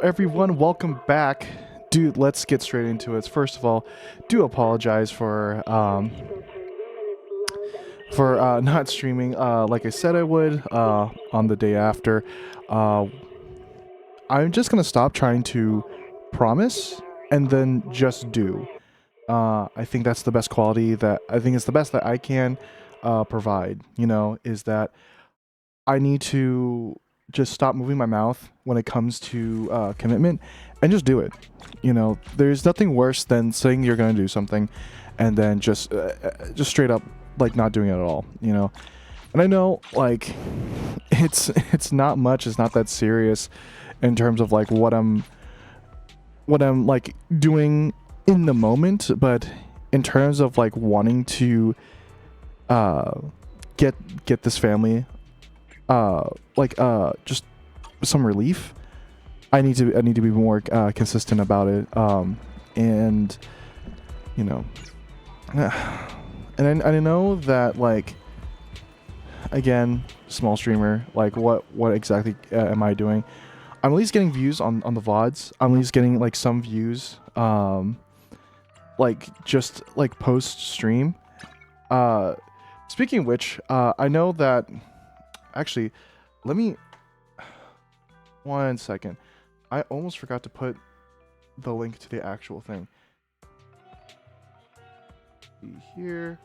Everyone, welcome back. Dude, let's get straight into it. First of all, do apologize for not streaming like I said I would on the day after. I'm just gonna stop trying to promise and then just do. I think that's the best quality that I think it's the best that I can provide. You know, is that I need to just stop moving my mouth when it comes to commitment and just do it. You know, there's nothing worse than saying you're going to do something and then just straight up like not doing it at all, you know. And I know like it's not much, it's not that serious in terms of like what I'm like doing in the moment, but in terms of like wanting to get this family just some relief, I need to be more consistent about it, and you know, and I know that like again, small streamer, like what exactly am I doing? I'm at least getting views on the VODs. I'm at least getting like some views, like just like post stream. Speaking of which, I know that actually, let me 1 second. I almost forgot to put the link to the actual thing. See here.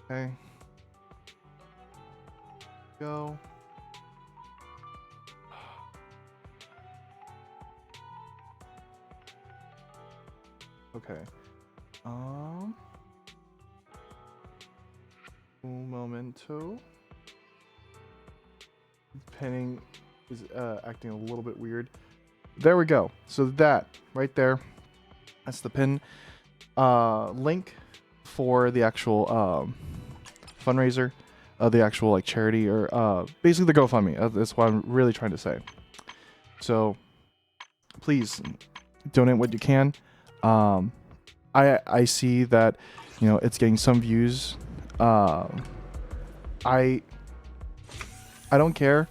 Okay. Go. Okay. Un momento. Pinning is acting a little bit weird. There we go. So that right there, that's the pin link for the actual fundraiser, the actual like charity, or basically the GoFundMe. That's what I'm really trying to say. So please donate what you can. I see that, you know, it's getting some views. I don't care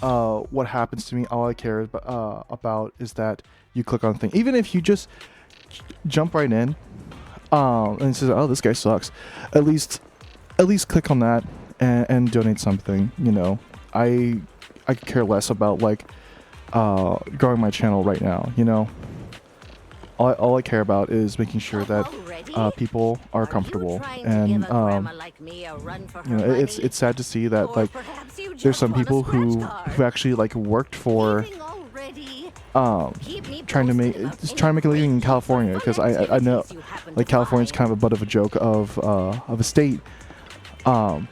what happens to me. All I care about is that you click on the thing. Even if you just jump right in and it says, oh, this guy sucks, at least click on that and donate something. You know, I could care less about like growing my channel right now. You know, all I care about is making sure that people are comfortable, and you know, it's sad to see that like there's some people who actually like worked for trying to make a living in California, because I know like California's kind of a butt of a joke of a state, but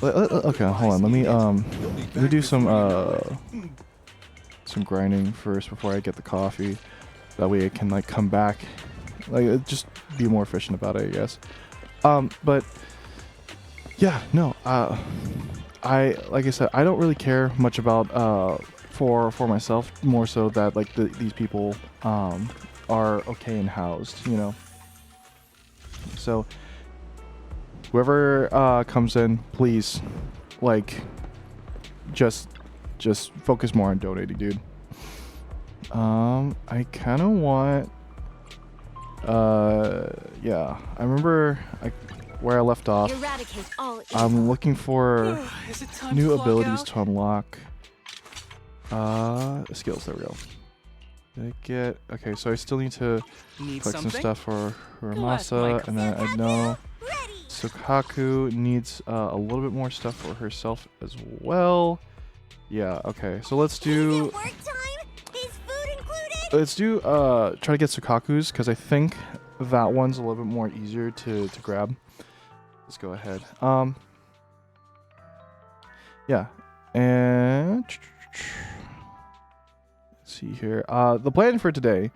okay, hold on, let me do some grinding first before I get the coffee. That way I can like come back, like just be more efficient about it, I guess. But yeah, no, like I said, I don't really care much about for myself, more so that like these people are okay and housed, you know. So whoever comes in, please, like just focus more on donating, dude. I kind of want yeah, I remember where I left off. I'm looking for new abilities to unlock. Skills, there we go. Did I get, okay, so I still need to collect some stuff for Masa, and then I know Sukaku needs a little bit more stuff for herself as well. Yeah, okay, so let's do try to get Sukaku's, because I think that one's a little bit more easier to grab. Let's go ahead. Yeah, and let's see here. The plan for today,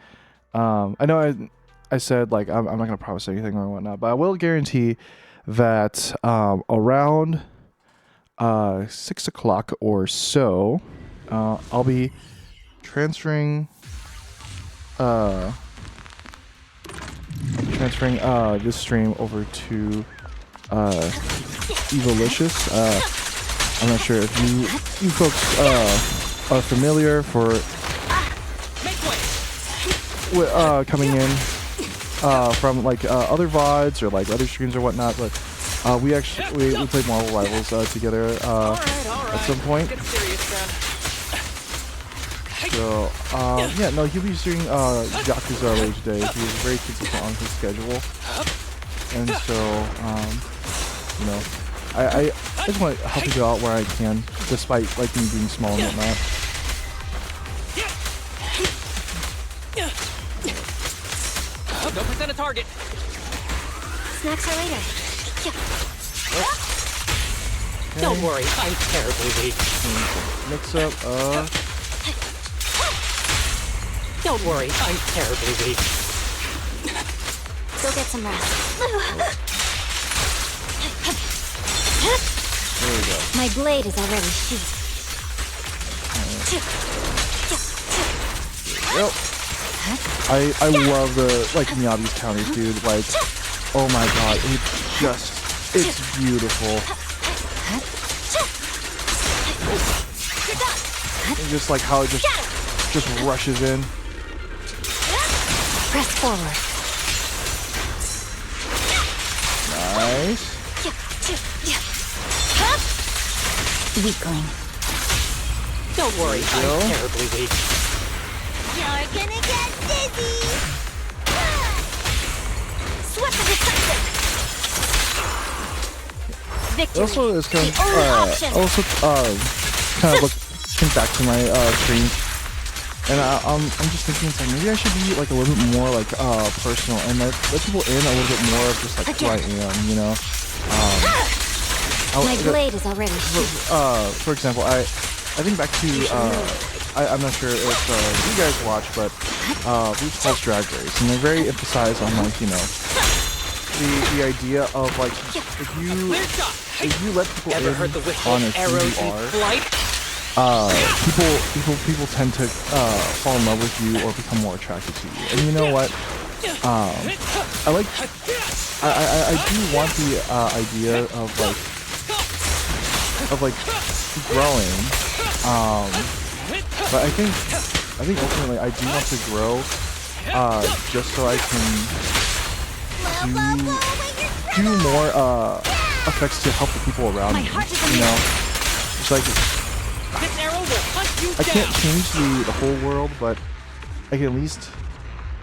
I know I said like I'm not gonna promise anything or whatnot, but I will guarantee that around 6 o'clock or so, I'll be transferring this stream over to Evolicious. I'm not sure if you folks are familiar with coming in from like other VODs or like other streams or whatnot, but we played Marvel Rivals together at some point. So yeah, no, he'll be doing Yakuza later today. He's very consistent on his schedule, and so you know, I just want to help you out where I can, despite like me being small and whatnot. Don't present a target. Snacks are later. Okay. Don't worry, I'm terribly weak. Mix up. Don't worry, I'm terribly weak. Go get some rest. There we go. My blade is already sheathed. Yep. I love the like Miyabi's counters, dude. Like, oh my god, it's beautiful. And just like how it just rushes in. Press forward. Nice. Weakling. Don't worry, I'm terribly weak. You're gonna get dizzy. Swift and decisive. Victory. Also, it's kind of looking back to my streams, and I'm just thinking, it's like maybe I should be like a little bit more like personal and let people in a little bit more of just like who I am, you know. My blade is already sheathed. For example, I think back to I'm not sure if you guys watch, but RuPaul's Drag Race, and they're very emphasized on like, you know, the idea of like if you let people in on as who you are, people tend to fall in love with you or become more attracted to you. And you know what? I do want the idea of like growing. But I think ultimately I do want to grow just so I can do more effects to help the people around me. You know, it's like I can't change the whole world, but I can at least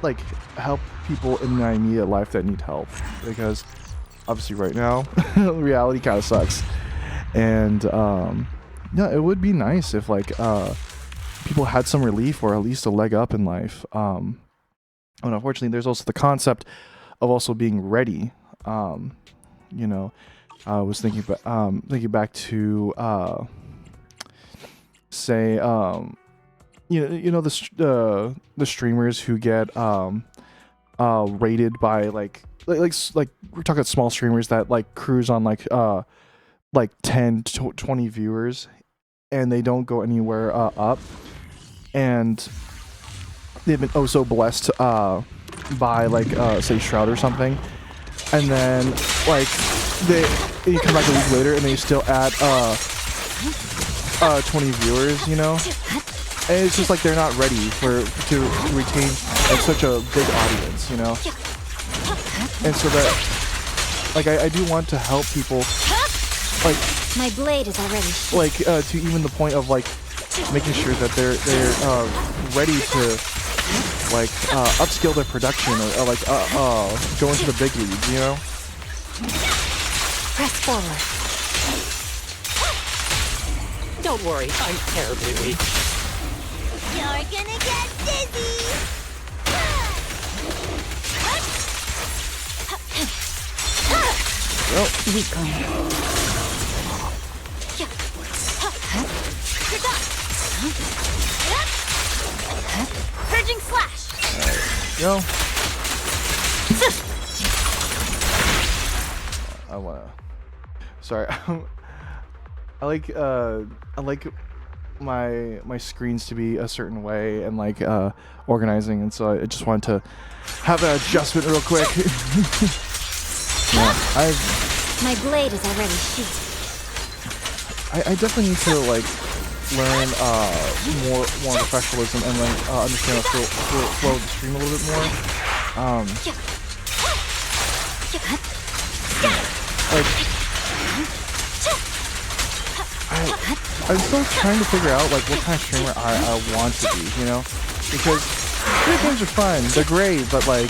like help people in my immediate life that need help, because obviously right now reality kind of sucks. And yeah, it would be nice if like people had some relief or at least a leg up in life. And unfortunately, there's also the concept of also being ready. You know, I was thinking back to say you know the streamers who get rated by like we're talking about small streamers that like cruise on like 10 to 20 viewers, and they don't go anywhere up, and they've been so blessed by like say Shroud or something, and then like you come back a week later and they still add 20 viewers, you know, and it's just like they're not ready to retain like such a big audience, you know. And so that like I do want to help people, like my blade is already like to even the point of like making sure that they're ready to like upscale their production or like go into the big leagues, you know. Press forward. Don't worry, I'm terribly weak. You're gonna get dizzy. Well, Weakling. Purging slash. yo. I wanna. Sorry. I like my screens to be a certain way and like organizing, and so I just wanted to have an adjustment real quick. Yeah, My blade is already sheathed. I definitely need to like learn more professionalism and like understand the flow of the stream a little bit more. Like I'm still trying to figure out like what kind of streamer I want to be, you know, because video games are fun, they're great, but like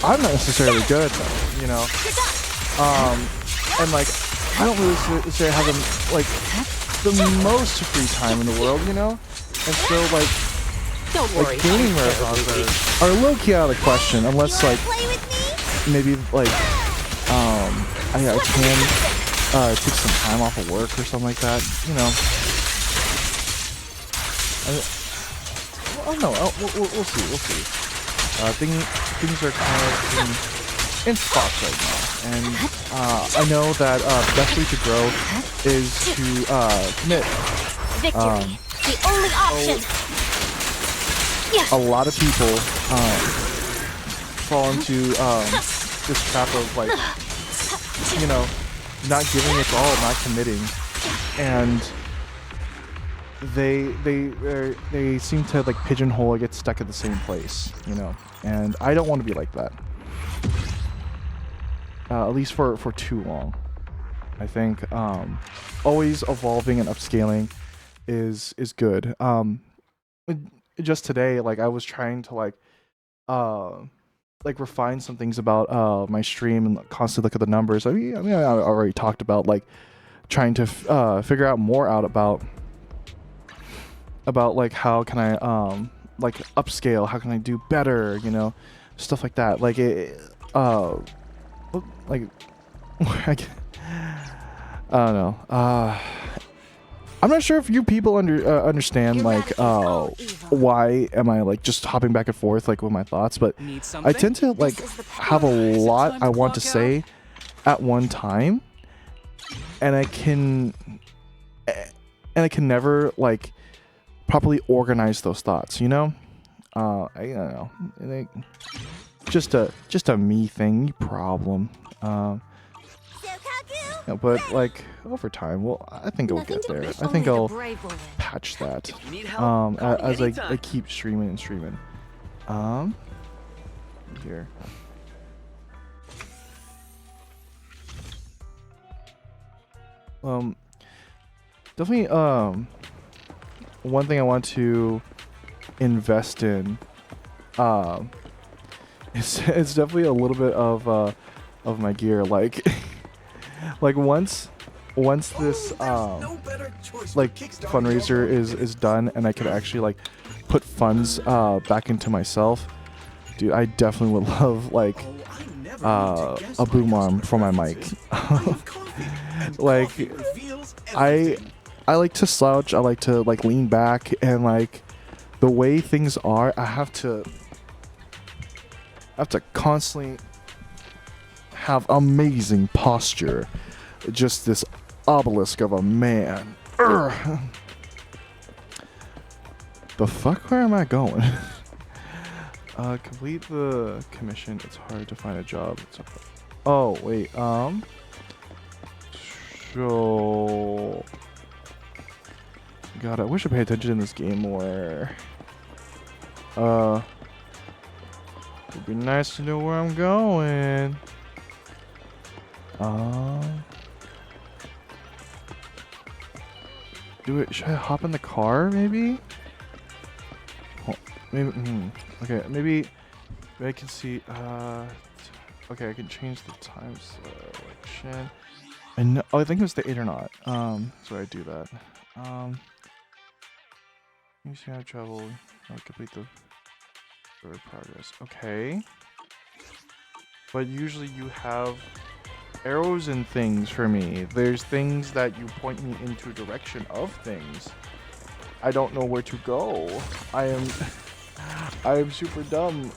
I'm not necessarily good at them, you know. And like I don't really say I have like the most free time in the world, you know, and so like Don't worry. gaming marathons are low key out of the question unless like Play with me? maybe like I can take some time off of work or something like that, you know. I don't know. We'll see. Things are kind of in spots right now, and I know that the best way to grow is to commit. Victory. The only option. A lot of people fall into this trap of like, you know, not giving its all, not committing, and they seem to like pigeonhole or get stuck at the same place, you know. And I don't want to be like that. At least for too long. I think always evolving and upscaling is good. Just today, like I was trying to like refine some things about my stream and constantly look at the numbers. I mean I already talked about like trying to figure out more out about like how can I like upscale, how can I do better, you know, stuff like that. Like like I don't know. I'm not sure if you people understand like why am I like just hopping back and forth like with my thoughts, but I tend to like have a lot I want to say at one time, and I can never like properly organize those thoughts, you know. I don't know, like, just a me thing, me problem. Yeah, but like over time, well, I think I'll get there. I think I'll patch that as I keep streaming and streaming. Here. Definitely one thing I want to invest in it's definitely a little bit of my gear, like like once this like fundraiser is done and I could actually like put funds back into myself, dude, I definitely would love like a boom arm for my mic. Like I like to slouch, I like to like lean back, and like the way things are, I have to constantly have amazing posture. Just this obelisk of a man. Urgh. The fuck, where am I going? Complete the commission. It's hard to find a job. Oh wait, so God, I wish I paid attention in this game more. It'd be nice to know where I'm going. Should I hop in the car, maybe? Oh, maybe. Okay, maybe I can see. Okay, I can change the time selection. And I think it was the 8 or not. So I do that. You see how to travel. I'll complete the third progress. Okay. But usually you have arrows and things for me. There's things that you point me into direction of things. I don't know where to go. I am super dumb.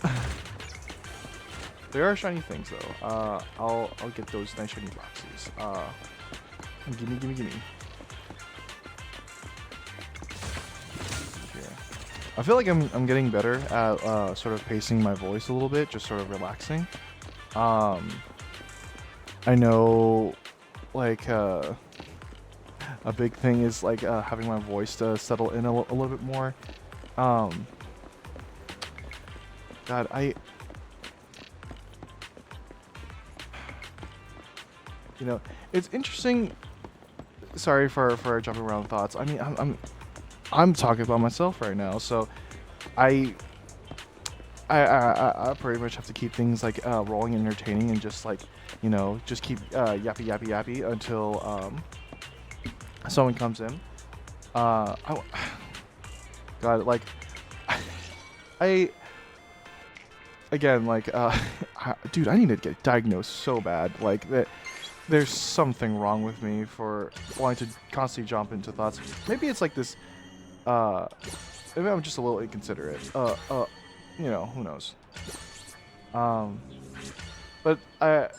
There are shiny things though. I'll get those nice shiny boxes. Gimme. Here. I feel like I'm getting better at sort of pacing my voice a little bit, just sort of relaxing. I know, like a big thing is like having my voice to settle in a little bit more. God, you know, it's interesting. Sorry for jumping around thoughts. I mean, I'm talking about myself right now, so I pretty much have to keep things like rolling and entertaining, and just like, you know, just keep yappy until someone comes in. God, like I again, like dude, I need to get diagnosed so bad. Like that, there's something wrong with me for wanting to constantly jump into thoughts. Maybe it's like this. Maybe I'm just a little inconsiderate. You know, who knows? But I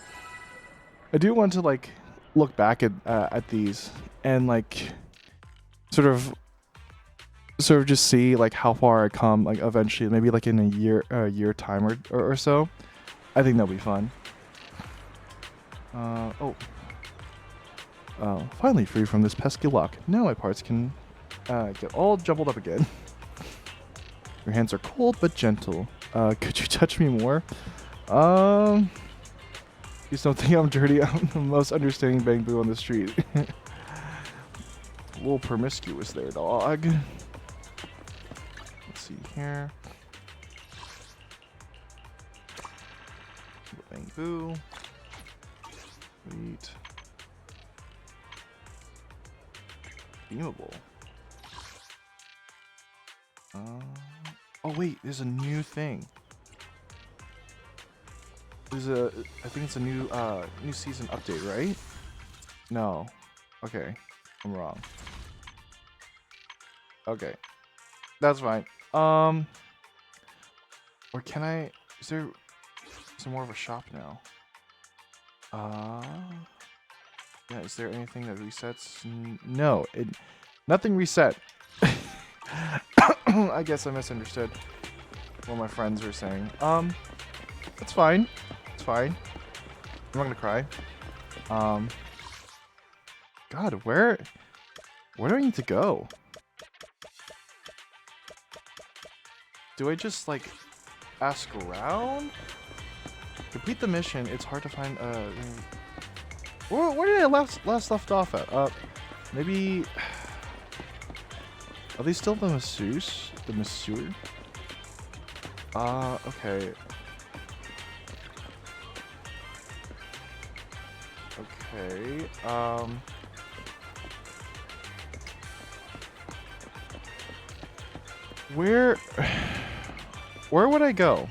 do want to like look back at these and like sort of just see like how far I come, like eventually, maybe like in a year time or so. I think that'll be fun. Finally free from this pesky lock. Now my parts can get all jumbled up again. Your hands are cold but gentle. Could you touch me more? Please don't think I'm dirty. I'm the most understanding bamboo on the street. A little promiscuous there, dog. Let's see here. Bamboo. Sweet. Beamable. Oh wait, there's a new thing. I think it's a new season update, right? No. Okay. I'm wrong. Okay. That's fine. Or can I, is there more of a shop now? Yeah, is there anything that resets? No, nothing reset. I guess I misunderstood what my friends were saying. It's fine. It's fine. I'm not gonna cry. God, where do I need to go? Do I just like ask around? Complete the mission. It's hard to find. Where did I last left off at? Maybe. Are they still the masseuse? The masseur? Okay. Okay. Where would I go?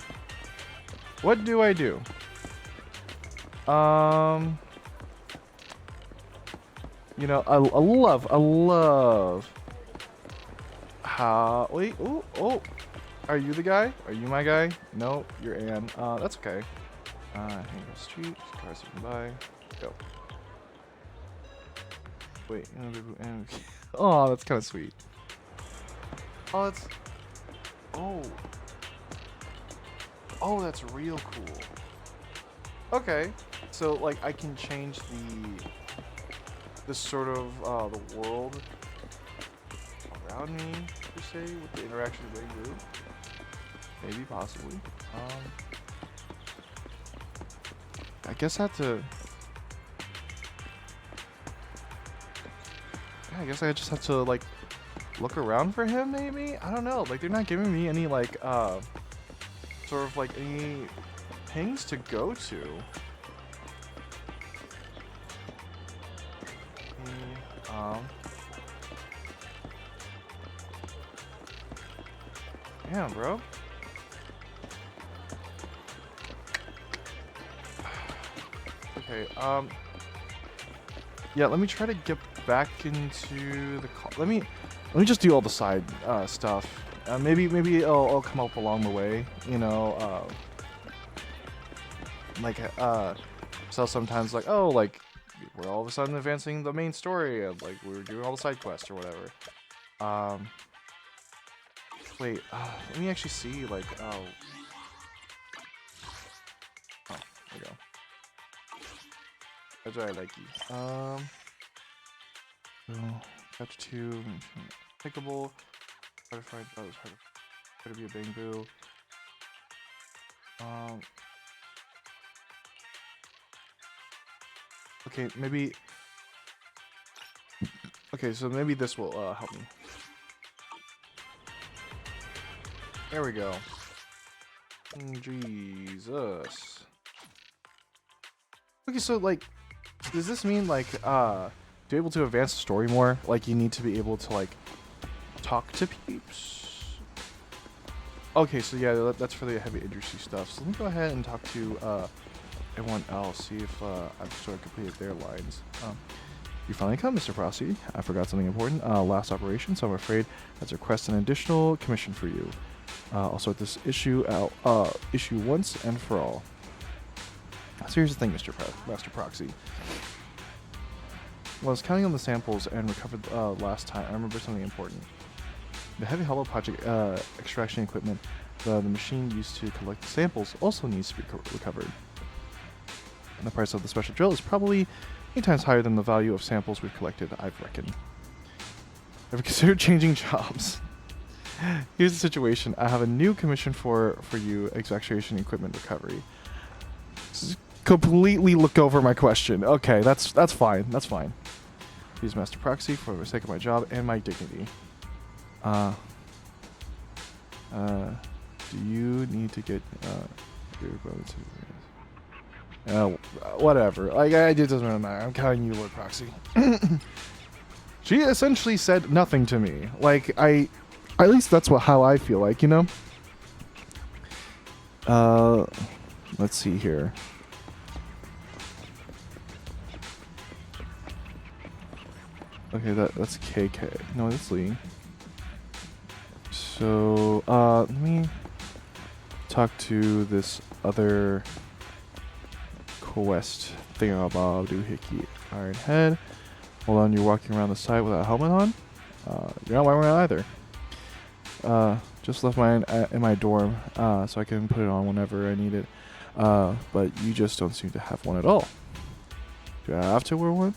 What do I do? You know, I love how, wait, oh, are you the guy? Are you my guy? No, you're Ann. That's okay. Hang on the street, cars you can buy. Go. Wait, oh, that's kind of sweet. Oh, that's, oh, that's real cool. Okay, so like I can change the sort of the world around me, per se, with the interaction they do. Maybe, possibly. I guess I have to. Yeah, I guess I just have to like look around for him. Maybe, I don't know. Like they're not giving me any like sort of like any things to go to. Damn, bro. Okay, yeah, let me try to get back into the let me just do all the side stuff. Maybe I'll come up along the way, you know, like so sometimes like, oh, like we're all of a sudden advancing the main story, and like we're doing all the side quests or whatever. Wait, let me actually see, like, there we go. That's why I like you. So, catch 2, pickable, hard to find, oh, it's hard to be a bamboo. Okay, maybe. Okay, so maybe this will help me. There we go. Jesus. Okay, so like, does this mean like to be able to advance the story more, like you need to be able to like talk to peeps? Okay, so yeah, that's for the heavy industry stuff. So let me go ahead and talk to everyone else, see if I've sort of completed their lines. You finally come, Mr. Prosty. I forgot something important. Last operation, so I'm afraid I have to request an additional commission for you. I'll sort this issue out, issue once and for all. So here's the thing, Master Proxy. Well, I was counting on the samples and recovered last time. I remember something important. The heavy hollow project extraction equipment, the machine used to collect the samples, also needs to be recovered. And the price of the special drill is probably 8 times higher than the value of samples we've collected, I've reckoned. Have you considered changing jobs? Here's the situation. I have a new commission for you, extraction equipment recovery. Just completely look over my question. Okay, that's fine. That's fine. Please, Master Proxy, for the sake of my job and my dignity. Do you need to get your bonus? Whatever. Like, it doesn't really matter. I'm counting you, Lord Proxy. She essentially said nothing to me. Like, at least that's how I feel like, you know? Let's see here. Okay, that's KK. No, that's Lee. So, let me talk to this other quest thingamabob doohickey. Iron Head. Hold on, you're walking around the site without a helmet on? You're not wearing it either. Just left mine in my dorm, so I can put it on whenever I need it. But you just don't seem to have one at all. Do I have to wear one?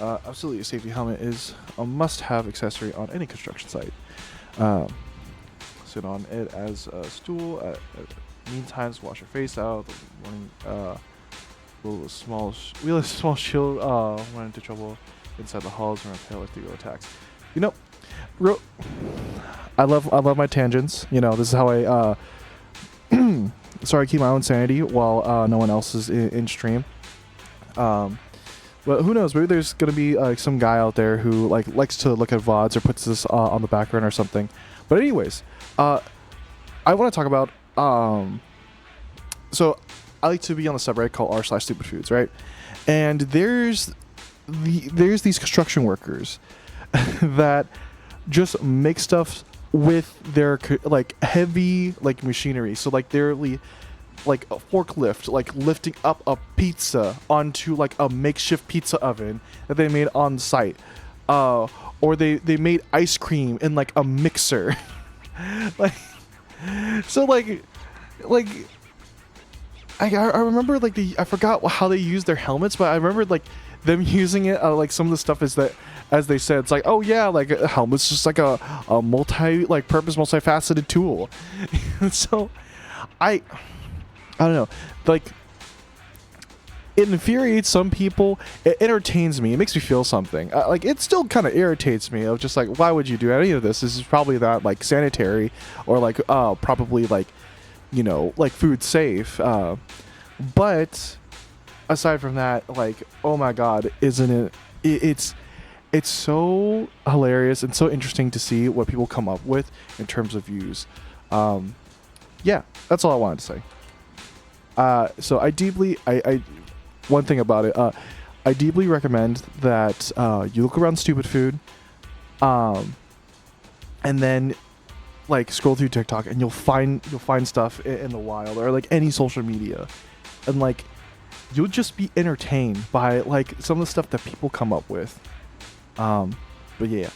Absolutely, a safety helmet is a must-have accessory on any construction site. Sit on it as a stool. Meantime, wash your face out. Wheel a small shield. Run into trouble inside the halls and repel if they go attacks. You know, I love my tangents. You know, this is how I sorry, keep my own sanity while no one else is in stream. But who knows? Maybe there's gonna be some guy out there who likes to look at VODs or puts this on the background or something. But anyways, I want to talk about so I like to be on the subreddit called r/stupidfoods, right? And there's these construction workers that just make stuff with their heavy machinery. So they're like a forklift, lifting up a pizza onto a makeshift pizza oven that they made on site, or they made ice cream in a mixer. I remember I forgot how they used their helmets, but I remember them using it. Some of the stuff is that, as they said, it's oh yeah, a helmet's just a purpose, multifaceted tool. So I don't know, it infuriates some people. It entertains me. It makes me feel something. It still kind of irritates me. Of just why would you do any of this? This is probably not sanitary or probably food safe. But aside from that, oh my god, isn't it? It's so hilarious and so interesting to see what people come up with in terms of views. Yeah, that's all I wanted to say. So I one thing about it, I deeply recommend that you look around stupid food, and then scroll through TikTok, and you'll find stuff in the wild or any social media, and you'll just be entertained by some of the stuff that people come up with. But yeah.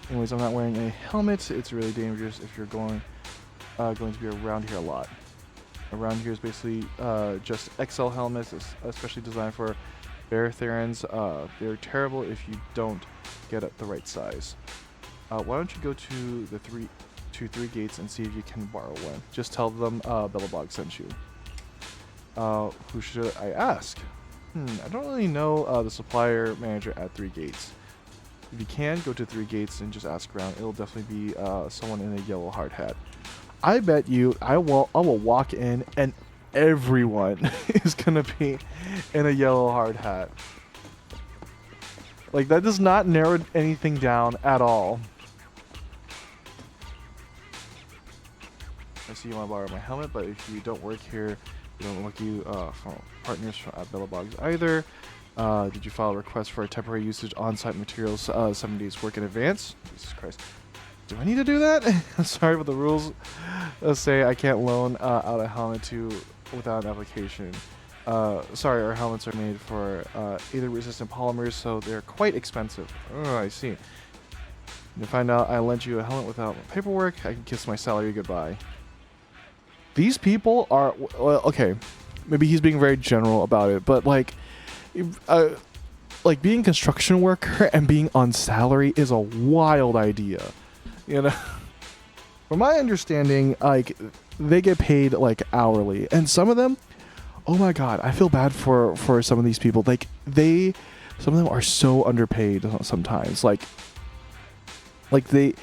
Anyways, I'm not wearing a helmet. It's really dangerous if you're going to be around here a lot. around here is basically just XL helmets, especially designed for Baratharans. They're terrible if you don't get it the right size. Why don't you go to the three gates and see if you can borrow one? Just tell them Bellabog sent you. Who should I ask? I don't really know the supplier manager at 3 gates. If you can, go to 3 gates and just ask around. It'll definitely be someone in a yellow hard hat. I bet you I will walk in and everyone is gonna be in a yellow hard hat. Like, that does not narrow anything down at all. I see you want to borrow my helmet, but if you don't work here, we don't look you from partners at Bellabog's either. Did you file a request for a temporary usage on-site materials 7 days work in advance? Jesus Christ. Do I need to do that? I'm sorry, but the rules say I can't loan out a helmet without an application. Sorry, our helmets are made for either resistant polymers, so they're quite expensive. Oh, I see. To find out I lent you a helmet without paperwork, I can kiss my salary goodbye. These people are, well, okay, maybe he's being very general about it, but like being a construction worker and being on salary is a wild idea. You know, from my understanding, like, they get paid like hourly, and some of them, oh my god, I feel bad for some of these people. Like, some of them are so underpaid sometimes. Like they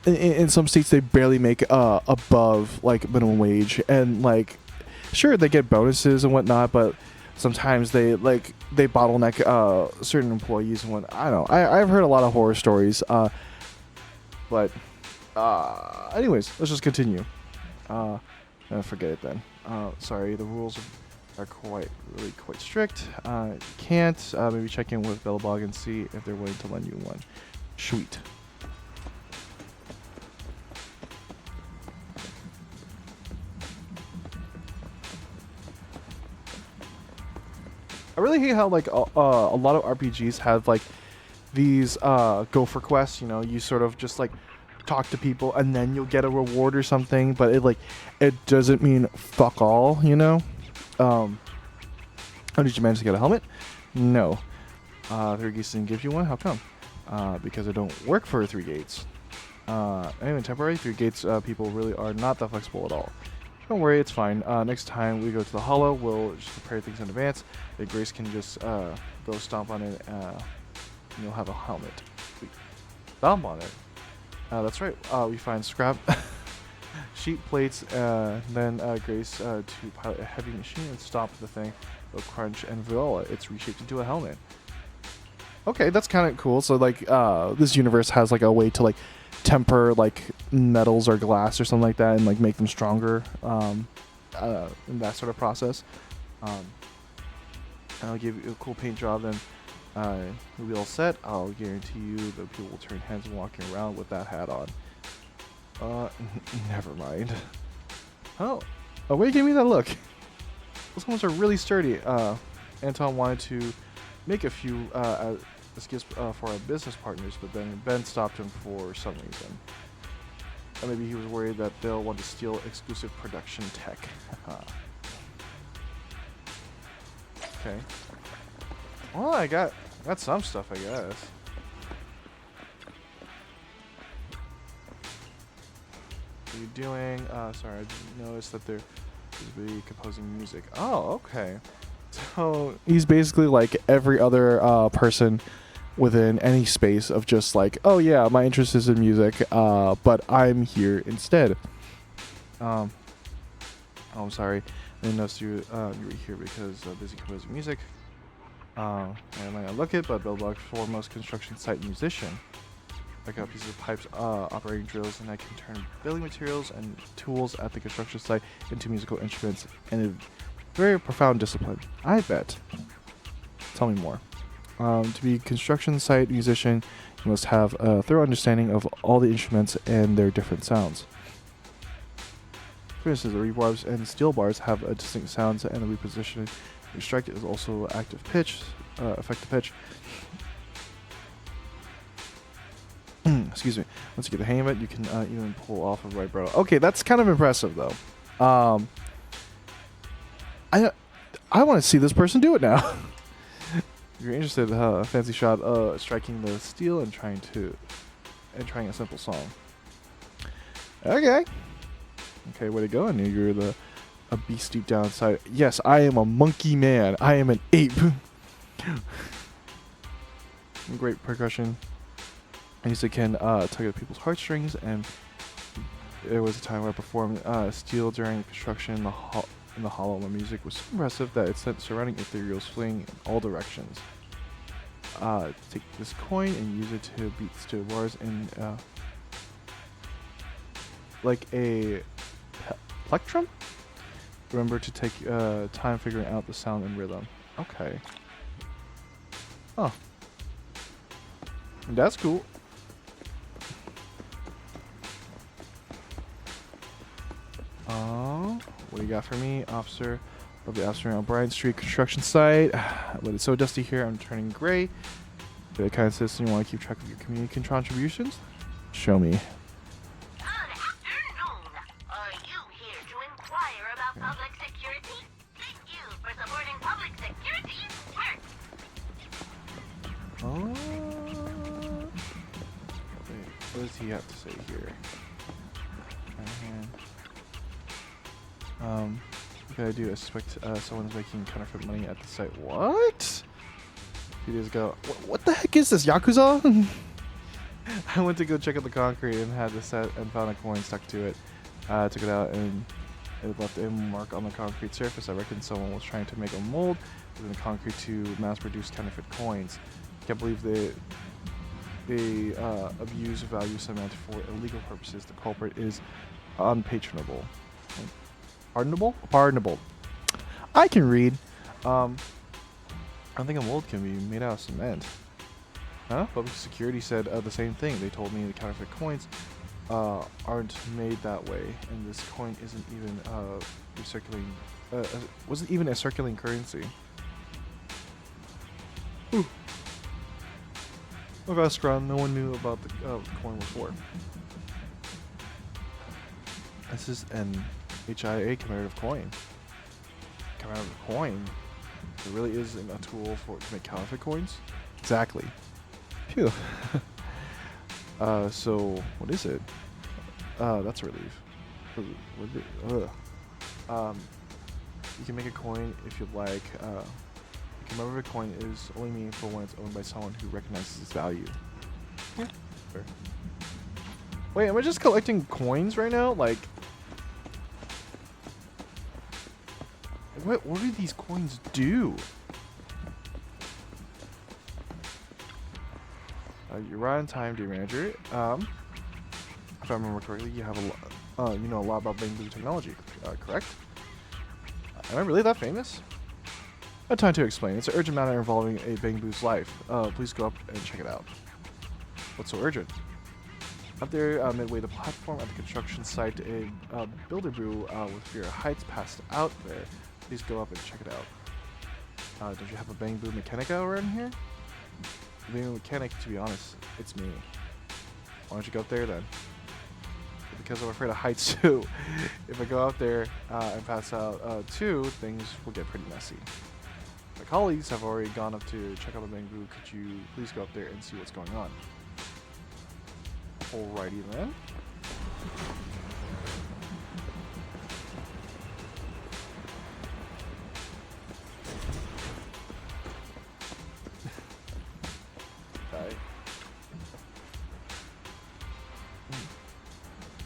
in some states they barely make above like minimum wage, and like, sure, they get bonuses and whatnot, but sometimes they bottleneck certain employees and what. I don't know. I've heard a lot of horror stories. But anyways, let's just continue. Forget it then. Sorry, the rules are quite strict. You can't. Maybe check in with Bellabog and see if they're willing to lend you one. Sweet. I really hate how like a lot of RPGs have like these go for quests. You know, you sort of just like talk to people and then you'll get a reward or something, but it doesn't mean fuck all, you know. Oh, did you manage to get a helmet? No. 3 gates didn't give you one. How come? Because I don't work for 3 gates. Anyway, temporary 3 gates people really are not that flexible at all. Don't worry, it's fine. Next time we go to the hollow, we'll just prepare things in advance. Then Grace can just go stomp on it, and you'll have a helmet. Stomp on it. That's right. We find scrap sheet plates, then Grace to pilot a heavy machine and stomp the thing. Will crunch and voila, it's reshaped into a helmet. Okay, that's kind of cool. So like, this universe has like a way to like temper like metals or glass or something like that, and like make them stronger. In that sort of process. I'll give you a cool paint job, then we'll be all set. I'll guarantee you that people will turn heads walking around with that hat on. Never mind. Oh, why you gave me that look? Those ones are really sturdy. Anton wanted to make a few as gifts for our business partners, but then Ben stopped him for some reason. Maybe he was worried that they'll want to steal exclusive production tech. Okay. Well, I got some stuff, I guess. What are you doing? Sorry, I didn't notice that they're busy composing music. Oh, okay. So he's basically like every other person within any space of just like, oh yeah, my interest is in music, but I'm here instead. Oh, I'm sorry. I didn't notice you were here because busy composing music. I might not look it, but Bellabog's foremost construction site musician. I got pieces of pipes, operating drills, and I can turn building materials and tools at the construction site into musical instruments in a very profound discipline. I bet. Tell me more. To be a construction site musician, you must have a thorough understanding of all the instruments and their different sounds. For instance, the rebarbs and steel bars have a distinct sounds, and the repositioning strike is also active pitch, effective pitch. Excuse me. Once you get the hang of it, you can even pull off a vibrato. Okay, that's kind of impressive, though. I want to see this person do it now. If you're interested, fancy shot striking the steel and trying a simple song. Okay, way to go. I knew you were a beast deep down inside. Yes, I am a monkey man. I am an ape. Great percussion. I used to tug at people's heartstrings, and there was a time where I performed steel during construction in the hollow. My music was so impressive that it sent surrounding ethereals fleeing in all directions. Take this coin and use it to beat steel bars in like a plectrum. Remember to take time figuring out the sound and rhythm. Okay. Oh. That's cool. What do you got for me, officer? Of the officer on Bryant Street construction site. But it's so dusty here, I'm turning gray. The kind of citizen you want to keep track of your community contributions? Show me. Good afternoon. Are you here to inquire about public security? Thank you for supporting public security work. Wait, what does he have to say here? What can I do? I suspect someone's making counterfeit money at the site. What? A few days ago. What the heck is this, Yakuza? I went to go check out the concrete and had the set and found a coin stuck to it. I took it out and it left a mark on the concrete surface. I reckon someone was trying to make a mold within the concrete to mass-produce counterfeit coins. Can't believe they abuse value cement for illegal purposes. The culprit is unpatronable. Pardonable? Pardonable. I can read. I don't think a mold can be made out of cement. Huh? Public security said the same thing. They told me the counterfeit coins aren't made that way, and this coin isn't even recirculating. Wasn't even a circulating currency. Ooh. Oh, that's ground. No one knew about what the coin was for. This is an HIA commemorative coin. Commemorative coin. It really is a tool to make counterfeit coins. Exactly. Phew. So what is it? That's a relief. You can make a coin if you'd like. A commemorative coin is only meaningful when it's owned by someone who recognizes its value. Yeah. Fair. Wait, am I just collecting coins right now? Like, what do these coins do? You're right on time, dear manager. If I remember correctly, you have you know a lot about bamboo technology, correct? Am I really that famous? I have time to explain. It's an urgent matter involving a bamboo's life. Please go up and check it out. What's so urgent? Up there, midway the platform at the construction site, a builder brew with fear heights passed out there. Please go up and check it out. Don't you have a bamboo mechanica around here? Bamboo mechanic, to be honest, it's me. Why don't you go up there then? Because I'm afraid of heights too. If I go out there and pass out too, things will get pretty messy. My colleagues have already gone up to check out the bamboo. Could you please go up there and see what's going on? Alrighty then.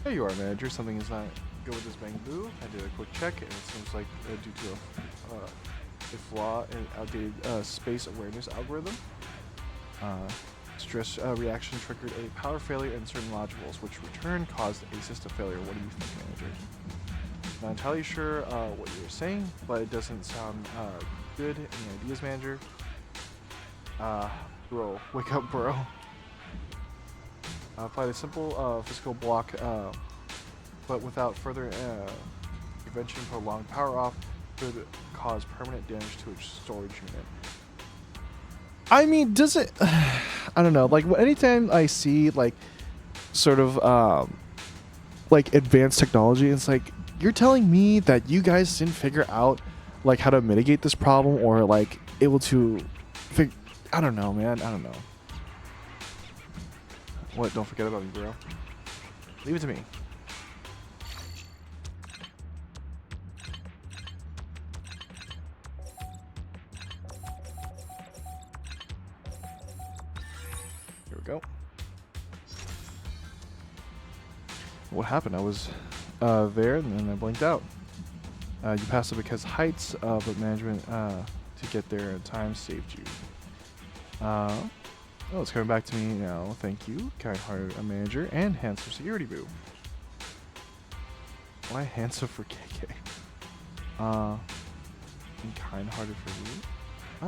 There you are, manager. Something is not good with this bamboo. I did a quick check, and it seems like due to a flaw in outdated space awareness algorithm. Stress reaction triggered a power failure in certain modules, which in turn caused a system failure. What do you think, manager? Not entirely sure what you're saying, but it doesn't sound good. Any ideas, manager? Bro, wake up, bro. Apply the simple physical block, but without further intervention, prolonged power off could cause permanent damage to its storage unit. I mean, does it? I don't know. Like, anytime I see like sort of like advanced technology, it's like you're telling me that you guys didn't figure out like how to mitigate this problem or like able to I don't know, man. I don't know. What? Don't forget about me, bro. Leave it to me. Here we go. What happened? I was there and then I blinked out. You passed it because heights, but management to get there in time saved you. Oh, it's coming back to me now. Thank you, kind-hearted manager and handsome security boo. Why handsome for KK? And kind-hearted for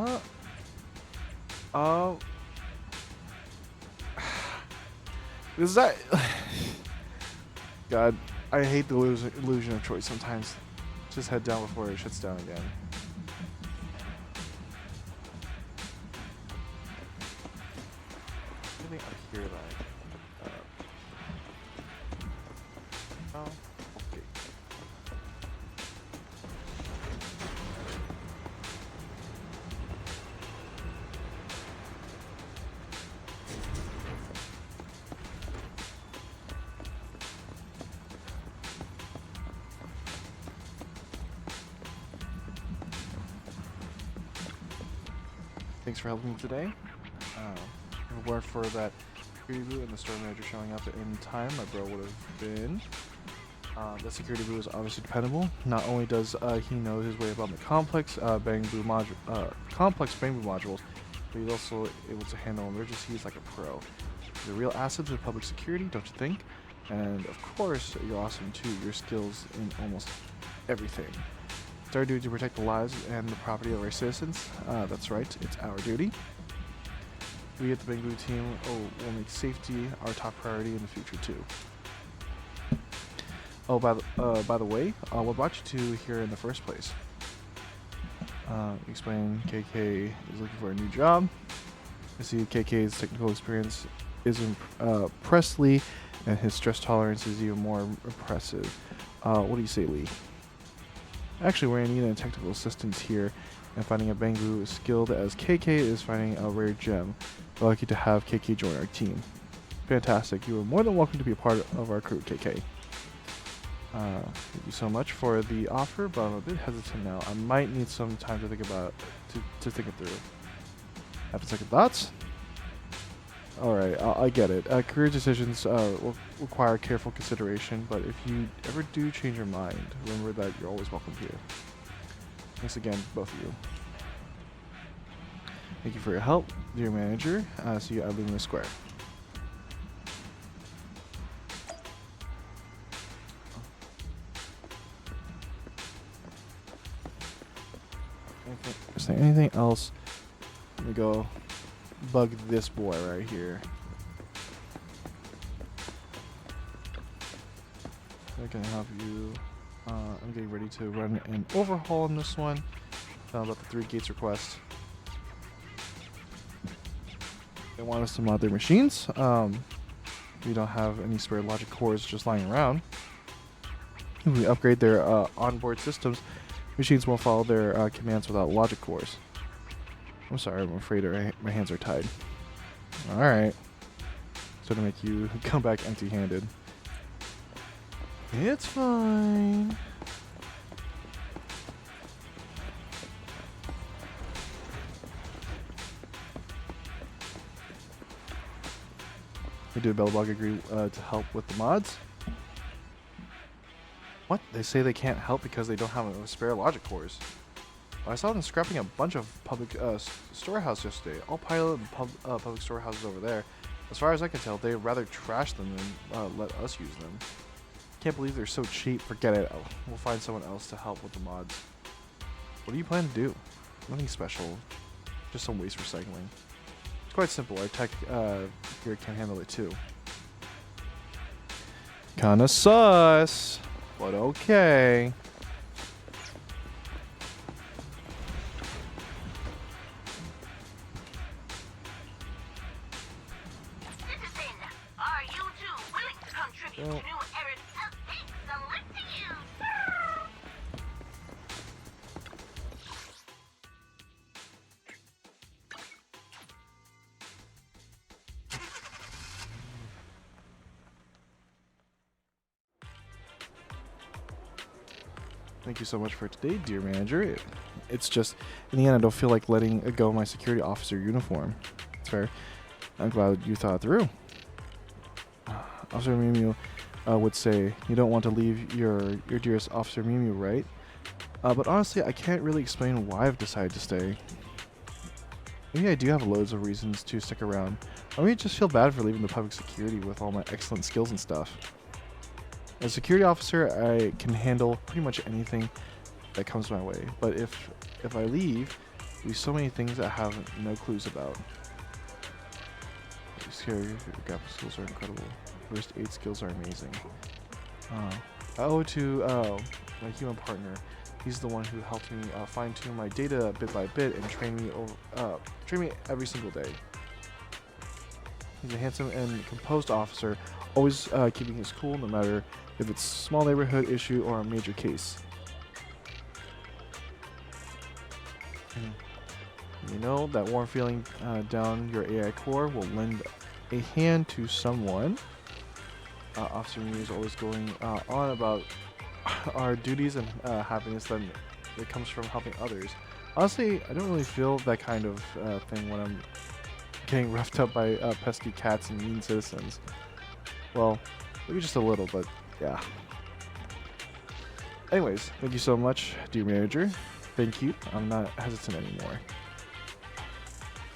you. Is that? God, I hate the illusion of choice sometimes. Just head down before it shuts down again. Anything up here that oh, okay. Thanks for helping me today. Reward for that security boo and the store manager showing up at any time my bro would have been. The security boo is obviously dependable. Not only does he know his way about the complex bamboo modules, but he's also able to handle emergencies like a pro. He's a real asset to public security, don't you think? And of course, you're awesome too. Your skills in almost everything. It's our duty to protect the lives and the property of our citizens. That's right, it's our duty. We at the Bamboo team will make safety our top priority in the future too. Oh, by the way, what brought you to here in the first place? Explain KK is looking for a new job. I see KK's technical experience is impressively, and his stress tolerance is even more impressive. What do you say, Lee? Actually, we're in need of technical assistance here, and finding a Bamboo as skilled as KK is finding a rare gem. We're lucky to have KK join our team. Fantastic. You are more than welcome to be a part of our crew, KK. Thank you so much for the offer, but I'm a bit hesitant now. I might need some time to think about to think it through. Have a second thoughts? Alright, I get it. Career decisions will require careful consideration, but if you ever do change your mind, remember that you're always welcome here. Thanks again, both of you. Thank you for your help, dear manager. See you at Lumina Square. Is there anything else? Let me go bug this boy right here. I can help you. I'm getting ready to run an overhaul on this one. About the 3 gates request. They want us to mod their machines. We don't have any spare logic cores just lying around. If we upgrade their onboard systems, machines won't follow their commands without logic cores. I'm sorry, I'm afraid my hands are tied. Alright. So to make you come back empty-handed. It's fine. We did Bellbog agree to help with the mods. What? They say they can't help because they don't have a spare logic cores. I saw them scrapping a bunch of public storehouses yesterday. I'll pilot the public storehouses over there. As far as I can tell, they'd rather trash them than let us use them. Can't believe they're so cheap. Forget it. We'll find someone else to help with the mods. What do you plan to do? Nothing special. Just some waste recycling. It's quite simple. Our tech here can handle it too. Kinda sus, but okay. Citizen, are you two willing to contribute to new errands of take some lift to use? Thank you so much for today, dear manager. It's just, in the end, I don't feel like letting go of my security officer uniform. It's fair. I'm glad you thought it through. Officer Miu would say, you don't want to leave your dearest Officer Miu, right? But honestly, I can't really explain why I've decided to stay. Maybe I do have loads of reasons to stick around. Or maybe I just feel bad for leaving the public security with all my excellent skills and stuff. As a security officer, I can handle pretty much anything that comes my way. But if I leave, there'll be so many things I have no clues about. Scary, gap skills are incredible. First aid skills are amazing. I owe it to my human partner. He's the one who helped me fine-tune my data bit by bit and train me every single day. He's a handsome and composed officer, always keeping his cool no matter if it's a small neighborhood issue or a major case. You know, that warm feeling down your AI core will lend a hand to someone. Officer Mew is always going on about our duties and happiness that comes from helping others. Honestly, I don't really feel that kind of thing when I'm getting roughed up by pesky cats and mean citizens. Well, maybe just a little, but yeah. Anyways, thank you so much, dear manager. Thank you. I'm not hesitant anymore.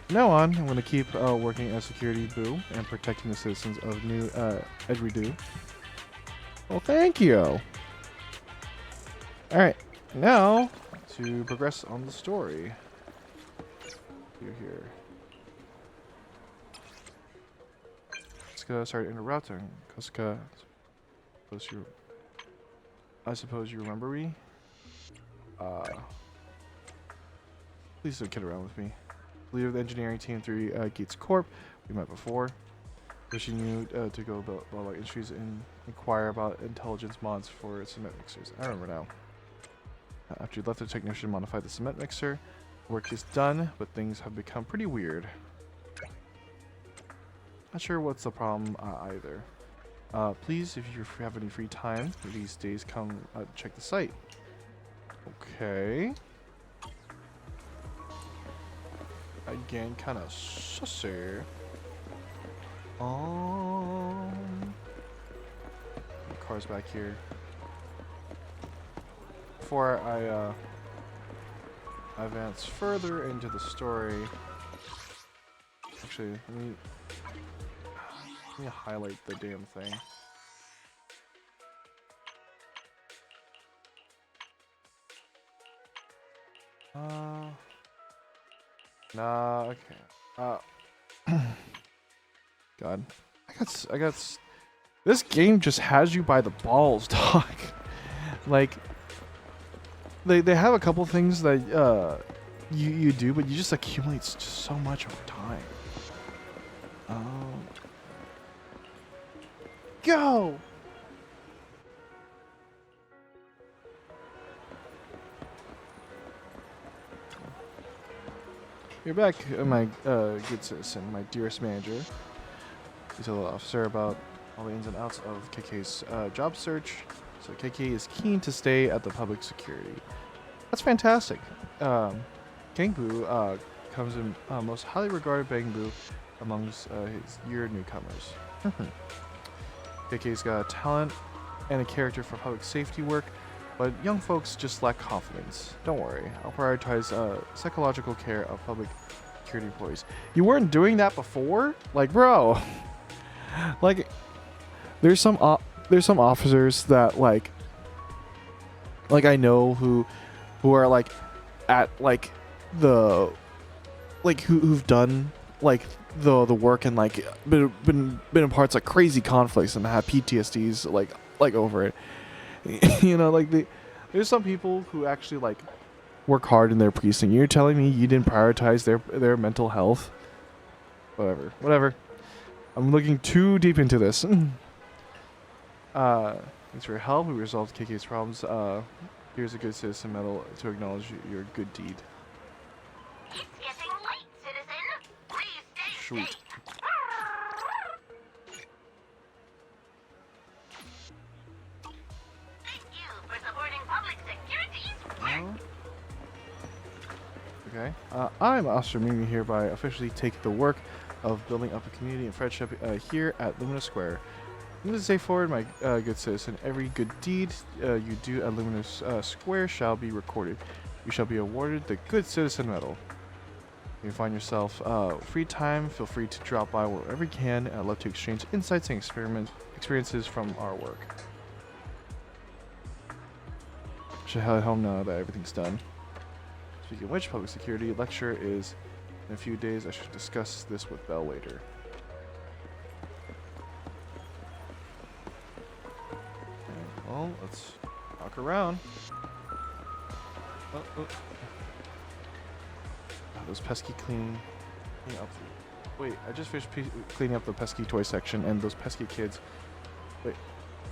From now on, I'm going to keep working as security boo and protecting the citizens of New Edgeredo. Well, thank you. Alright, now to progress on the story. Here. Kosuka started interrupting. Kosuka, I suppose you remember me? Please don't kid around with me. Leader of the engineering team 3 Gates Corp. We met before. Wishing you to go about industries and inquire about intelligence mods for cement mixers. I remember now. After you left, the technician modified the cement mixer. Work is done, but things have become pretty weird. Not sure what's the problem either. Please, if you have any free time these days, come check the site. Okay. Again, kind of sussy. The car's back here. Before I advance further into the story, actually, let me highlight the damn thing. Nah, okay. God, I got. This game just has you by the balls, dog. Like, they have a couple things that you do, but you just accumulate just so much over time. Go. You're back, my good citizen, my dearest manager. You tell the officer about all the ins and outs of KK's job search. So KK is keen to stay at the public security. That's fantastic. Gangboo comes in most highly regarded Bangboo amongst his year newcomers. KK's got a talent and a character for public safety work, but young folks just lack confidence. Don't worry, I'll prioritize psychological care of public security employees. You weren't doing that before? Like, bro. Like, there's some officers that like I know who are like at like the like who've done like the work and like been in parts like crazy conflicts and have PTSDs like over it. You know, like there's some people who actually like work hard in their precinct. You're telling me you didn't prioritize their mental health? Whatever. I'm looking too deep into this. Thanks for your help. We resolved KK's problems. Here's a good citizen medal to acknowledge your good deed. It's getting late, citizen. Please stay Sweet. safe. Thank you for supporting public security. I'm Officer Mimi, hereby officially take the work of building up a community and friendship here at Luminous Square. From this day forward, my good citizen, every good deed you do at Luminous Square shall be recorded. You shall be awarded the Good Citizen Medal. If you find yourself free time, feel free to drop by wherever you can. I'd love to exchange insights and experiences from our work. Should head home now that everything's done. Speaking of which, public security lecture is in a few days. I should discuss this with Bell later. Okay, well, let's walk around. Oh. Those pesky cleaning up. Wait, I just finished cleaning up the pesky toy section, and those pesky kids. Wait,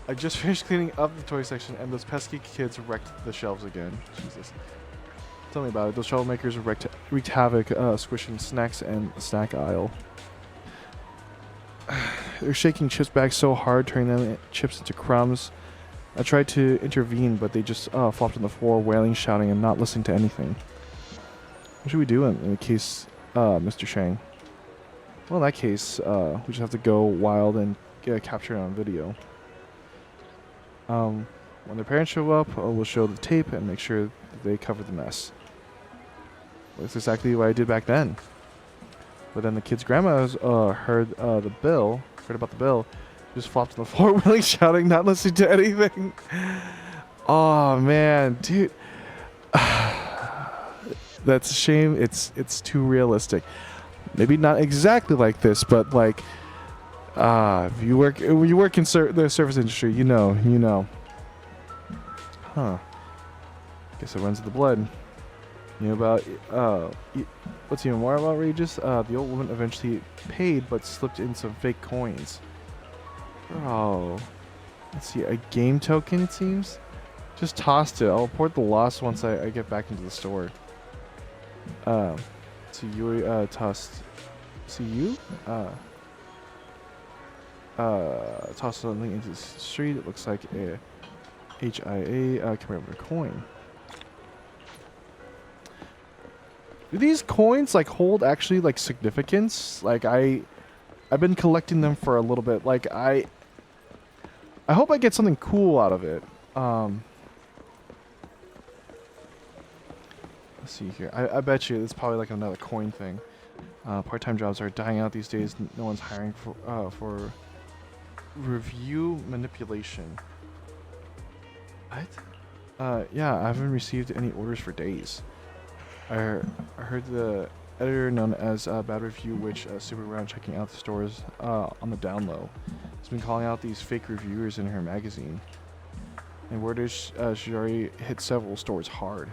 I just finished cleaning up the toy section, and those pesky kids wrecked the shelves again. Jesus. Tell me about it. Those troublemakers wreaked havoc, squishing snacks and the snack aisle. They're shaking chips bags so hard, turning them chips into crumbs. I tried to intervene, but they just flopped on the floor, wailing, shouting, and not listening to anything. What should we do in the case, Mr. Shang? Well, in that case, we just have to go wild and get captured on video. When their parents show up, we'll show the tape and make sure that they cover the mess. That's exactly what I did back then. But then the kid's grandmas heard about the bill, just flopped on the floor, really shouting, not listening to anything. Oh man, dude. That's a shame. It's too realistic. Maybe not exactly like this, but like, if you work in the service industry, you know. Huh. Guess it runs in the blood. You know about what's even more outrageous? The old woman eventually paid, but slipped in some fake coins. Bro, let's see, a game token. It seems. Just tossed it. I'll report the loss once I get back into the store. So you tossed. See you? Tossed something into the street. It looks like a HIA commemorative coin. Do these coins like hold actually like significance? Like I've been collecting them for a little bit. Like I hope I get something cool out of it. Let's see here. I bet you it's probably like another coin thing. Part-time jobs are dying out these days. No one's hiring for review manipulation. What? Yeah, I haven't received any orders for days. I heard the editor known as Bad Review, which super around checking out the stores on the down low, has been calling out these fake reviewers in her magazine. And word is she already hit several stores hard.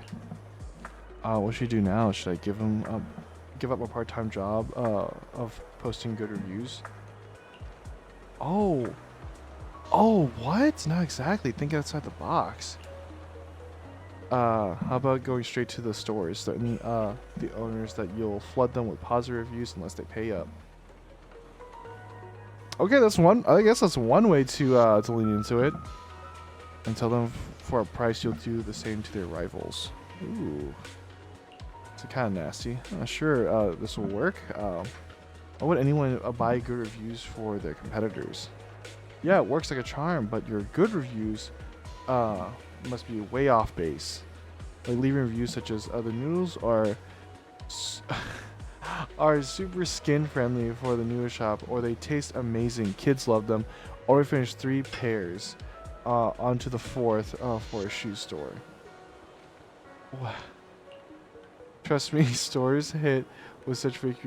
What should I do now? Should I give up a part-time job of posting good reviews? Oh, what? Not exactly. Think outside the box. How about going straight to the stores? The owners that you'll flood them with positive reviews unless they pay up. Okay, that's one. I guess that's one way to lean into it. And tell them for a price you'll do the same to their rivals. Ooh. It's kind of nasty. I'm not sure this will work. Why would anyone buy good reviews for their competitors? Yeah, it works like a charm, but your good reviews must be way off base. Like leaving reviews such as the noodles are super skin friendly for the noodle shop, or they taste amazing, kids love them, or we finished 3 pairs onto the 4th for a shoe store. What? Trust me, stores hit with such fake,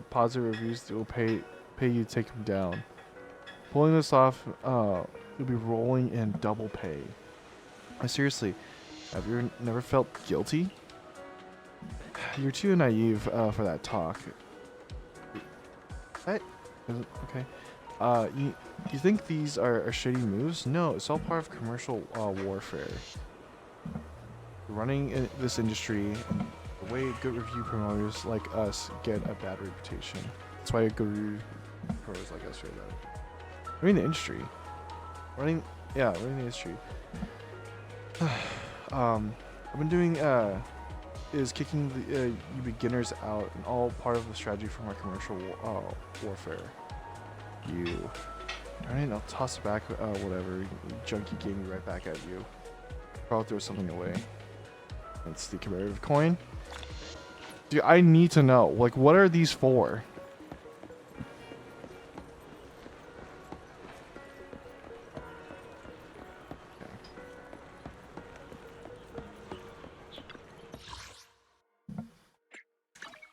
positive reviews that will pay you to take them down. Pulling this off, you'll be rolling in double pay. Seriously, have you never felt guilty? You're too naive for that talk. What? Okay. You think these are shitty moves? No, it's all part of commercial warfare. Running in this industry, the way good review promoters like us get a bad reputation. That's why good review promoters like us feel bad. Running the industry. Running the industry. I've been doing is kicking the you beginners out, and all part of the strategy from our commercial warfare. You. Alright, I'll toss it back. Whatever. Junkie gave me right back at you. Probably throw something away. That's the commemorative coin. Dude, I need to know. Like, what are these for?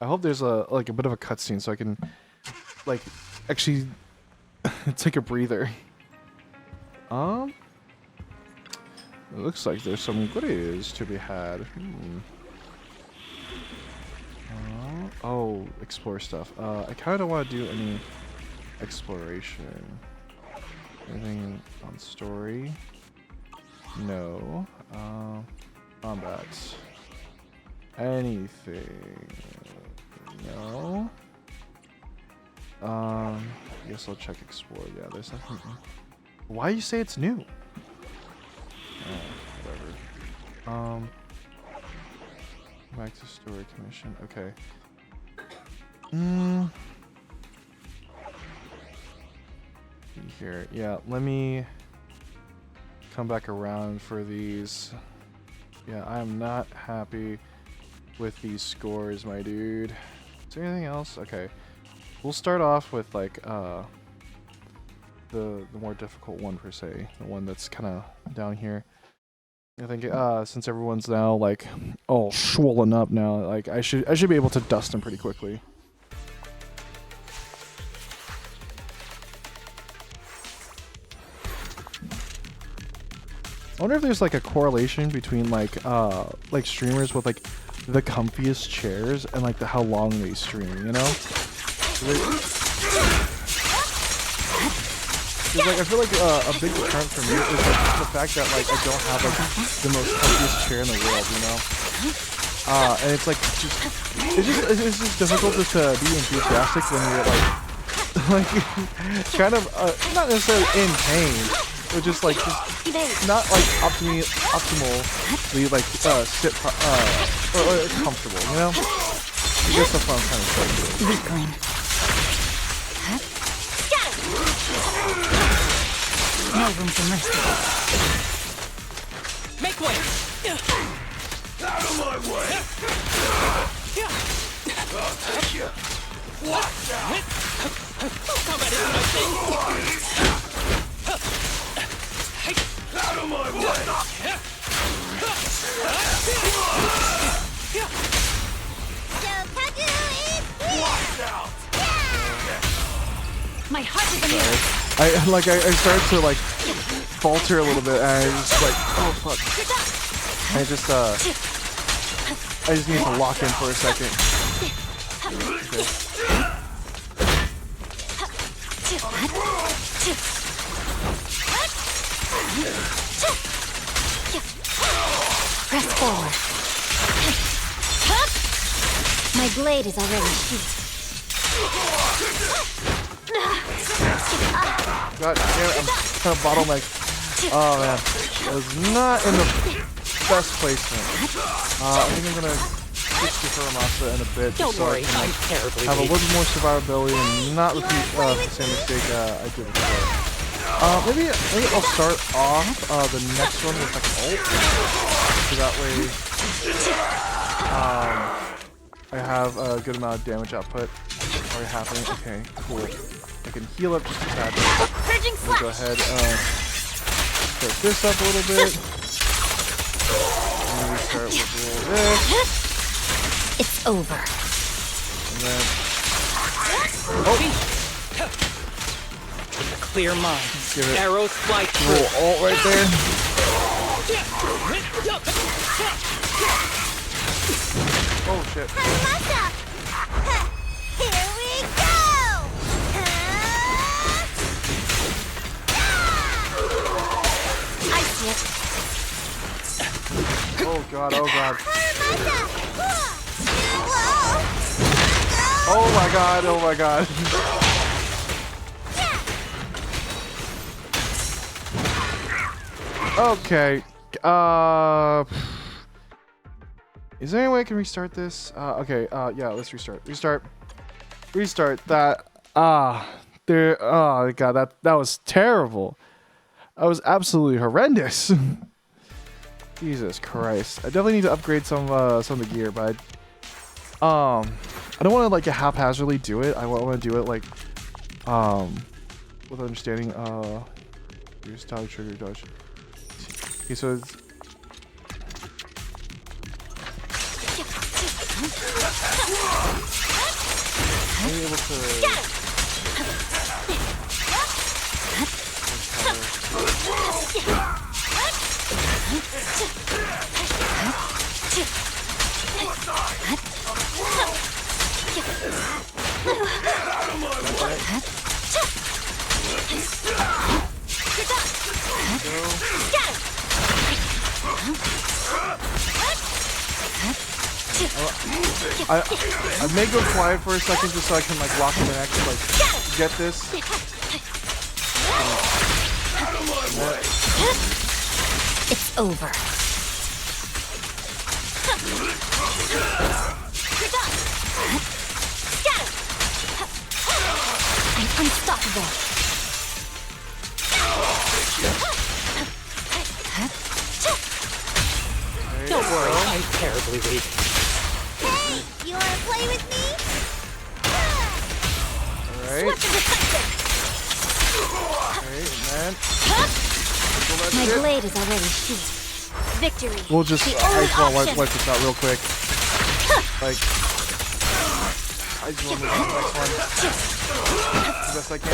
I hope there's a bit of a cutscene so I can like actually take a breather. It looks like there's some goodies to be had. Oh, explore stuff. I kind of don't want to do any exploration. Anything on story? No. Combat. Anything? No. I guess I'll check explore. Yeah, there's nothing. Why you say it's new? Whatever. Back to story commission. Okay. Here. Yeah, let me come back around for these. Yeah, I am not happy with these scores, my dude. Is there anything else? Okay. We'll start off with like the more difficult one per se, the one that's kind of down here. I think since everyone's now like all swollen up now, like I should be able to dust them pretty quickly. I wonder if there's like a correlation between like streamers with like the comfiest chairs and like how long they stream, you know? Like, I feel like a big deterrent for me is like the fact that like I don't have like the most comfiest chair in the world, you know? And it's like it's just difficult to be enthusiastic when you're like kind of not necessarily in pain, but just not like optimally like sit or comfortable, you know? I guess that's what I'm trying to say. No room for mercy. Make way! Out of my way! I'll take you! Watch out! Combat isn't my thing! Out of my way! Watch out! My heart is in the air. I started to like falter a little bit, and I was just like, oh fuck. I just need to lock in for a second. Okay. Press forward. My blade is already sheathed. God damn it, I'm kind of bottlenecked. Oh man, I was not in the best placement. I think I'm gonna switch to Furamasa in a bit. Don't so worry, I can, I'm terribly have a weak. little more survivability and not repeat the same mistake I did before. Maybe I'll start off the next one with like an ult. So that way I have a good amount of damage output already happening. Okay, cool. I can heal up just a tad bit. We'll go ahead start this up a little bit. And then we start with a little this. It's over. And then With a clear mind, give it arrows fly a true. little ult right there. Oh shit. Here we go! I see it. Oh god, oh god. Oh my god, oh my god. Okay. Is there any way I can restart this? Okay, yeah, let's restart. Restart that. There. Oh god, that was terrible. That was absolutely horrendous. Jesus Christ. I definitely need to upgrade some of the gear, but I don't want to like haphazardly do it. I want to do it like with understanding. Here's dodge, trigger, dodge. Okay, so it's I'm able to. I may go quiet for a second just so I can like lock in and actually like get this. It's over. I'm unstoppable. Don't worry, I'm terribly weak. Hey, you wanna play with me? Alright. Alright, man. My blade is already sheathed. Victory. We'll just, the I only just want to option. wipe this out real quick. Like, I just want to move to the next one. As best I can.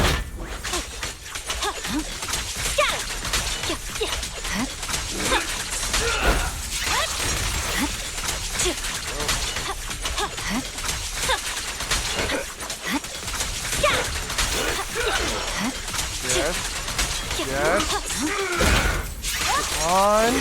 Yes. Yes. Come on.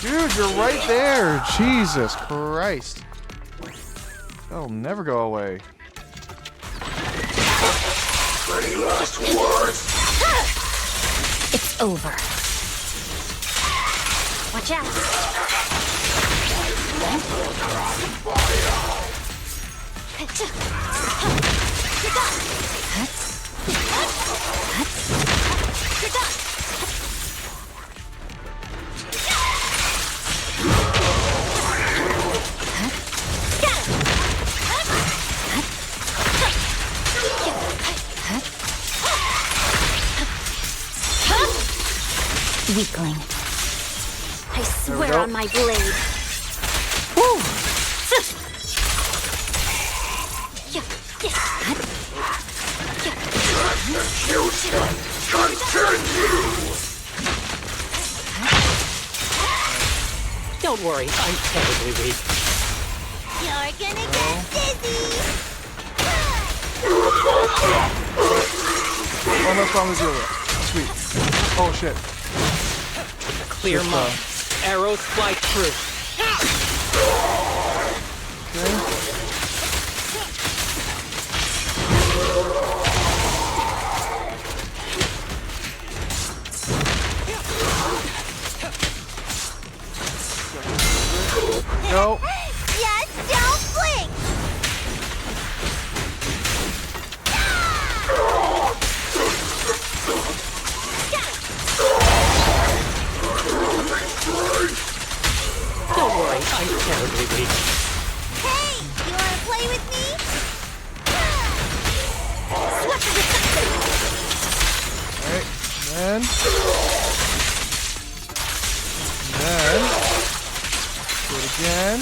Dude, you're right there. Jesus Christ. That'll never go away. Any last words? It's over. Watch out. Weakling. I swear go. on my blade. Execution continue! Don't worry, I'm terribly weak. You're gonna get dizzy. Almost on the zero. Sweet. Oh shit. Clear Just, mind. Arrows fly true. Okay. Go. Just don't blink. Don't worry, I'm terribly weak. Hey, you wanna play with me? Switch to defensive. Alright. Then. Do it again.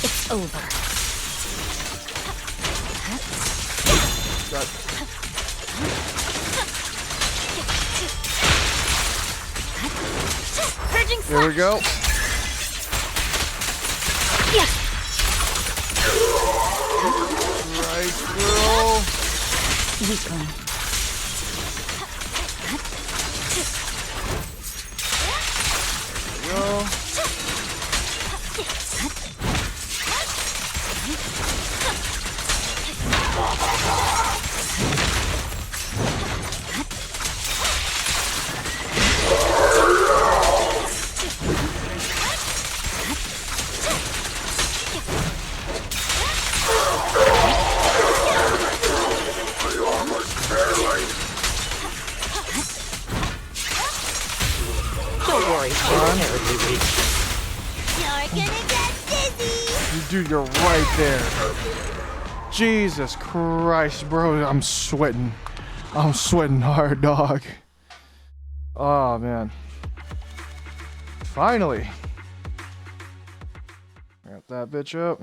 It's over. Got. Purging There we flash. go. Yeah. Right, girl. Weakling. Go. worry, I'm terribly weak. You're gonna get dizzy! Dude, you're right there. Jesus Christ, bro. I'm sweating. I'm sweating hard, dog. Oh, man. Finally. Got that bitch up.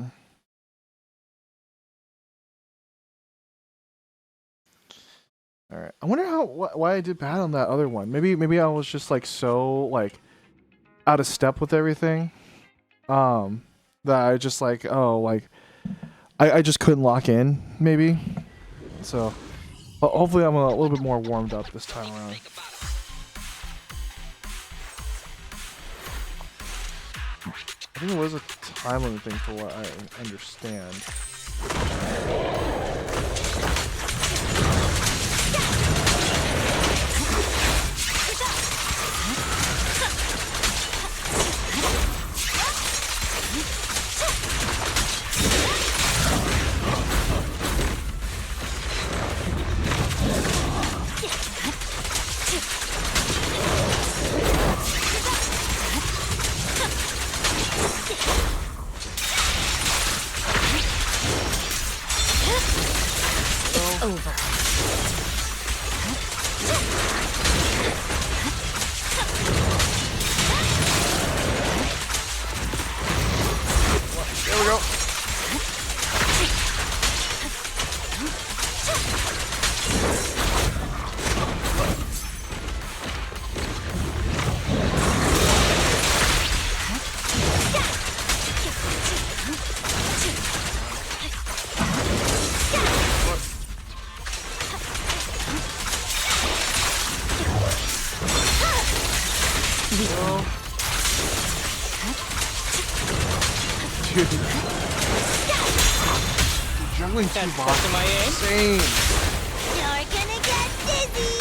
All right. I wonder why I did bad on that other one. Maybe I was just like so like out of step with everything. That I just like I just couldn't lock in maybe. So hopefully I'm a little bit more warmed up this time around. I think there was a time limit thing for what I understand. Over. There we go. Dude. Juggling two That's bosses testing my aim. insane. You're gonna get dizzy!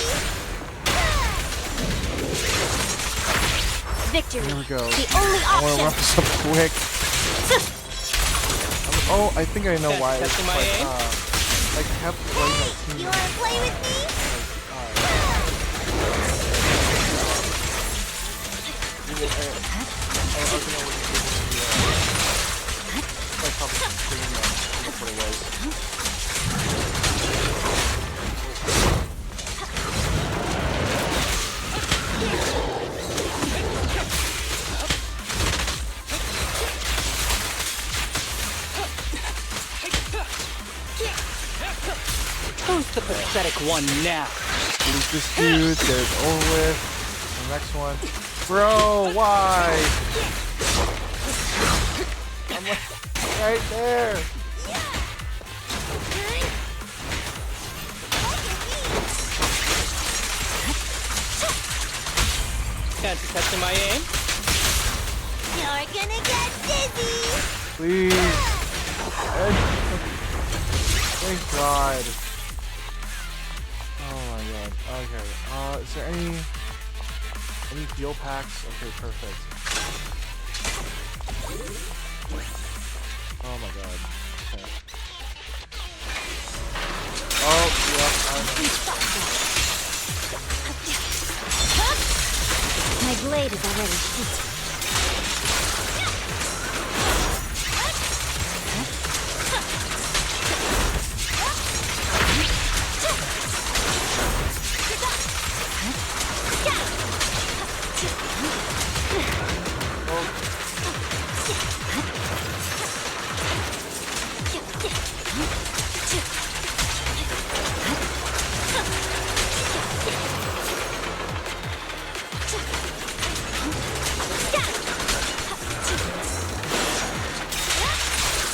Victory! There we go. The only I want to option! wrap this up quick. Oh, I think I know That's why. It's testing my like, aim. I kept playing that team. You wanna play with me? Who's the pathetic one now? Lose this dude, get it over with. The next one. Bro, why? I'm like right there. That's testing my aim. You're gonna get dizzy! Please. Thank God. Oh my God. Okay. Is there any heal packs? Okay, perfect. Oh my God. Okay. Oh, yeah. My blade is already heated.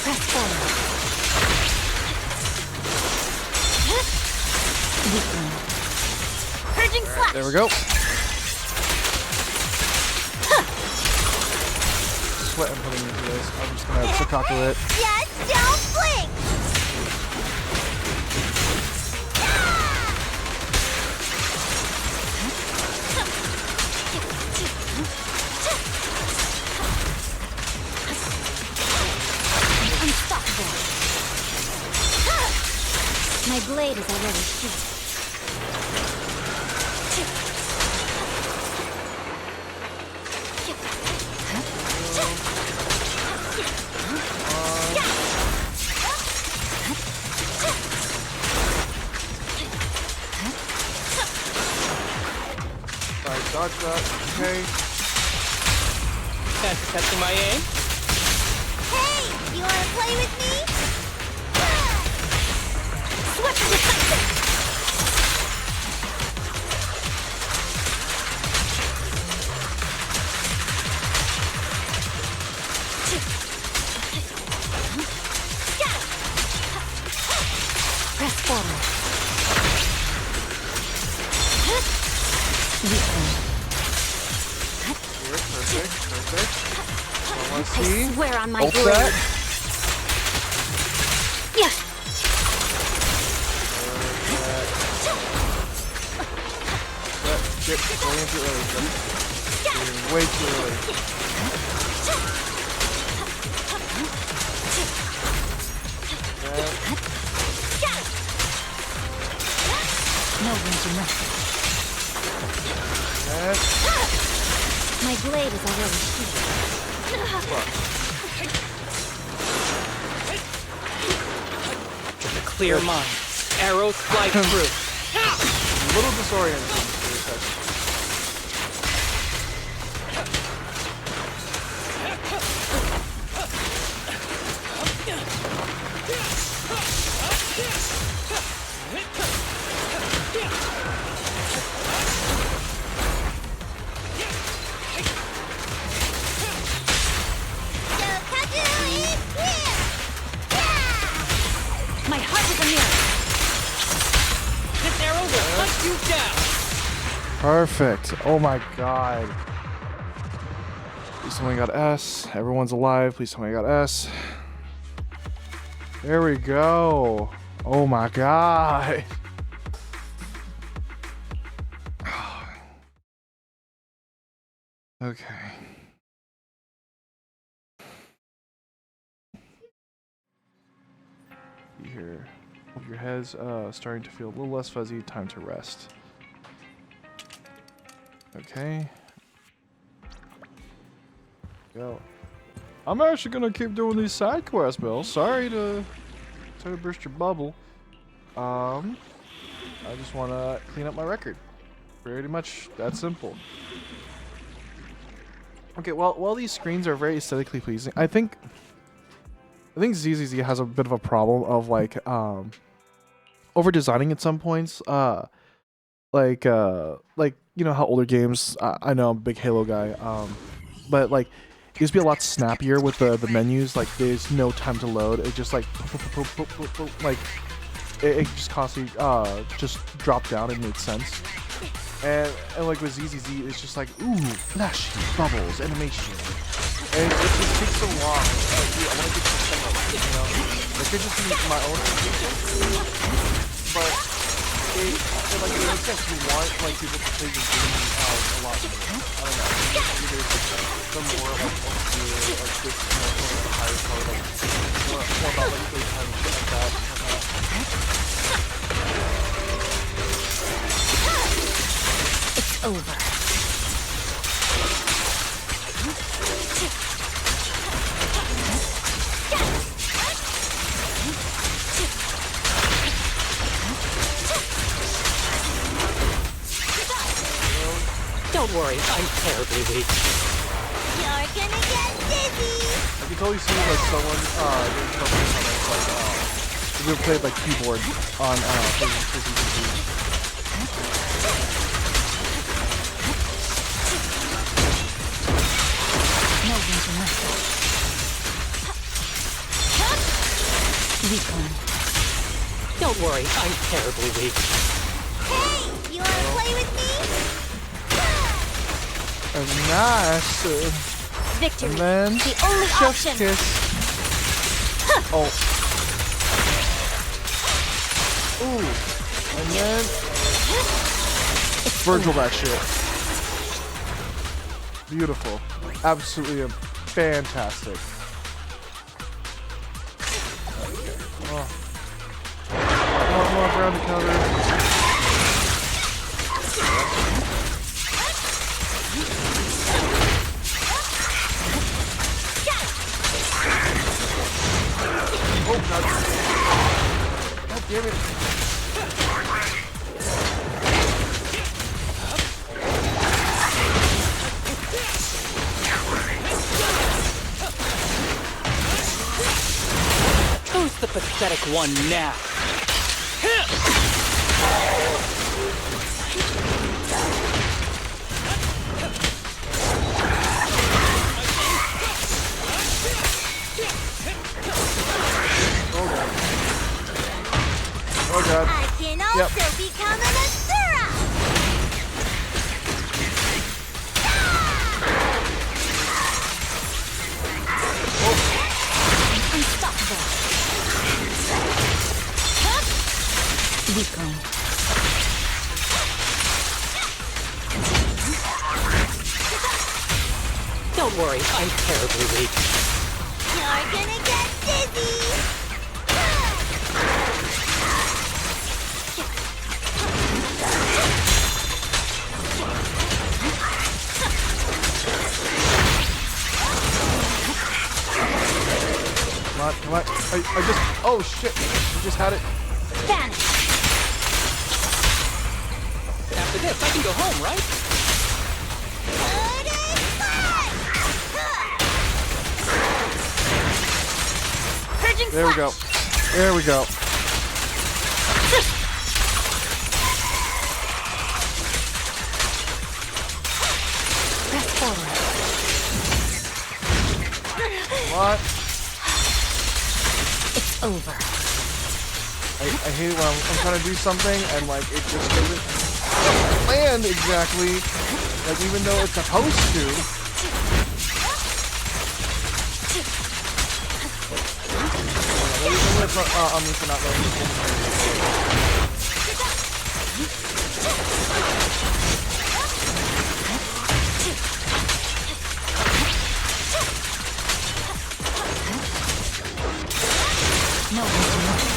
Press forward. Purging slash. There we go. Sweating putting into this. I'm just gonna quick talk with it. Yes, don't blink. Unstoppable. My blade is already heated. Dodge that. Okay. Catching my aim? Hey, you wanna play with me? Switch defensive! Press forward. Perfect. I want to I see. swear on my Ult blade. that. Yeah. Shit, going too early. Going way too early. No room to rest. My blade is already sheathed. With a clear mind, arrows fly through. A little disorienting for a second. My heart is a mirror. This arrow will hunt you down. Perfect. Oh my god. Please tell me I got S. Everyone's alive. Please tell me I got S. There we go. Oh my god. Okay. Here. Your head's starting to feel a little less fuzzy. Time to rest. Okay. Go. I'm actually gonna keep doing these side quests, Bill. Sorry to burst your bubble. I just wanna clean up my record. Pretty much that simple. Okay, well, while these screens are very aesthetically pleasing, I think ZZZ has a bit of a problem of like over designing at some points. Like you know how older games. I know I'm a big Halo guy. But like it used to be a lot snappier with the menus. Like there's no time to load. It just like like it just constantly just dropped down and made sense. And like with ZZZ, it's just like ooh, flashy bubbles, animation, and it just takes so long. Like, dude, I want to get to the second one, you know. Like it's just my own opinion, but it like it makes sense. You want like people to play your game a lot more. I don't know. Maybe there's some more like this, you know, the higher part, like more about like playtime and shit like that. It's over. Don't worry, I'm terribly weak. You're gonna get dizzy. I can totally see like someone doing something on like if you ever played like keyboard on for ZZZ. No room to rest. Recon. Don't worry, I'm terribly weak. Hey, you wanna play with me? Nice. Victory. And then The only chef's option. kiss. Oh. Ooh. And then Virgil that shit. Beautiful. Absolutely fantastic. Okay. Oh. More ground to cover. Oh, God. God damn it. pathetic one now. Oh god. I can also become an Asura! Unstoppable. Weakling. Don't worry, I'm terribly weak. You're gonna get dizzy! Come on. I just... Oh, shit. I just had it. Vanish! After this, I can go home, right? Purging There we go. slash! There we go. Press forward. What? It's over. I hate it when I'm trying to do something and like it just doesn't land exactly, like even though it's supposed to. I'm used to not letting No one can move.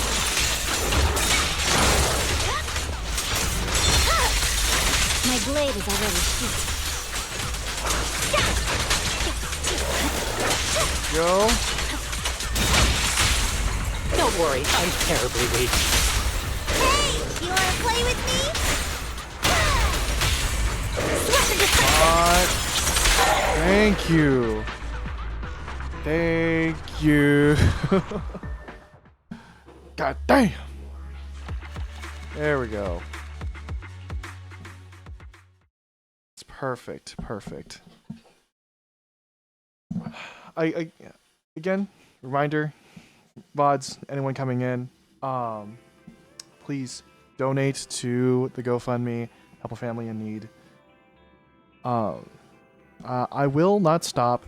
My blade is already sheathed. Go. Don't worry, I'm terribly weak. Hey, you wanna play with me? Sweat the What? Thank you. Thank you. God damn. There we go. It's perfect. Perfect. I again, reminder, VODs, anyone coming in, please donate to the GoFundMe, help a family in need. I will not stop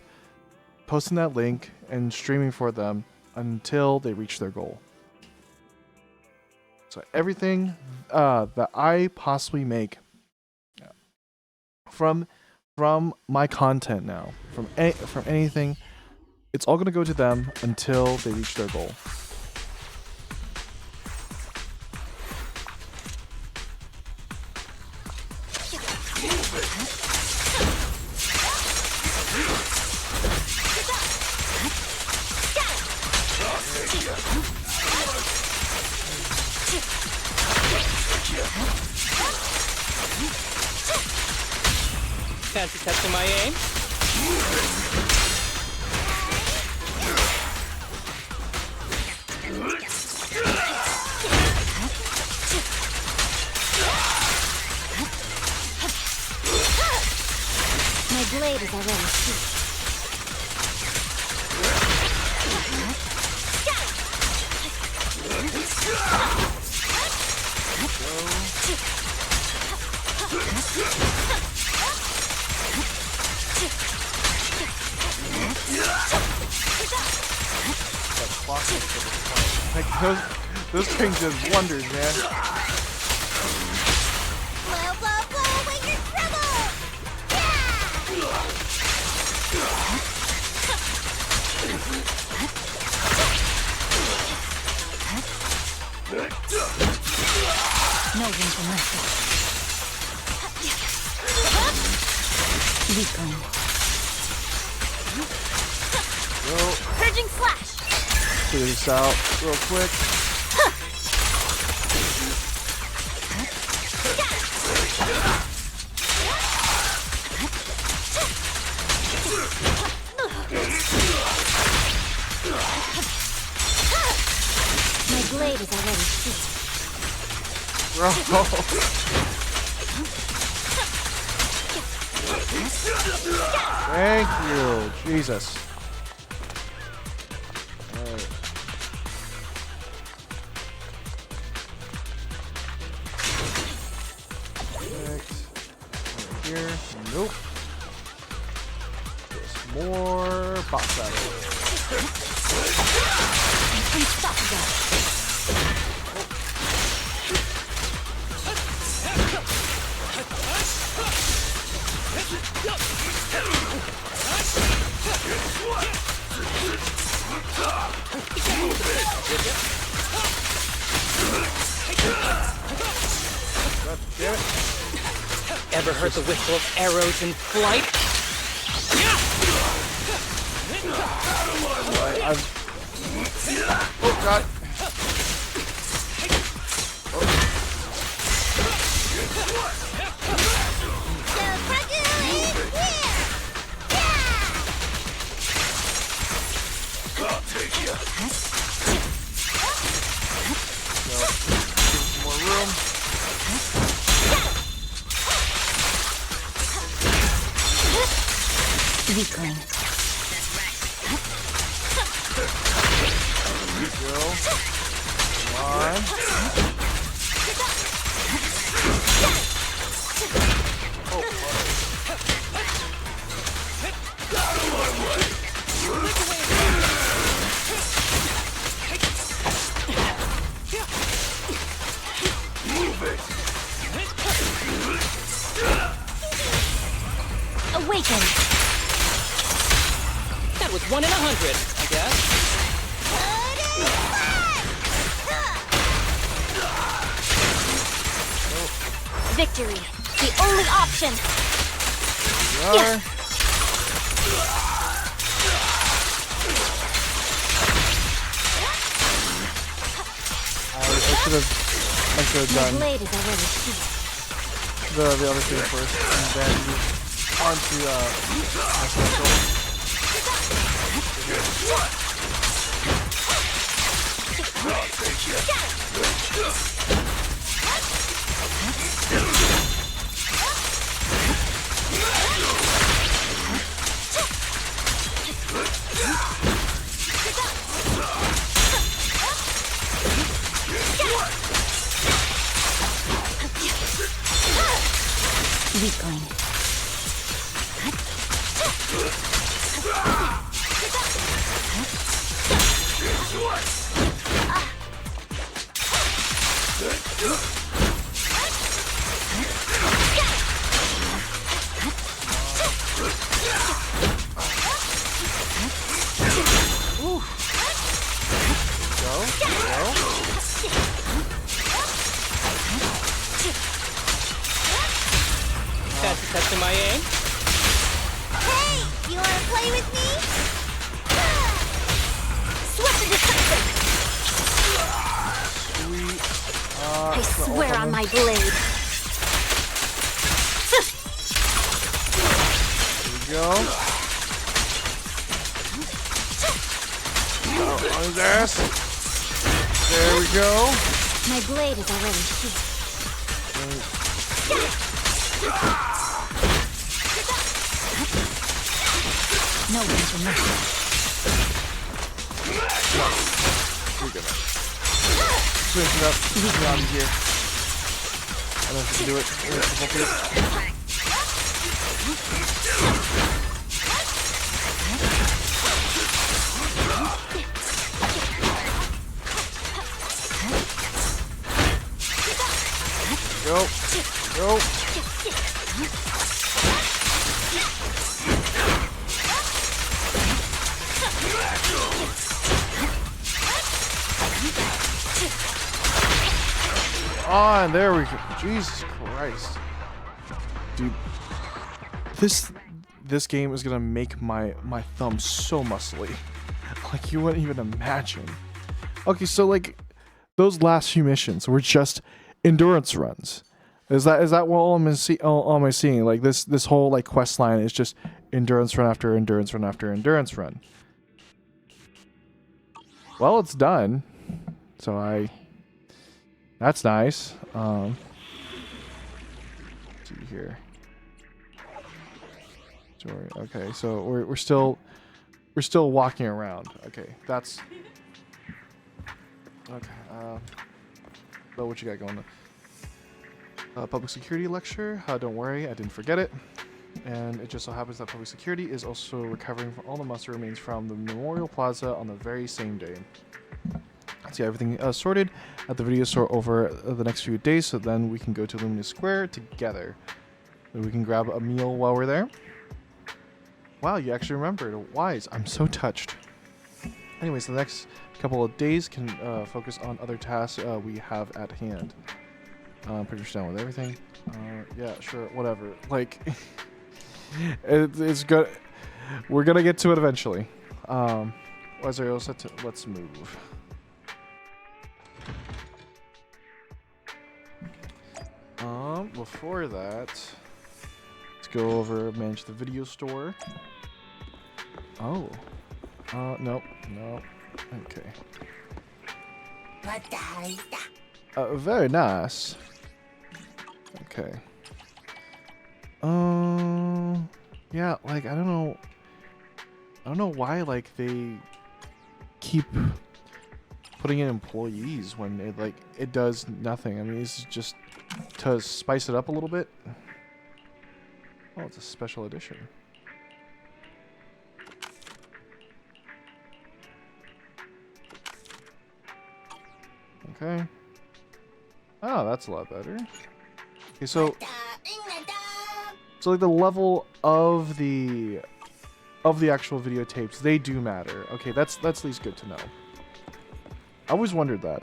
posting that link and streaming for them until they reach their goal. So everything that I possibly make from my content now, from anything, it's all going to go to them until they reach their goal. Fancy testing my aim? My blade is already sheathed. Like those things does wonders, man. Blow, blow, blow away your trouble! No room for mercy. Weakling. Purging slash! Figure this out real quick. My is already heated. Thank you, Jesus. Alright. Next. Right here. Nope. Just more box battles. Unstoppable. Ever heard the whistle of arrows in flight? Oh God. I'll take you. So, give some more room. Weakling. Go. Come on. Awaken. That was 1 in 100, I guess. Victory. The only option. We are. I should have My done blade is already heated. the other thing first, and then onto my special. Weakling. Fancy testing my aim? Hey, you wanna play with me? Swift and decisive. Sweet. I swear on my blade. There we go. On his ass. There we go. My blade is already heated. No one's remembered. We're gonna switch it up. Get out of here. I don't know if we can do it. Go. Go. On, there we go. Jesus Christ. Dude. This game is gonna make my thumb so muscly. Like you wouldn't even imagine. Okay, so like those last few missions were just endurance runs. Is that what all am I seeing? Like this whole like quest line is just endurance run after endurance run after endurance run. Well, it's done. So I That's nice. Let's see here. Sorry. Okay, so we're still walking around. Okay, that's okay. So what you got going on? Public security lecture. Don't worry, I didn't forget it. And it just so happens that public security is also recovering from all the monster remains from the Memorial Plaza on the very same day. Let's get everything sorted at the video store over the next few days, so then we can go to Luminous Square together. We can grab a meal while we're there. Wow, you actually remembered. Wise. I'm so touched. Anyways, the next couple of days can focus on other tasks we have at hand. Pretty much down with everything. Yeah, sure, whatever. Like, it's good. We're gonna get to it eventually. Was I all set to? Let's move. Before that, let's go over manage the video store. Oh. Nope. Okay. Very nice. Okay. Yeah, like, I don't know why, like, they keep putting in employees when it does nothing. I mean, it's just to spice it up a little bit. Oh, it's a special edition. Okay. Oh, that's a lot better. Okay, so like the level of the actual videotapes, they do matter. Okay, that's at least good to know. I always wondered that.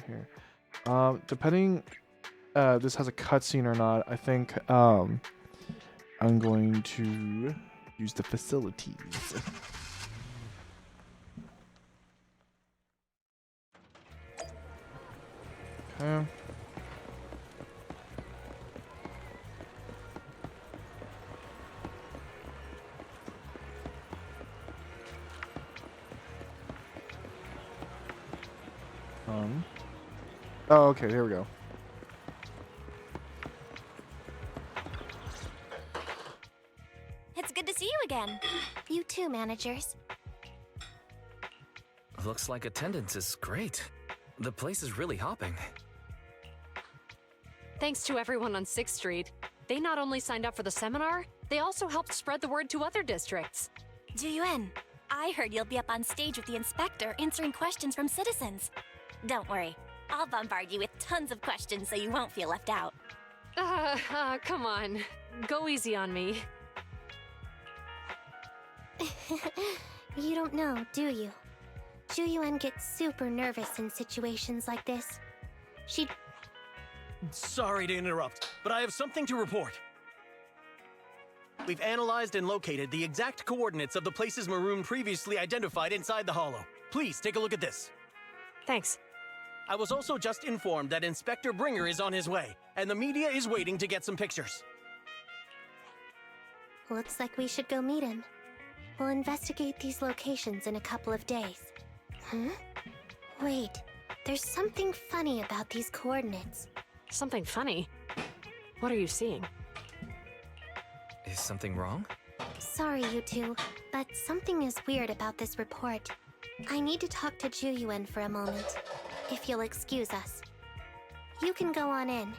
Here. Depending this has a cutscene or not, I think I'm going to use the facilities. Okay. Oh, okay, here we go. It's good to see you again. You too, managers. Looks like attendance is great. The place is really hopping. Thanks to everyone on 6th Street. They not only signed up for the seminar, they also helped spread the word to other districts. Juyuan, I heard you'll be up on stage with the inspector answering questions from citizens. Don't worry, I'll bombard you with tons of questions so you won't feel left out. Come on. Go easy on me. You don't know, do you? Juyuan gets super nervous in situations like this. She... Sorry to interrupt, but I have something to report. We've analyzed and located the exact coordinates of the places Maroon previously identified inside the hollow. Please take a look at this. Thanks. I was also just informed that Inspector Bringer is on his way, and the media is waiting to get some pictures. Looks like we should go meet him. We'll investigate these locations in a couple of days. Huh? Wait, there's something funny about these coordinates. Something funny? What are you seeing? Is something wrong? Sorry, you two, but something is weird about this report. I need to talk to Juyuan for a moment, if you'll excuse us. You can go on in.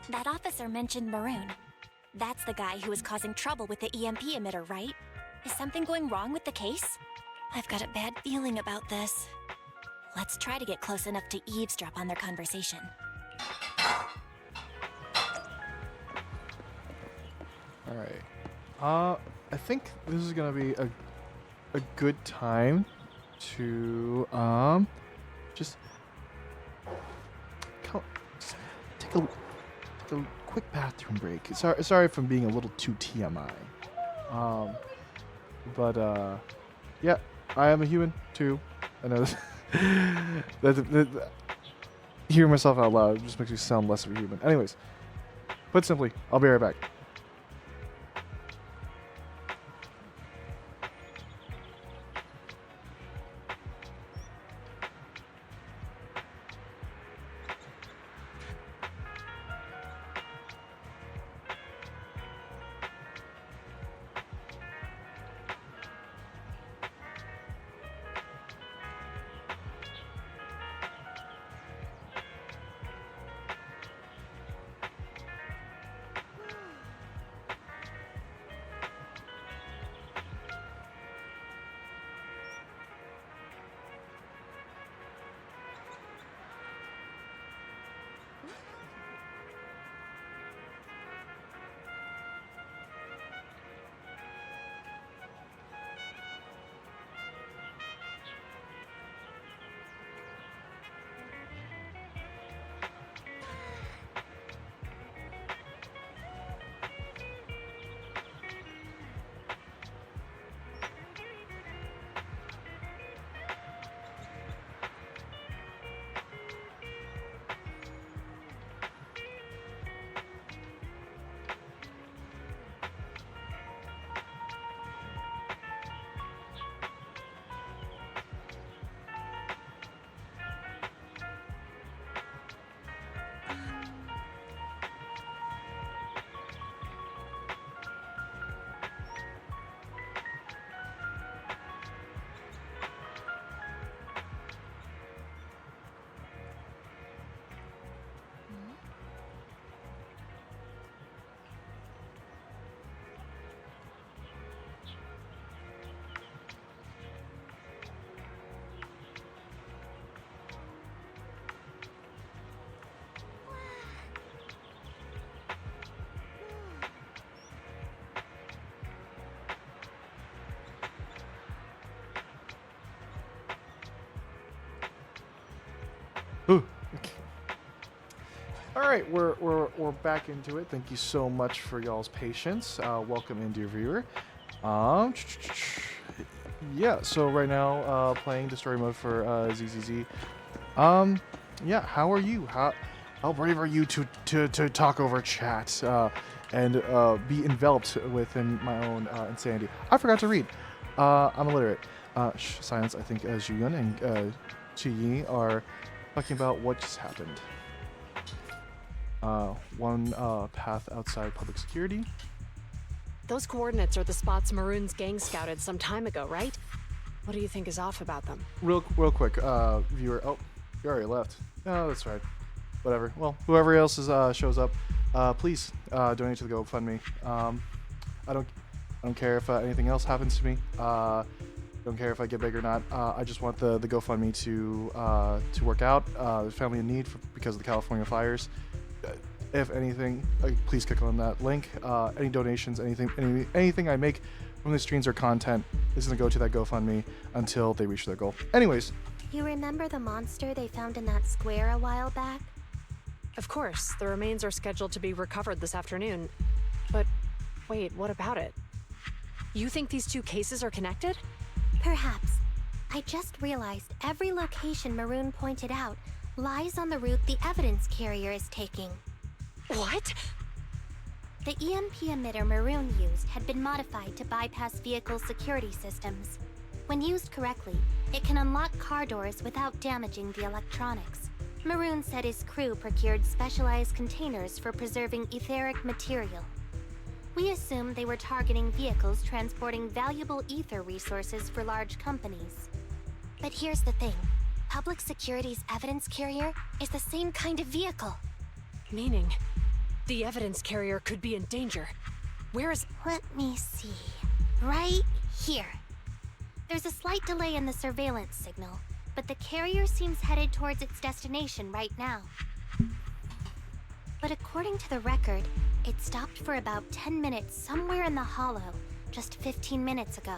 That officer mentioned Maroon. That's the guy who was causing trouble with the EMP emitter, right? Is something going wrong with the case? I've got a bad feeling about this. Let's try to get close enough to eavesdrop on their conversation. Alright. I think this is gonna be a good time to just take a quick bathroom break. Sorry if I'm being a little too TMI. But yeah, I am a human too. I know this. Hearing myself out loud just makes me sound less of a human. Anyways, put simply, I'll be right back. Ooh. Okay. All right, we're back into it. Thank you so much for y'all's patience. Welcome in, dear viewer. Yeah. So right now, playing the story mode for ZZZ. Yeah. How are you? How brave are you to talk over chat and be enveloped within my own insanity? I forgot to read. I'm illiterate. Silence. I think Zhuyun and Yi are talking about what just happened. One path outside public security. Those coordinates are the spots Maroon's gang scouted some time ago, right? What do you think is off about them? Real quick, viewer. Oh, you already left. Oh, that's right. Whatever. Well, whoever else shows up, please donate to the GoFundMe. I don't care if anything else happens to me. Don't care if I get big or not. I just want the GoFundMe to work out. The family in need because of the California fires. If anything, please click on that link. Any donations, anything I make from the streams or content is going to go to that GoFundMe until they reach their goal. Anyways. You remember the monster they found in that square a while back? Of course, the remains are scheduled to be recovered this afternoon. But wait, what about it? You think these two cases are connected? Perhaps. I just realized every location Maroon pointed out lies on the route the evidence carrier is taking. What? The EMP emitter Maroon used had been modified to bypass vehicle security systems. When used correctly, it can unlock car doors without damaging the electronics. Maroon said his crew procured specialized containers for preserving etheric material. We assumed they were targeting vehicles transporting valuable ether resources for large companies. But here's the thing. Public security's evidence carrier is the same kind of vehicle. Meaning, the evidence carrier could be in danger. Where is... Let me see. Right here. There's a slight delay in the surveillance signal, but the carrier seems headed towards its destination right now. But according to the record, it stopped for about 10 minutes somewhere in the hollow, just 15 minutes ago.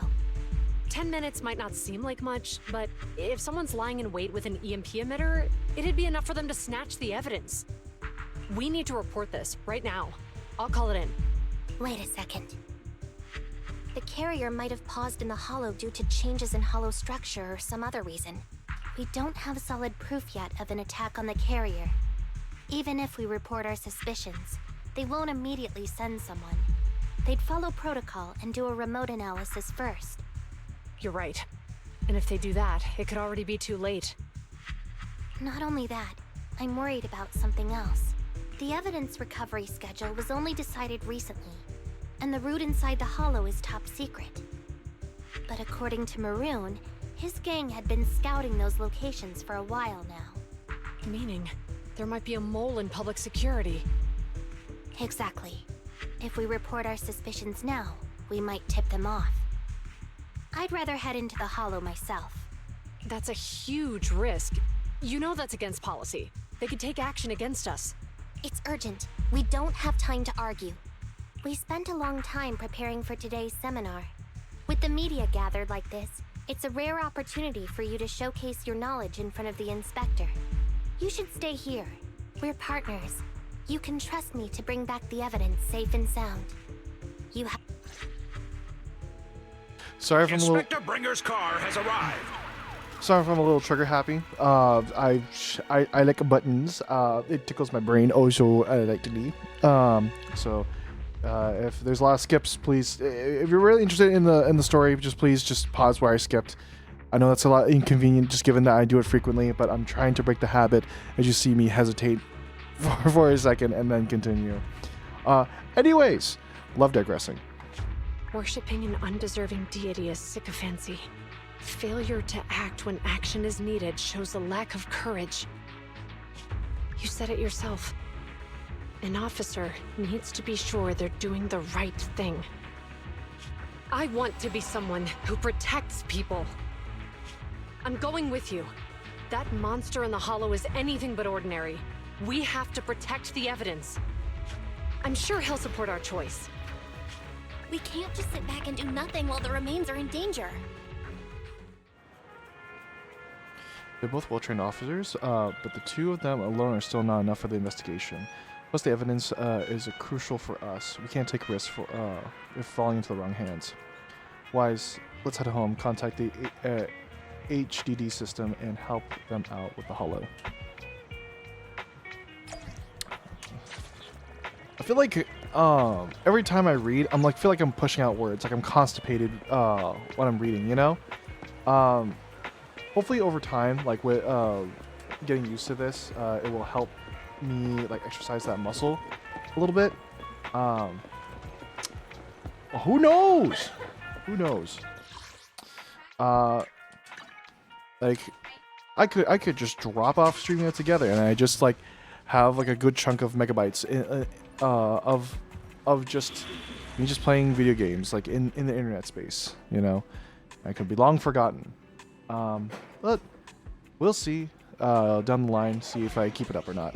10 minutes might not seem like much, but if someone's lying in wait with an EMP emitter, it'd be enough for them to snatch the evidence. We need to report this right now. I'll call it in. Wait a second. The carrier might have paused in the hollow due to changes in hollow structure or some other reason. We don't have solid proof yet of an attack on the carrier. Even if we report our suspicions, they won't immediately send someone. They'd follow protocol and do a remote analysis first. You're right. And if they do that, it could already be too late. Not only that, I'm worried about something else. The evidence recovery schedule was only decided recently, and the route inside the hollow is top secret. But according to Maroon, his gang had been scouting those locations for a while now. Meaning, there might be a mole in public security. Exactly. If we report our suspicions now, we might tip them off. I'd rather head into the hollow myself. That's a huge risk. You know that's against policy. They could take action against us. It's urgent. We don't have time to argue. We spent a long time preparing for today's seminar. With the media gathered like this, it's a rare opportunity for you to showcase your knowledge in front of the inspector. You should stay here. We're partners. You can trust me to bring back the evidence safe and sound. You have... Sorry if I'm a little... Inspector Bringer's car has arrived. Sorry if I'm a little trigger happy. I like buttons. It tickles my brain. Oh, so electrically. So if there's a lot of skips, please. If you're really interested in the story, please pause where I skipped. I know that's a lot inconvenient, just given that I do it frequently. But I'm trying to break the habit. As you see me hesitate for a second and then continue. Anyways, love digressing. Worshipping an undeserving deity is sycophancy. Failure to act when action is needed shows a lack of courage. You said it yourself. An officer needs to be sure they're doing the right thing. I want to be someone who protects people. I'm going with you. That monster in the hollow is anything but ordinary. We have to protect the evidence. I'm sure he'll support our choice. We can't just sit back and do nothing while the remains are in danger. They're both well-trained officers, but the two of them alone are still not enough for the investigation. Plus, the evidence is crucial for us. We can't take risks for if falling into the wrong hands. Wise, let's head home, contact the HDD system, and help them out with the holo. I feel like every time I read, feel like I'm pushing out words, like I'm constipated when I'm reading, you know? Hopefully over time, like with getting used to this, it will help me like exercise that muscle a little bit. Who knows? Who knows? Like I could just drop off streaming it together, and I just like have like a good chunk of megabytes of just me just playing video games like in the internet space, you know. I could be long forgotten. But we'll see down the line, see if I keep it up or not.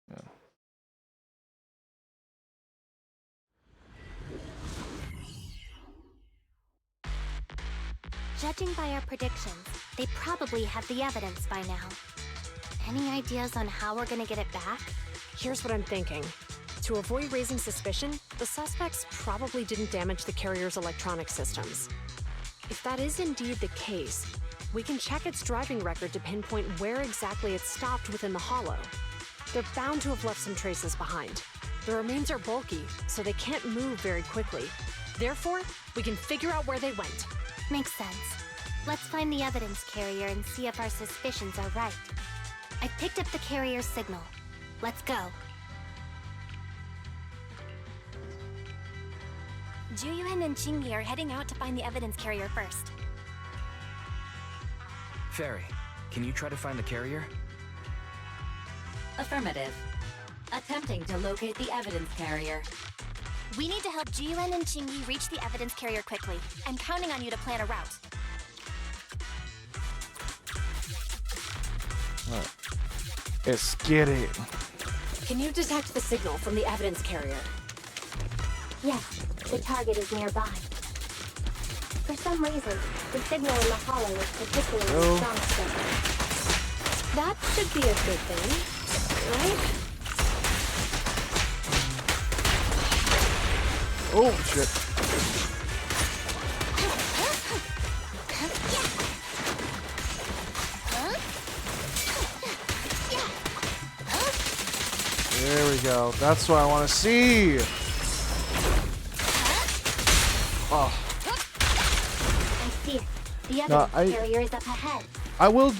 Yeah. Judging by our predictions, they probably have the evidence by now. Any ideas on how we're gonna get it back? Here's what I'm thinking. To avoid raising suspicion, the suspects probably didn't damage the carrier's electronic systems. If that is indeed the case, we can check its driving record to pinpoint where exactly it stopped within the holo. They're bound to have left some traces behind. The remains are bulky, so they can't move very quickly. Therefore, we can figure out where they went. Makes sense. Let's find the evidence carrier and see if our suspicions are right. I picked up the carrier's signal. Let's go. Juyuan and Qingyi are heading out to find the evidence carrier first. Fairy, can you try to find the carrier? Affirmative. Attempting to locate the evidence carrier. We need to help Juyuan and Qingyi reach the evidence carrier quickly. I'm counting on you to plan a route. Alright. Let's get it. Can you detect the signal from the evidence carrier? Yes, the target is nearby. For some reason, the signal in the holo is particularly strong today. That should be a good thing, right? Oh shit. There we go. That's what I want to see. Oh. I see it. The evidence carrier is up ahead. I will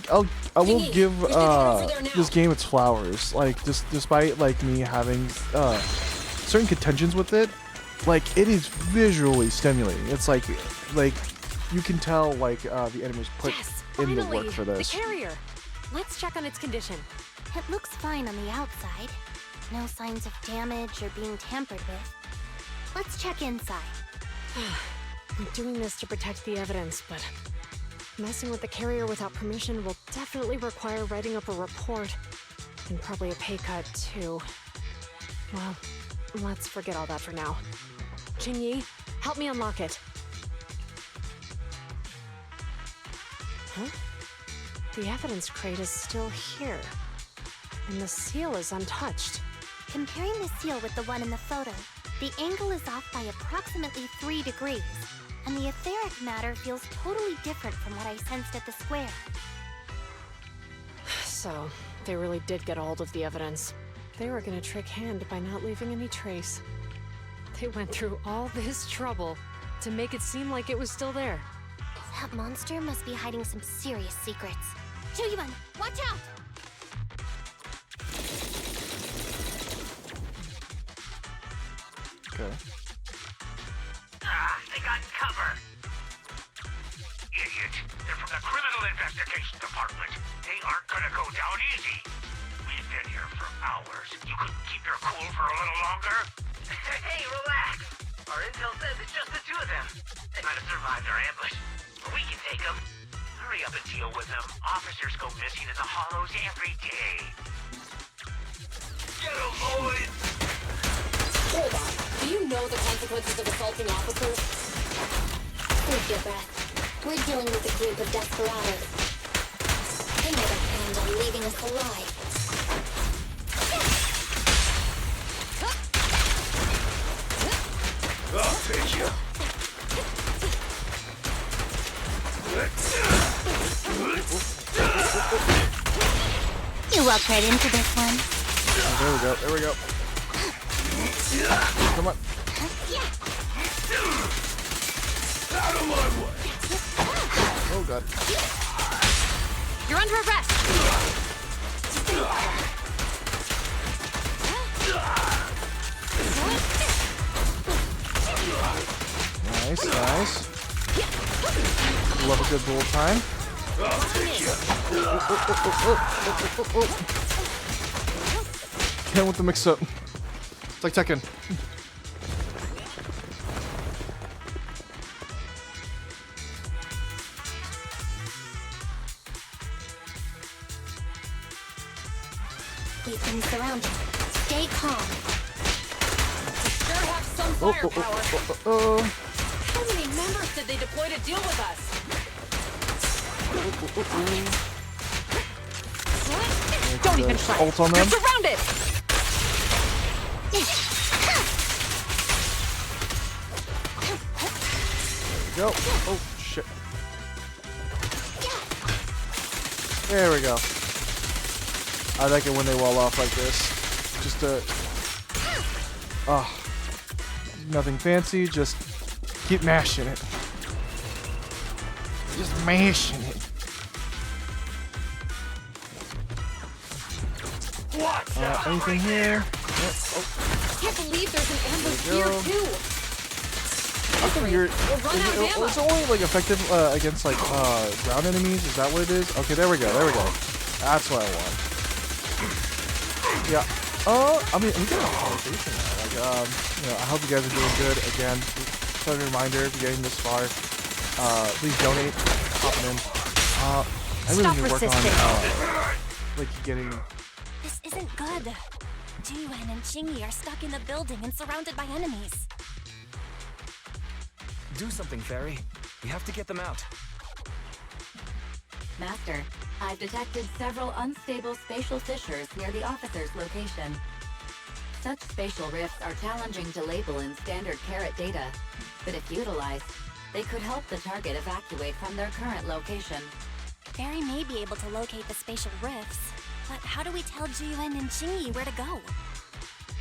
give this game its flowers. Like despite like me having certain contentions with it, like it is visually stimulating. It's like you can tell like the enemies put in the work for this. The carrier. Let's check on its condition. It looks fine on the outside. No signs of damage or being tampered with. Let's check inside. I'm doing this to protect the evidence, but messing with the carrier without permission will definitely require writing up a report. And probably a pay cut, too. Well, let's forget all that for now. Qingyi, help me unlock it. Huh? The evidence crate is still here. And the seal is untouched. Comparing the seal with the one in the photo, the angle is off by approximately 3 degrees, and the etheric matter feels totally different from what I sensed at the square. So, they really did get a hold of the evidence. They were gonna trick Hand by not leaving any trace. They went through all this trouble to make it seem like it was still there. That monster must be hiding some serious secrets. Juyuan, watch out! Okay. They got cover. Idiot. They're from the Criminal Investigation Department. They aren't gonna go down easy. We've been here for hours. You couldn't keep your cool for a little longer? Hey, relax. Our intel says it's just the two of them. They might have survived our ambush. But we can take them. Hurry up and deal with them. Officers go missing in the hollows every day. Get them, boys! Hold on. Do you know the consequences of assaulting officers? Save your breath. We're dealing with a group of desperados. They never planned on leaving us alive. I'll take you. You walked right into this one. Oh, there we go. There we go. Come on. Out of my way. Oh god. You're under arrest! Nice, nice. Love a good bull time. Ken with the mix-up. It's like Tekken. We've been surrounded. Stay calm. Sure have some firepower. How many members did they deploy to deal with us? Don't even try. Ult on them. You're surrounded! Go. Oh shit. There we go. I like it when they wall off like this. Just nothing fancy, just keep mashing it. Just mashing it. Anything here? Can't believe there's an ambush There we here go. too. How come you're? We'll run out of ammo. It's only like effective against like ground enemies. Is that what it is? Okay, there we go. There we go. That's what I want. Yeah. I mean, we got a conversation now. Like, you know, I hope you guys are doing good. Again, just a reminder: if you're getting this far, please donate. Pop it in. I really need to work on like getting. This isn't good. Jiyuan and Qingyi are stuck in the building and surrounded by enemies. Do something, Fairy. We have to get them out. Master, I've detected several unstable spatial fissures near the officer's location. Such spatial rifts are challenging to label in standard carat data, but if utilized, they could help the target evacuate from their current location. Barry may be able to locate the spatial rifts, but how do we tell Jiyuan and Qingyi where to go?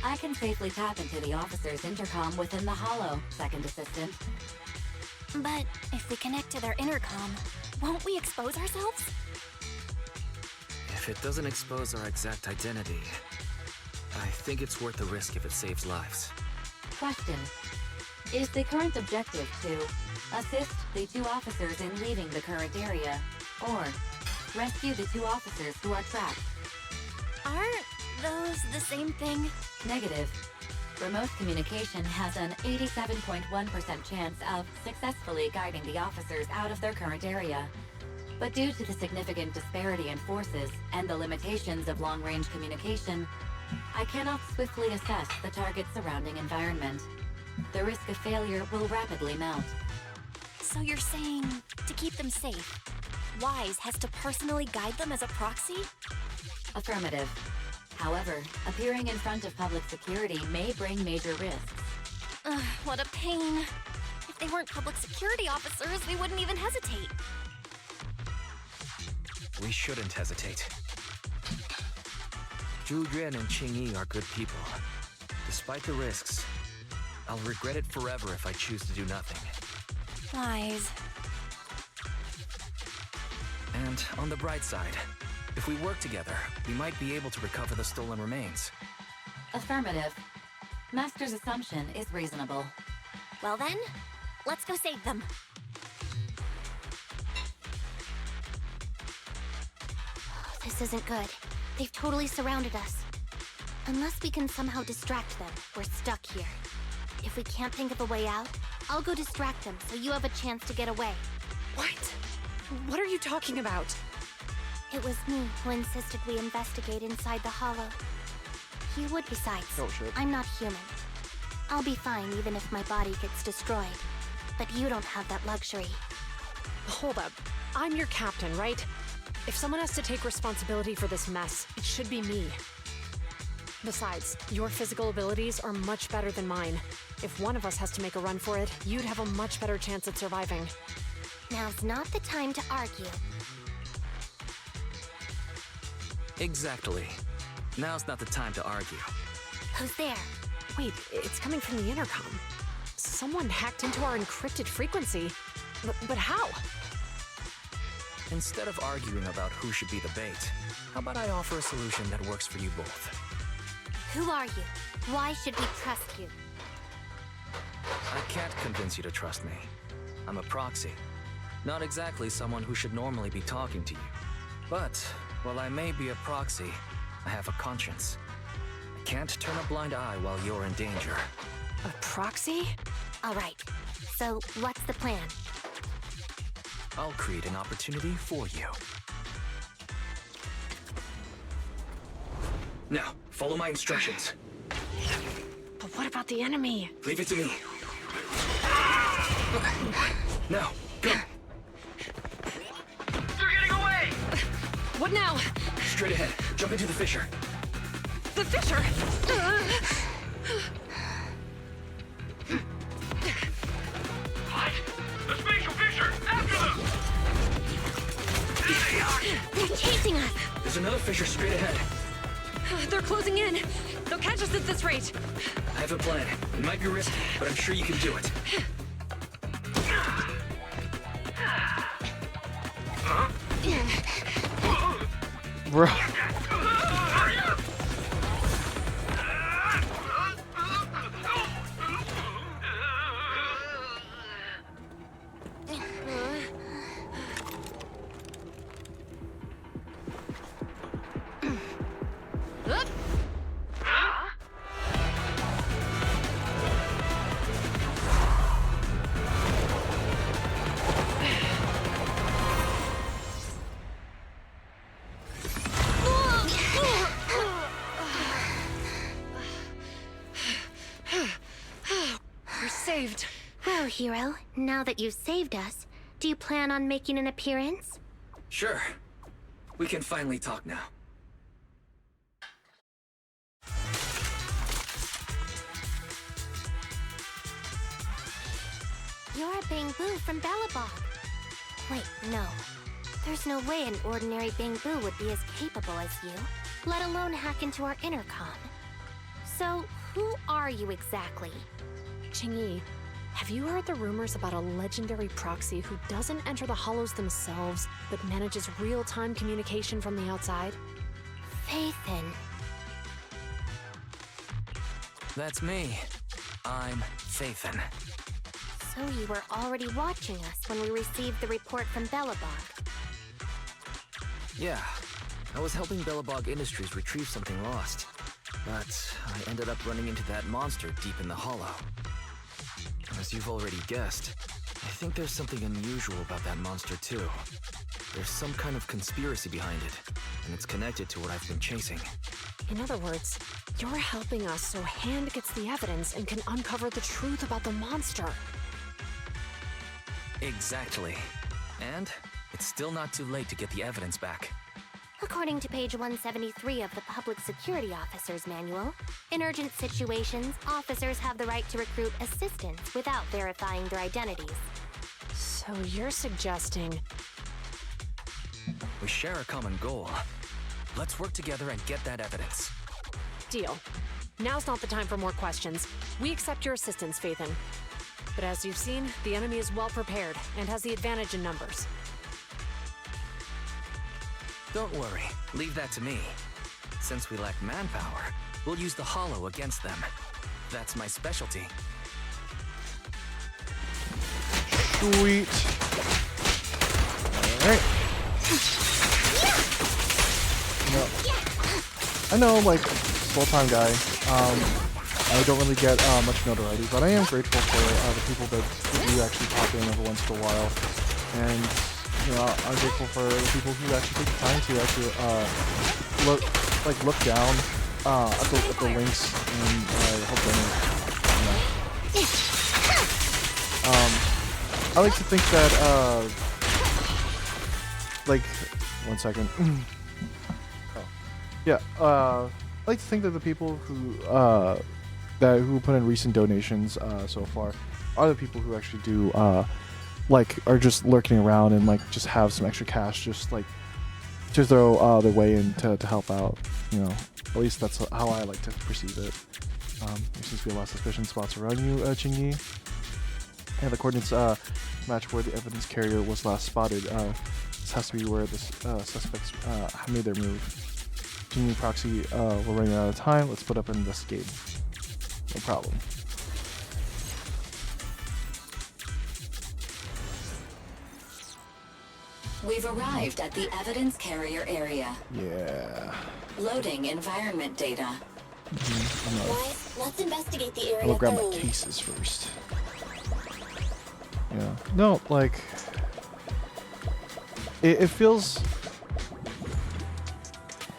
I can safely tap into the officer's intercom within the hollow, Second Assistant. But if we connect to their intercom, won't we expose ourselves? If it doesn't expose our exact identity, I think it's worth the risk if it saves lives. Question. Is the current objective to assist the two officers in leaving the current area, or rescue the two officers who are trapped? Aren't those the same thing? Negative. Remote communication has an 87.1% chance of successfully guiding the officers out of their current area. But due to the significant disparity in forces and the limitations of long-range communication, I cannot swiftly assess the target's surrounding environment. The risk of failure will rapidly mount. So you're saying to keep them safe, Wise has to personally guide them as a proxy? Affirmative. However, appearing in front of public security may bring major risks. Ugh, what a pain. If they weren't public security officers, they wouldn't even hesitate. We shouldn't hesitate. Zhu Yuan and Qingyi are good people. Despite the risks, I'll regret it forever if I choose to do nothing. Wise. And on the bright side, if we work together, we might be able to recover the stolen remains. Affirmative. Master's assumption is reasonable. Well then, let's go save them. This isn't good. They've totally surrounded us. Unless we can somehow distract them, we're stuck here. If we can't think of a way out, I'll go distract them so you have a chance to get away. What? What are you talking about? It was me who insisted we investigate inside the hollow. You would besides. Oh, shit. I'm not human. I'll be fine even if my body gets destroyed. But you don't have that luxury. Hold up. I'm your captain, right? If someone has to take responsibility for this mess, it should be me. Besides, your physical abilities are much better than mine. If one of us has to make a run for it, you'd have a much better chance at surviving. Now's not the time to argue. Exactly. Now's not the time to argue. Who's there? Wait, it's coming from the intercom. Someone hacked into our encrypted frequency. But how? Instead of arguing about who should be the bait, how about I offer a solution that works for you both? Who are you? Why should we trust you? I can't convince you to trust me. I'm a proxy. Not exactly someone who should normally be talking to you. But, while I may be a proxy, I have a conscience. I can't turn a blind eye while you're in danger. A proxy? All right. So, what's the plan? I'll create an opportunity for you. Now, follow my instructions. But what about the enemy? Leave it to me. Now, go! They're getting away! What now? Straight ahead. Jump into the fissure. The fissure! What? The spatial fissure! After them! There they are! They're chasing us! There's another fissure straight ahead. They're closing in. They'll catch us at this rate. I have a plan. It might be risky, but I'm sure you can do it. Bro. We're saved. Well, hero, now that you've saved us, do you plan on making an appearance? Sure. We can finally talk now. You're Bangbu from Bellabog. Wait, no. There's no way an ordinary Bangbu would be as capable as you, let alone hack into our intercom. So, who are you exactly? Qingyi, have you heard the rumors about a legendary proxy who doesn't enter the hollows themselves, but manages real-time communication from the outside? Faithin. That's me. I'm Faithin. So you were already watching us when we received the report from Bellabog. Yeah. I was helping Bellabog Industries retrieve something lost. But I ended up running into that monster deep in the hollow. As you've already guessed, I think there's something unusual about that monster too. There's some kind of conspiracy behind it, and it's connected to what I've been chasing. In other words, you're helping us so Hand gets the evidence and can uncover the truth about the monster. Exactly. And it's still not too late to get the evidence back. According to page 173 of the Public Security Officer's Manual, in urgent situations, officers have the right to recruit assistants without verifying their identities. So you're suggesting... We share a common goal. Let's work together and get that evidence. Deal. Now's not the time for more questions. We accept your assistance, Faithin. But as you've seen, the enemy is well prepared and has the advantage in numbers. Don't worry, leave that to me. Since we lack manpower, we'll use the hollow against them. That's my specialty. Sweet. Alright. I know, like, full-time guy, I don't really get much notoriety, but I am grateful for the people that do actually pop in every once in a while. And, you know, I'm grateful for the people who actually take the time to actually look down at the links and help donate. I like to think that like 1 second. Oh. Yeah, I like to think that the people who who put in recent donations so far are the people who actually do like are just lurking around and like just have some extra cash just like to throw their way in to help out, you know. At least that's how I like to perceive it. There seems to be a lot of suspicious spots around you, Chingy. And the coordinates match where the evidence carrier was last spotted. This has to be where the suspects made their move. Chingy Proxy, we're running out of time. Let's put up and investigate. No problem. We've arrived at the evidence carrier area. Yeah. Loading environment data. Guys, let's investigate the area I'll grab my thoroughly. cases first. Yeah. No, like it feels.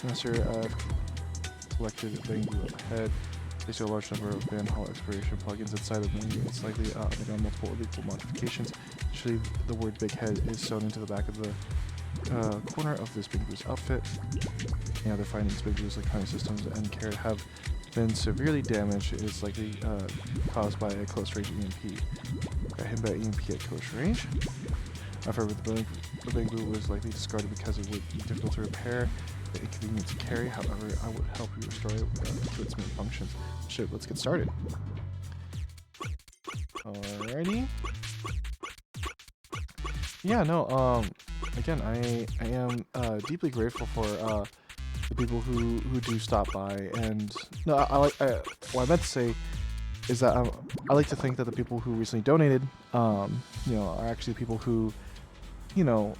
Master selected Bangu ahead. They see a large number of Banhall expiration plugins inside the menu. It's likely undergone multiple illegal modifications. Usually, the word "big head" is sewn into the back of the corner of this Big Blue's outfit. The other findings, Big Blue's electronic systems and carrot have been severely damaged. It is likely caused by a close-range EMP. Got hit by EMP at close range. However, the Big Blue was likely discarded because it would be difficult to repair, the inconvenient to carry. However, I would help you restore it to its main functions. Shit, let's get started. Alrighty. Yeah, no, again, I am deeply grateful for the people who do stop by, and no, what I meant to say is that I like to think that the people who recently donated, you know, are actually people who, you know,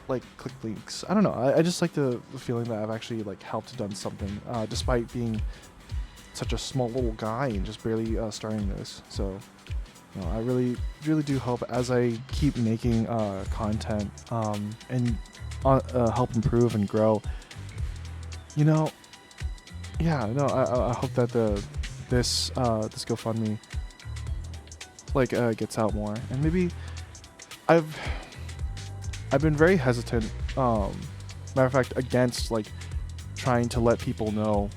like click links. I don't know. I just like the feeling that I've actually like helped done something, despite being such a small little guy and just barely starting this. So, you know, I really do hope as I keep making content and help improve and grow. You know, yeah, no, I hope that this GoFundMe like gets out more, and maybe I've been very hesitant, matter of fact, against like trying to let people know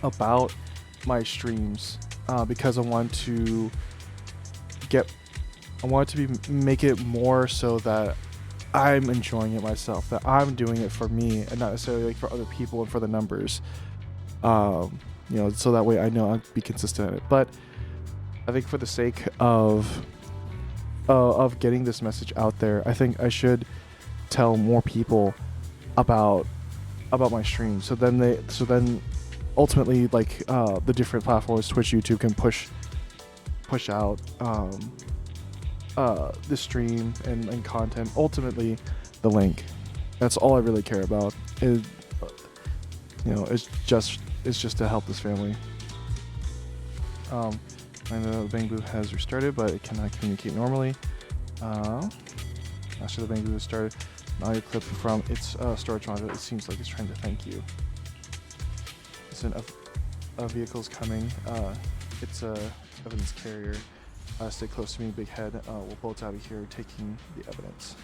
about my streams because I want to make it more so that I'm enjoying it myself, that I'm doing it for me and not necessarily like for other people and for the numbers. You know, so that way I know I'll be consistent at it. But I think for the sake of getting this message out there, I think I should tell more people about my stream. So then ultimately, like the different platforms, Twitch, YouTube, can push out the stream and content. Ultimately, the link. That's all I really care about. You know, it's just to help this family. I know the Bangbu has restarted, but it cannot communicate normally. After the Bangbu has started, an audio clip from its storage module. It seems like it's trying to thank you. Listen, a vehicle's coming. It's a evidence carrier. Stay close to me, Big Head. We'll bolt out of here, taking the evidence.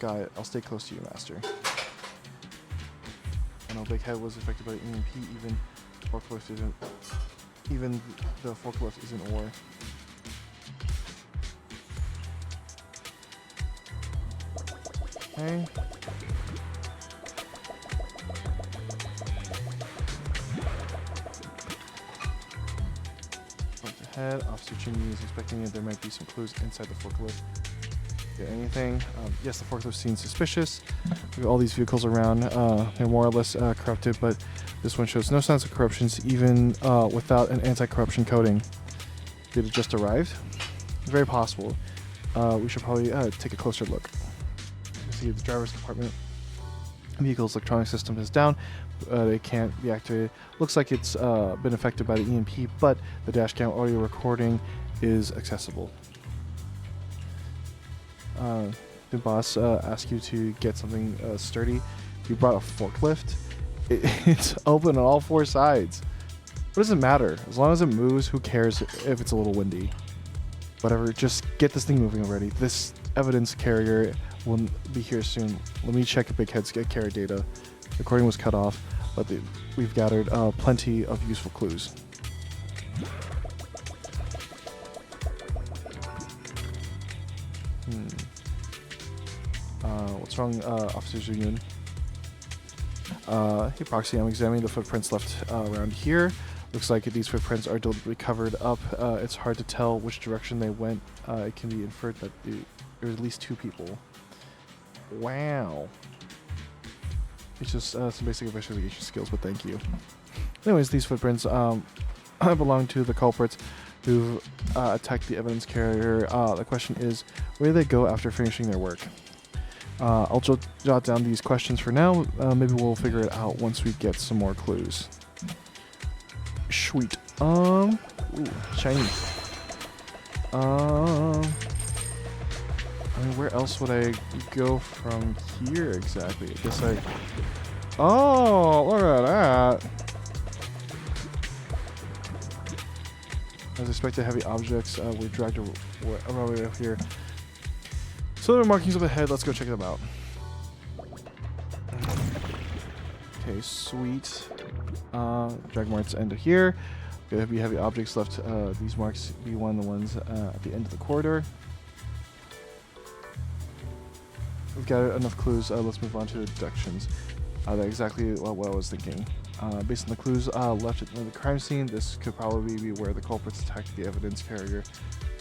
Got it. I'll stay close to you, Master. I know Big Head was affected by the EMP. Even the forklift isn't ore. Okay. Ahead, Officer Chingy is expecting it. There might be some clues inside the forklift. Get anything? Yes, the forklift seems suspicious. We have all these vehicles around. They're more or less corrupted, but this one shows no signs of corruptions, even without an anti-corruption coating. Did it just arrive? Very possible. We should probably take a closer look. You see the driver's compartment. Vehicle's electronic system is down. They can't be activated. Looks like it's been affected by the EMP, but the dash cam audio recording is accessible. The boss asked you to get something sturdy. You brought a forklift. It's open on all four sides. What does it matter? As long as it moves, who cares if it's a little windy? Whatever, just get this thing moving already. This evidence carrier will be here soon. Let me check Big Head's carrier data. Recording was cut off, but we've gathered plenty of useful clues. What's wrong, Officer Zuyun? Hey Proxy, I'm examining the footprints left around here. Looks like these footprints are deliberately covered up. It's hard to tell which direction they went. It can be inferred that there were at least 2 people. Wow. It's just some basic investigation skills, but thank you. Anyways, these footprints belong to the culprits who attacked the evidence carrier. The question is, where do they go after finishing their work? I'll jot down these questions for now. Maybe we'll figure it out once we get some more clues. Sweet. Ooh, shiny. I mean, where else would I go from here exactly? I guess I... Oh, look at that. As expected, heavy objects were dragged around up here. So there are markings up ahead. Let's go check them out. Okay, sweet. Drag marks end here. Gonna be heavy objects left. These marks be one of the ones at the end of the corridor. We've got enough clues. Let's move on to deductions. That's exactly what I was thinking. Based on the clues left at the crime scene, this could probably be where the culprits attacked the evidence carrier.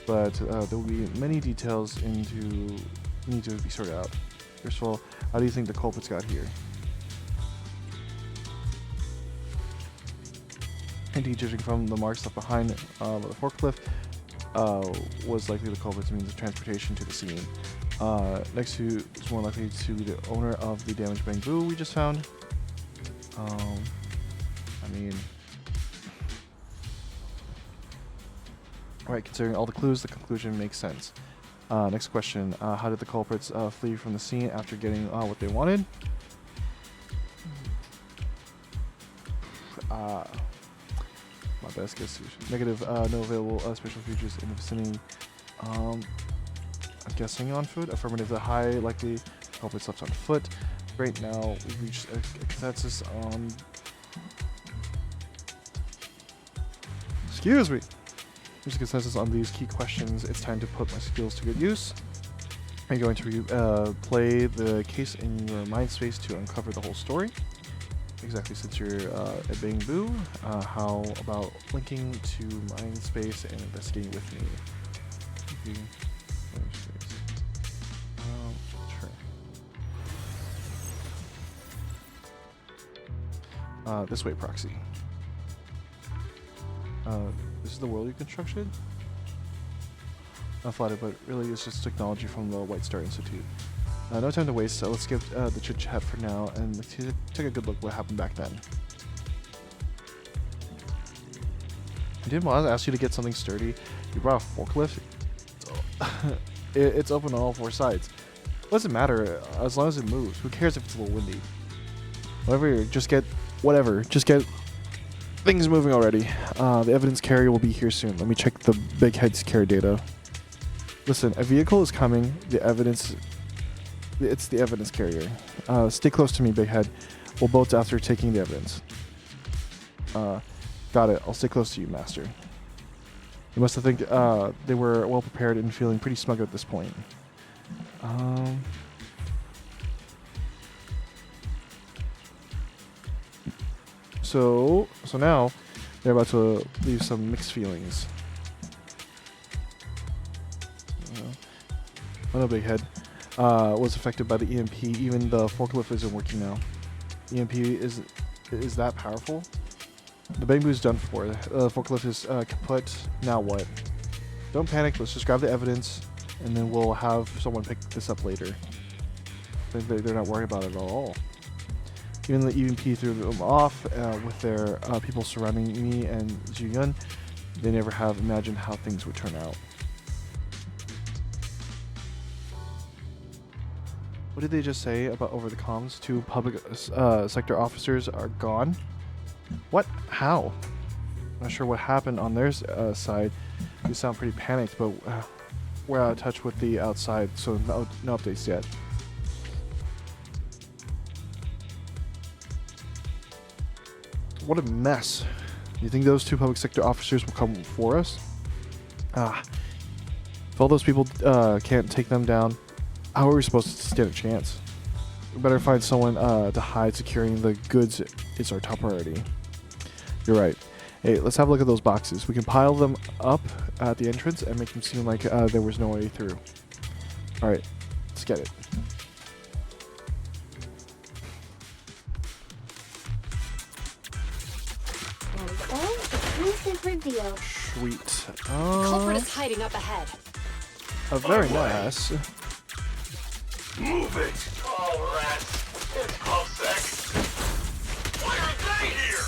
But there will be many details need to be sorted out. First of all, how do you think the culprits got here? Indeed, judging from the marks left behind the forklift, was likely the culprit's means of transportation to the scene. Next to is more likely to be the owner of the damaged bamboo we just found. I mean, alright, considering all the clues, the conclusion makes sense. Next question, how did the culprits flee from the scene after getting what they wanted? My best guess is negative, no available special features in the vicinity. I'm guessing on foot. Affirmative, the high likely culprits left on foot. Right now, we've reached a consensus on... Excuse me! There's a consensus on these key questions. It's time to put my skills to good use. Are you going to play the case in your mind space to uncover the whole story? Exactly, since you're at Bamboo, how about linking to mind space and investigating with me? Sure. This way, Proxy. This is the world you constructed? Not flattered, but really it's just technology from the White Star Institute. No time to waste, so let's skip the chit-chat for now and take a good look at what happened back then. I didn't want to ask you to get something sturdy. You brought a forklift? It's open on all 4 sides. What does it matter as long as it moves? Who cares if it's a little windy? Just get things moving already. The evidence carrier will be here soon. Let me check the Big Head's care data. Listen, a vehicle is coming. It's the evidence carrier. Stay close to me, Big Head. We'll bolt after taking the evidence. Got it. I'll stay close to you, Master. You must have think they were well prepared and feeling pretty smug at this point. So now they're about to leave some mixed feelings. Oh no, Big Head. Was affected by the EMP. Even the forklift isn't working now. EMP is that powerful? The bamboo's done for. The forklift is kaput. Now what? Don't panic. Let's just grab the evidence, and then we'll have someone pick this up later. They're not worried about it at all. Even the EMP threw them off with their people surrounding me and Zuyun. They never have imagined how things would turn out. What did they just say about over the comms? 2 public sector officers are gone? What? How? Not sure what happened on their side. You sound pretty panicked, but we're out of touch with the outside, so no updates yet. What a mess. You think those 2 public sector officers will come for us? If all those people can't take them down, how are we supposed to stand a chance? We better find someone to hide. Securing the goods is our top priority. You're right. Hey, let's have a look at those boxes. We can pile them up at the entrance and make them seem like there was no way through. Alright, let's get it. Exclusive reveal. Sweet. Culprit is hiding up ahead. Very nice. Move it! All rats! It's Closec! Why are they here?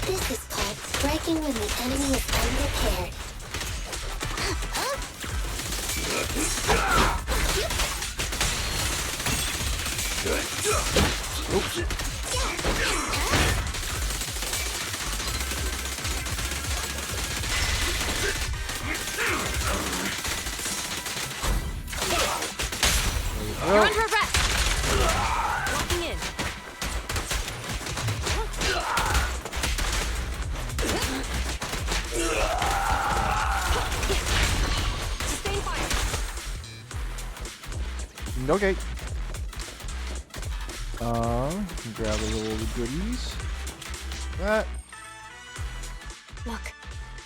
This is called striking when the enemy is unprepared. You're under arrest! Walking in. Sustain fire. Okay. Grab a little goodies. That. Look,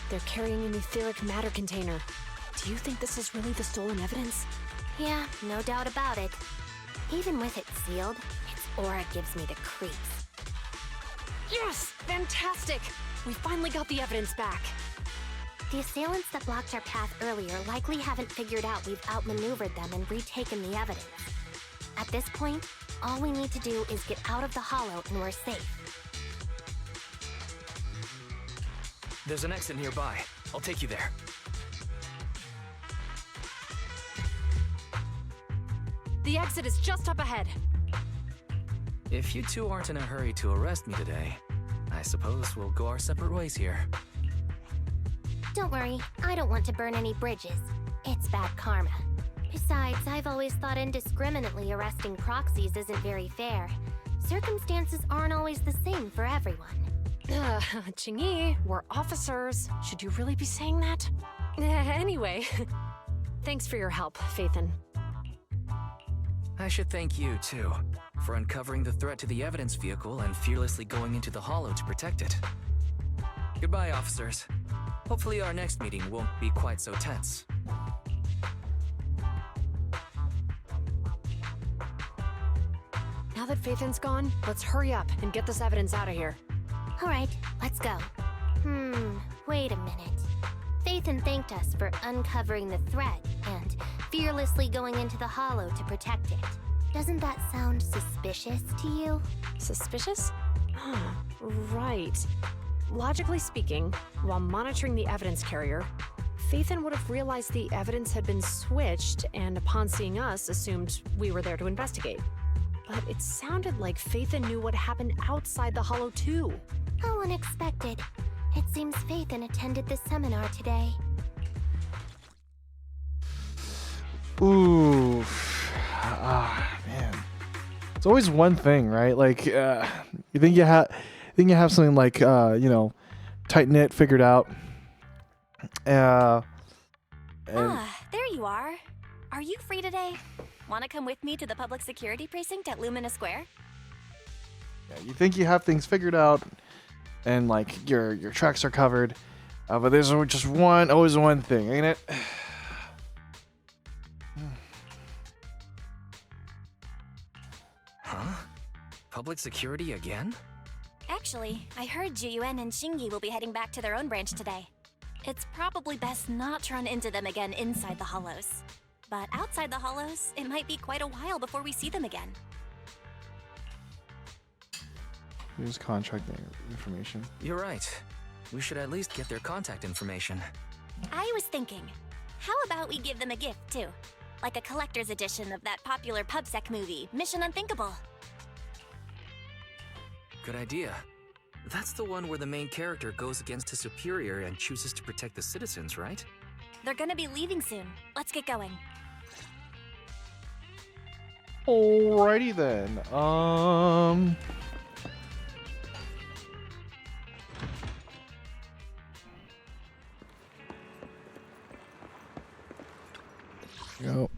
they're carrying an etheric matter container. Do you think this is really the stolen evidence? Yeah, no doubt about it. Even with it sealed, its aura gives me the creeps. Yes! Fantastic! We finally got the evidence back. The assailants that blocked our path earlier likely haven't figured out we've outmaneuvered them and retaken the evidence. At this point, all we need to do is get out of the hollow and we're safe. There's an exit nearby. I'll take you there. The exit is just up ahead. If you two aren't in a hurry to arrest me today, I suppose we'll go our separate ways here. Don't worry, I don't want to burn any bridges. It's bad karma. Besides, I've always thought indiscriminately arresting proxies isn't very fair. Circumstances aren't always the same for everyone. Qingyi, we're officers. Should you really be saying that? Anyway, thanks for your help, Phaethon. I should thank you, too, for uncovering the threat to the evidence vehicle and fearlessly going into the hollow to protect it. Goodbye, officers. Hopefully our next meeting won't be quite so tense. Now that Phaethon's gone, let's hurry up and get this evidence out of here. Alright, let's go. Wait a minute. Phaethon thanked us for uncovering the threat and fearlessly going into the hollow to protect it. Doesn't that sound suspicious to you? Suspicious? Right. Logically speaking, while monitoring the evidence carrier, Phaethon would have realized the evidence had been switched and upon seeing us assumed we were there to investigate. But it sounded like Phaethon knew what happened outside the hollow too. How unexpected. It seems Phaethon attended the seminar today. Ooh. Man. It's always one thing, right? Like, you think you have something like, tight knit figured out. There you are. Are you free today? Want to come with me to the public security precinct at Lumina Square? Yeah, you think you have things figured out, and like your tracks are covered, but there's always one thing, ain't it? Huh? Public security again? Actually, I heard Juyuan and Shingi will be heading back to their own branch today. It's probably best not to run into them again inside the hollows. But outside the hollows, it might be quite a while before we see them again. Here's contract information. You're right. We should at least get their contact information. I was thinking, how about we give them a gift too? Like a collector's edition of that popular PubSec movie, Mission Unthinkable. Good idea. That's the one where the main character goes against his superior and chooses to protect the citizens, right? They're gonna be leaving soon. Let's get going. Alrighty then. Go.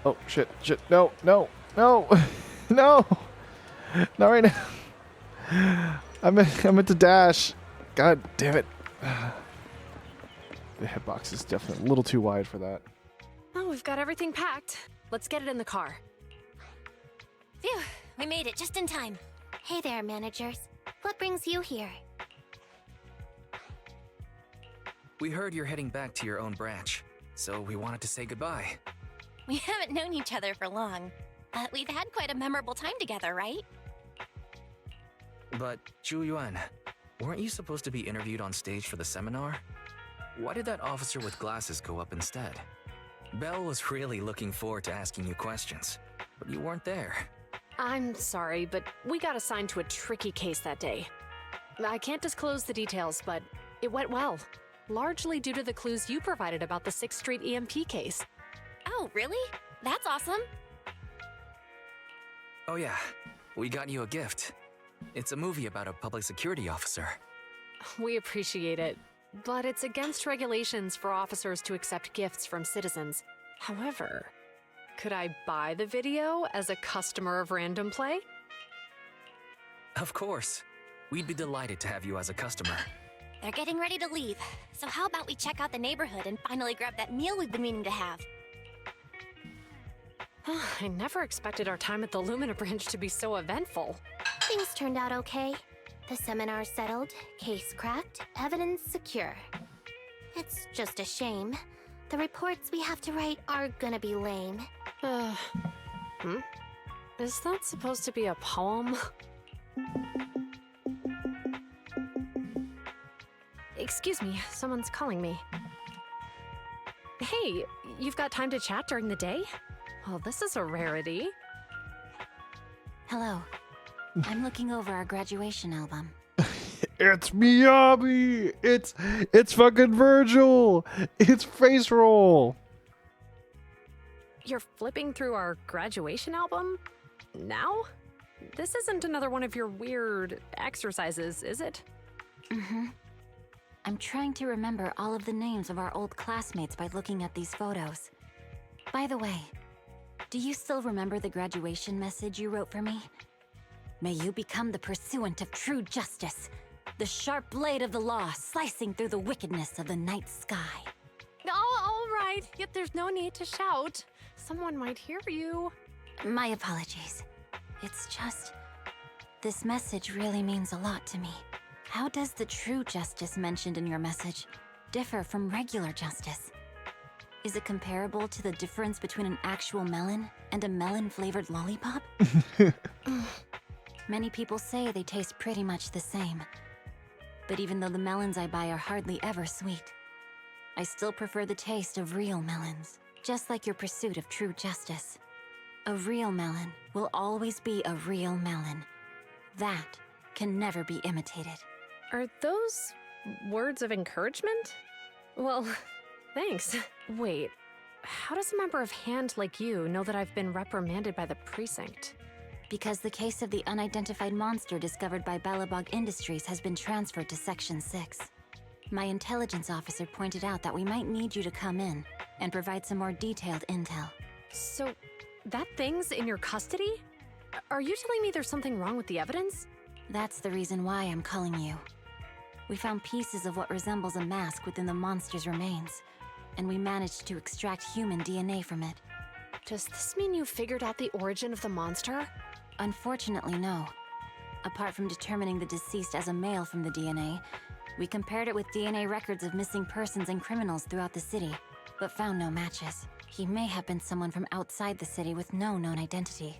Oh shit! No! No! No! No! Not right now. I meant to dash. God damn it! The hitbox is definitely a little too wide for that. Oh, we've got everything packed. Let's get it in the car. Phew, we made it just in time. Hey there, managers. What brings you here? We heard you're heading back to your own branch, so we wanted to say goodbye. We haven't known each other for long, but we've had quite a memorable time together, right? But, Zhu Yuan, weren't you supposed to be interviewed on stage for the seminar? Why did that officer with glasses go up instead? Belle was really looking forward to asking you questions, but you weren't there. I'm sorry, but we got assigned to a tricky case that day. I can't disclose the details, but it went well. Largely due to the clues you provided about the 6th Street EMP case. Oh, really? That's awesome. Oh yeah, we got you a gift. It's a movie about a public security officer. We appreciate it, but it's against regulations for officers to accept gifts from citizens. However, could I buy the video as a customer of Random Play? Of course. We'd be delighted to have you as a customer. They're getting ready to leave, so how about we check out the neighborhood and finally grab that meal we've been meaning to have? I never expected our time at the Lumina branch to be so eventful. Things turned out okay. The seminar settled, case cracked, evidence secure. It's just a shame. The reports we have to write are gonna be lame. Is that supposed to be a poem? Excuse me, someone's calling me. Hey, you've got time to chat during the day? Well, this is a rarity. Hello. I'm looking over our graduation album. It's Miyabi! It's fucking Virgil! It's Face Roll! You're flipping through our graduation album? Now? This isn't another one of your weird exercises, is it? Mm-hmm. I'm trying to remember all of the names of our old classmates by looking at these photos. By the way, do you still remember the graduation message you wrote for me? May you become the pursuant of true justice, the sharp blade of the law slicing through the wickedness of the night sky. Oh, all right, yet there's no need to shout. Someone might hear you. My apologies. It's just, this message really means a lot to me. How does the true justice mentioned in your message differ from regular justice? Is it comparable to the difference between an actual melon and a melon-flavored lollipop? Many people say they taste pretty much the same. But even though the melons I buy are hardly ever sweet, I still prefer the taste of real melons, just like your pursuit of true justice. A real melon will always be a real melon. That can never be imitated. Are those words of encouragement? Well, thanks. Wait, how does a member of Hand like you know that I've been reprimanded by the precinct? Because the case of the unidentified monster discovered by Belobog Industries has been transferred to Section 6. My intelligence officer pointed out that we might need you to come in and provide some more detailed intel. So, that thing's in your custody? Are you telling me there's something wrong with the evidence? That's the reason why I'm calling you. We found pieces of what resembles a mask within the monster's remains, and we managed to extract human DNA from it. Does this mean you figured out the origin of the monster? Unfortunately, no. Apart from determining the deceased as a male from the DNA, we compared it with DNA records of missing persons and criminals throughout the city, but found no matches. He may have been someone from outside the city with no known identity.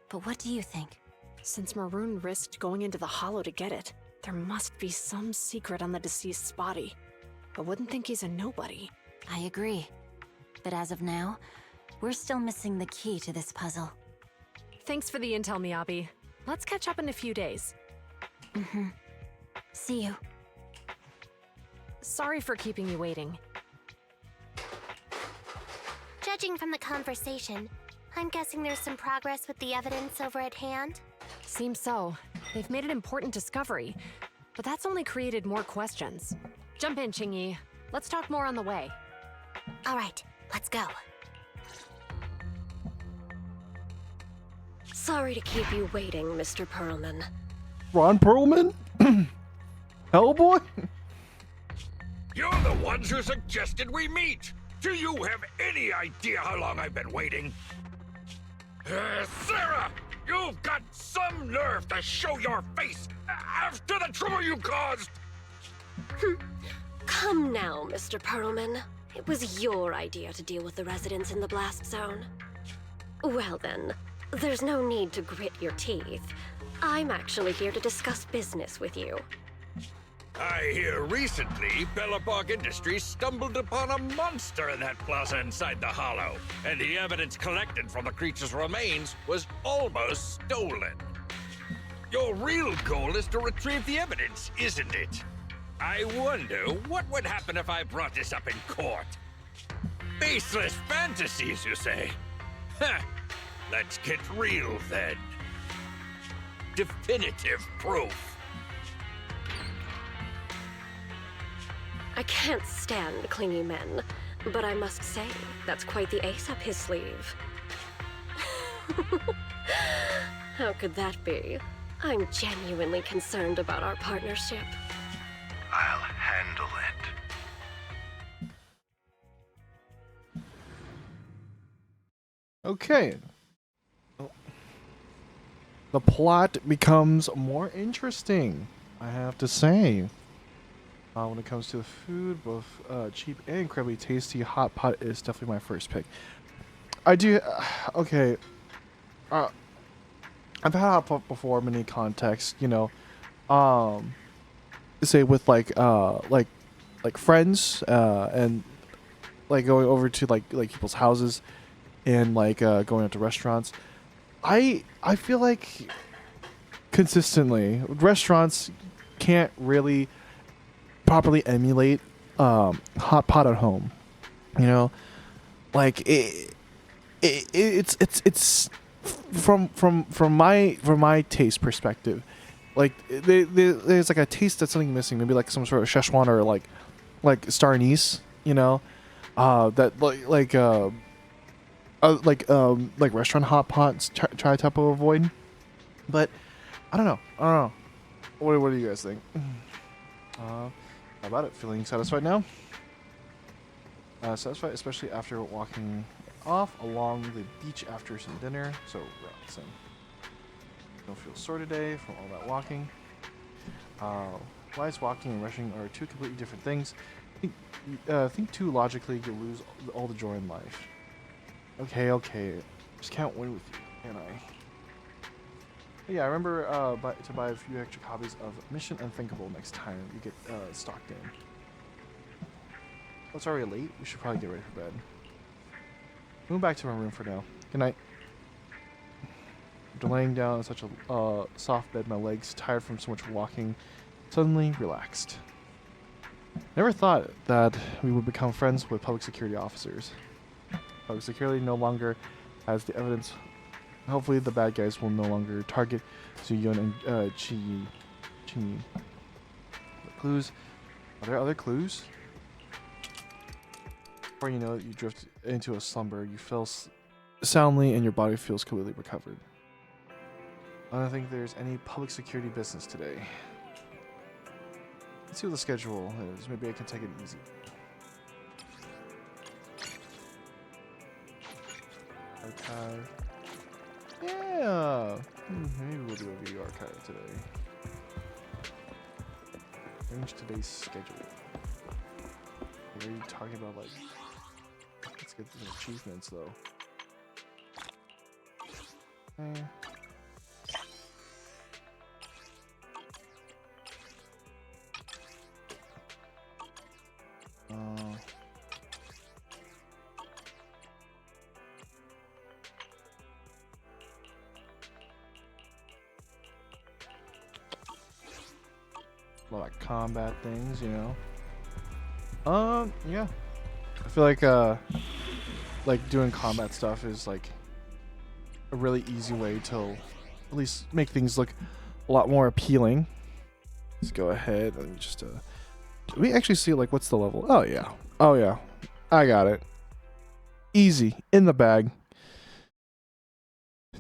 But what do you think? Since Maroon risked going into the Hollow to get it, there must be some secret on the deceased's body. I wouldn't think he's a nobody. I agree. But as of now, we're still missing the key to this puzzle. Thanks for the intel, Miyabi. Let's catch up in a few days. Mm-hmm. See you. Sorry for keeping you waiting. Judging from the conversation, I'm guessing there's some progress with the evidence over at hand? Seems so. They've made an important discovery, but that's only created more questions. Jump in, Qingyi. Let's talk more on the way. All right, let's go. Sorry to keep you waiting, Mr. Perlman. Ron Perlman? Hellboy? You're the ones who suggested we meet. Do you have any idea how long I've been waiting? Sarah, you've got some nerve to show your face after the trouble you caused. Come now, Mr. Perlman. It was your idea to deal with the residents in the blast zone. Well then, there's no need to grit your teeth. I'm actually here to discuss business with you. I hear recently Belobog Industries stumbled upon a monster in that plaza inside the hollow, and the evidence collected from the creature's remains was almost stolen. Your real goal is to retrieve the evidence, isn't it? I wonder what would happen if I brought this up in court. Baseless fantasies, you say? Heh. Let's get real then. Definitive proof. I can't stand clingy men, but I must say, that's quite the ace up his sleeve. How could that be? I'm genuinely concerned about our partnership. I'll handle it. Okay. The plot becomes more interesting, I have to say. When it comes to the food, both cheap and incredibly tasty, hot pot is definitely my first pick. I do. Okay. I've had hot pot before in many contexts, you know. Say with like friends, and like going over to like people's houses, and like going out to restaurants. I feel like consistently restaurants can't really properly emulate hot pot at home, you know, like it's from my taste perspective, like there's like a taste that's something missing, maybe like some sort of Szechuan or like star anise, you know, that like restaurant hot pots try to avoid, but I don't know. What do you guys think? How about it? Feeling satisfied now? Satisfied, especially after walking off along the beach after some dinner. So relaxing. Don't feel sore today from all that walking. Wise walking and rushing are two completely different things. Think too logically, you'll lose all the joy in life. Okay. Just can't win with you, can I? But yeah, I remember to buy a few extra copies of Mission Unthinkable next time you get stocked in. Oh, it's already late. We should probably get ready for bed. Move back to my room for now. Good night. After laying down on such a soft bed, my legs, tired from so much walking, suddenly relaxed. Never thought that we would become friends with public security officers. Public security no longer has the evidence. Hopefully the bad guys will no longer target Zuyun and Qingyi. Clues? Are there other clues? Before you know it, you drift into a slumber. You fell soundly and your body feels completely recovered. I don't think there's any public security business today. Let's see what the schedule is. Maybe I can take it easy. Archive. Yeah! Maybe we'll do a video archive today. Arrange today's schedule. Are you talking about, like... Let's get some achievements, though. Okay. like combat things, you know. Yeah. I feel like doing combat stuff is like a really easy way to at least make things look a lot more appealing. Let's go ahead and just do we actually see like what's the level? Oh yeah. Oh yeah. I got it. Easy in the bag.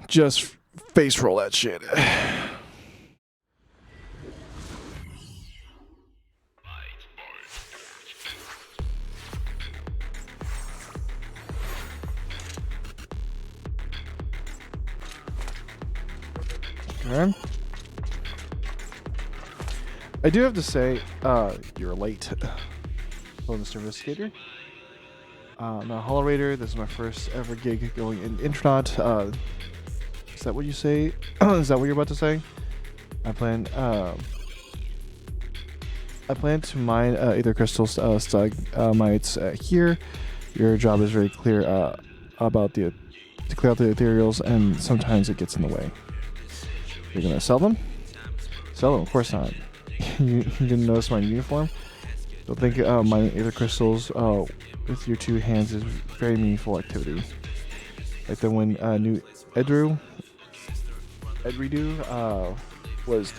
Just face roll that shit. Okay. I do have to say, you're late. Hello, Mr. Investigator. I'm a Hollow Raider. This is my first ever gig going in Intronaut. Is that what you say? Is that what you're about to say? I plan to mine either crystal stalagmites here. Your job is very clear about to clear out the ethereals, and sometimes it gets in the way. You're gonna sell them? Sell them? Of course not. You didn't notice my uniform? Don't think mining ether crystals with your two hands is very meaningful activity. Like then when new Edredu was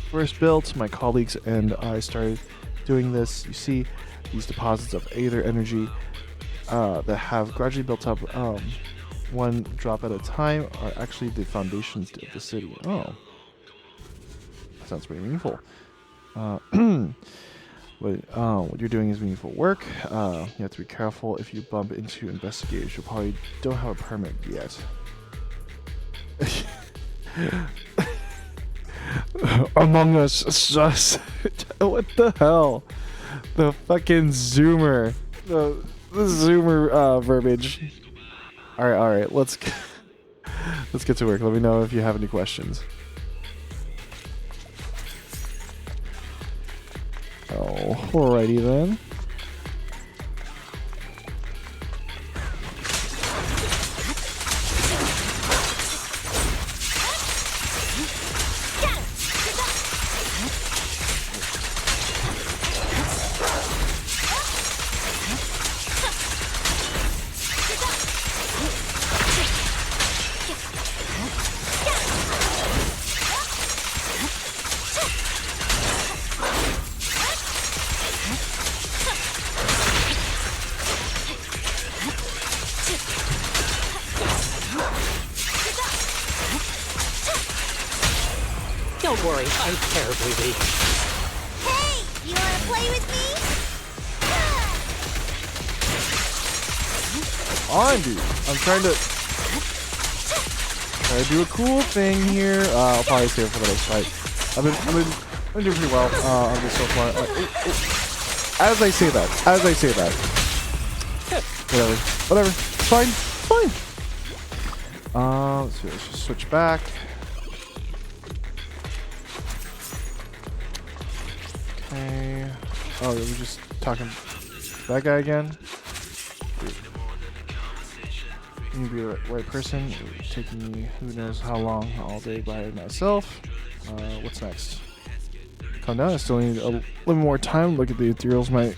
first built, my colleagues and I started doing this. You see, these deposits of aether energy that have gradually built up one drop at a time are actually the foundations of the city. Oh, that sounds pretty meaningful. What you're doing is meaningful work. You have to be careful if you bump into investigators. You probably don't have a permit yet. Among Us sus. What the hell? The fucking zoomer. The zoomer verbiage. Alright, let's get to work. Let me know if you have any questions. Oh, alrighty then. Don't worry, I'm terribly weak. Hey, you wanna play with me? On, dude. I'm trying to do a cool thing here. I'll probably save it for the next fight. I've been doing pretty well on this so far. As I say that. Whatever. It's fine. Let's see. Let's just switch back. Okay. Oh, we're just talking to that guy again. You be the right person. It's taking me who knows how long all day by myself. What's next? Calm down. I still need a little more time. Look at the ethereals might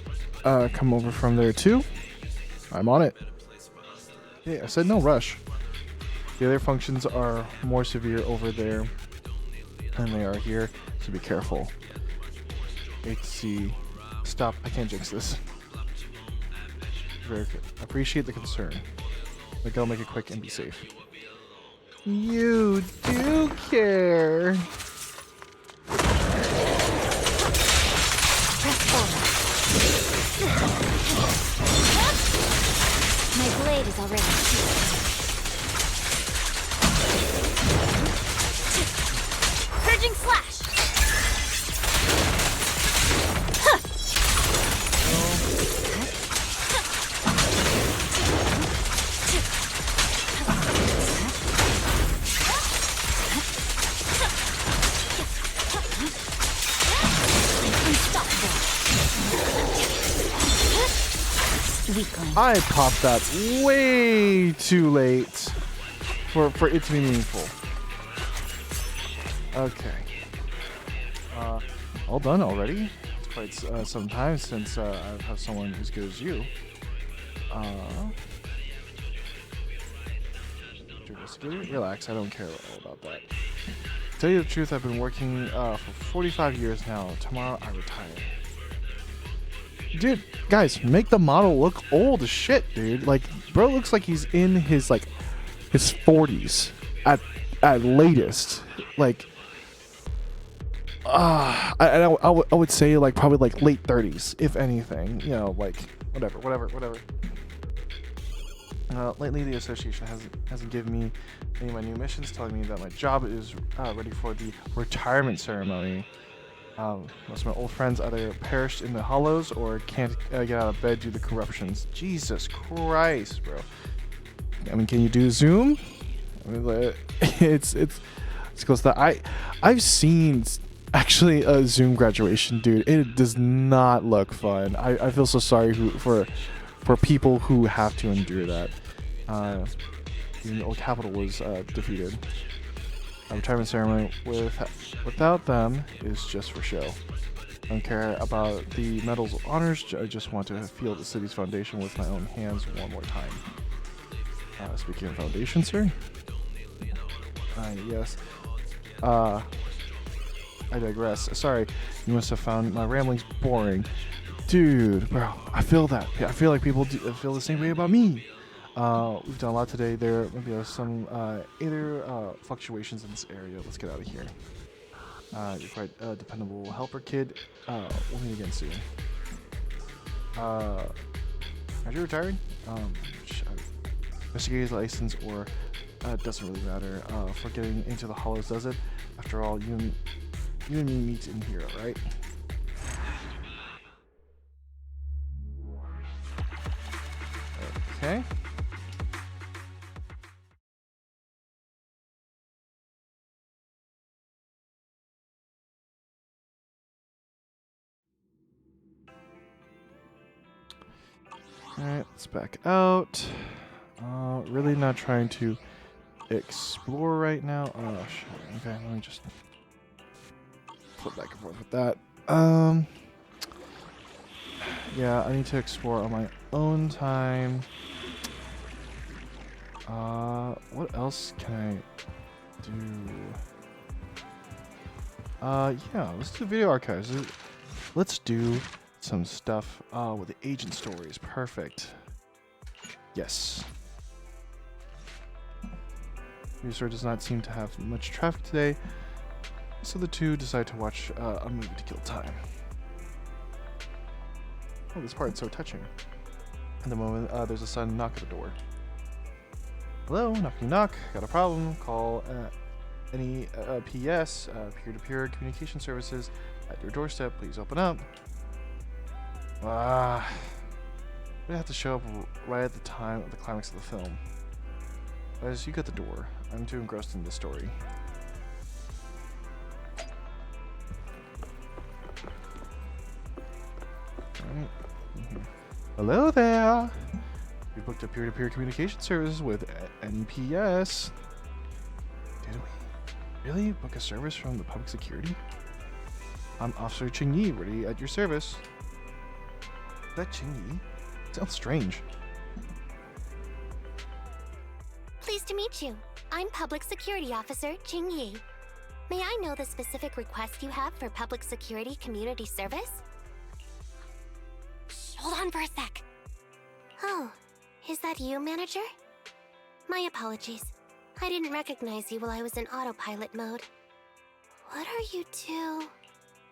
come over from there too. I'm on it. Hey, I said no rush. The other functions are more severe over there than they are here, so be careful. HC. Stop. I can't jinx this. Very good. Appreciate the concern. Like, I'll make it quick and be safe. You do care. My blade is already purging slash. I popped that way too late for it to be meaningful. Okay. all done already. It's quite some time since I've had someone as good as you. Relax, I don't care all about that. To tell you the truth, I've been working for 45 years now. Tomorrow I retire. Dude, guys, make the model look old as shit, dude. Like, bro looks like he's in his his 40s at latest. Like, I would say like probably like late 30s, if anything. You know, like whatever. Lately, the association hasn't given me any of my new missions, telling me that my job is ready for the retirement ceremony. Most of my old friends either perished in the hollows or can't get out of bed due to corruptions. Jesus Christ, bro. I mean, can you do Zoom? I mean, it's close to that. I've seen actually a Zoom graduation, dude. It does not look fun. I feel so sorry for people who have to endure that. Even the old capital was defeated. A retirement ceremony without them is just for show. I don't care about the medals or honors. I just want to feel the city's foundation with my own hands one more time. Speaking of foundation, sir. Yes. I digress. Sorry, you must have found my ramblings boring. Dude, bro, I feel that. I feel like people feel the same way about me. We've done a lot today. There maybe are some fluctuations in this area. Let's get out of here. You're quite a dependable helper, kid. We'll meet again soon. Are you retiring? Investigator's license or doesn't really matter. For getting into the hollows, does it? After all, you and me meet in here, right? Okay. Alright, let's back out. Really not trying to explore right now. Oh, shit. Okay, let me just flip back and forth with that. Yeah, I need to explore on my own time. What else can I do? Yeah, let's do video archives. Let's do some stuff with the agent stories. Perfect. Yes. User does not seem to have much traffic today, so the two decide to watch a movie to kill time. Oh, this part's so touching. At the moment, there's a sudden knock at the door. Hello, knock. Got a problem? Call any PS, peer-to-peer communication services at your doorstep. Please open up. We have to show up right at the time of the climax of the film. As you get the door, I'm too engrossed in the story. Alright. Hello there! We booked a peer-to-peer communication service with NPS. Did we really book a service from the public security? I'm Officer Ching Yi, ready at your service. Is that Ching Yi? Sounds strange. Pleased to meet you. I'm Public Security Officer Ching Yi. May I know the specific request you have for public security community service? Shh, hold on for a sec. Oh, is that you, Manager? My apologies. I didn't recognize you while I was in autopilot mode. What are you two?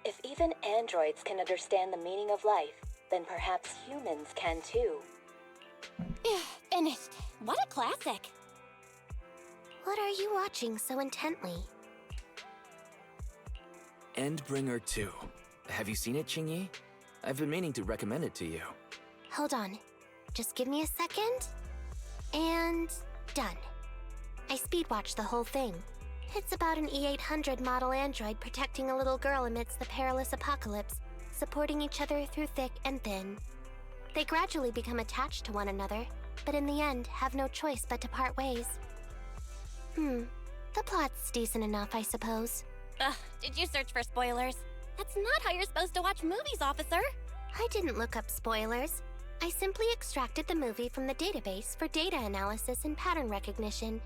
If even androids can understand the meaning of life, then perhaps humans can too. Finished. What a classic. What are you watching so intently? Endbringer 2. Have you seen it, Ching-Yi? I've been meaning to recommend it to you. Hold on. Just give me a second. And done. I speedwatched the whole thing. It's about an E-800 model android protecting a little girl amidst the perilous apocalypse, supporting each other through thick and thin. They gradually become attached to one another, but in the end have no choice but to part ways. The plot's decent enough, I suppose. Ugh, did you search for spoilers? That's not how you're supposed to watch movies, officer. I didn't look up spoilers. I simply extracted the movie from the database for data analysis and pattern recognition.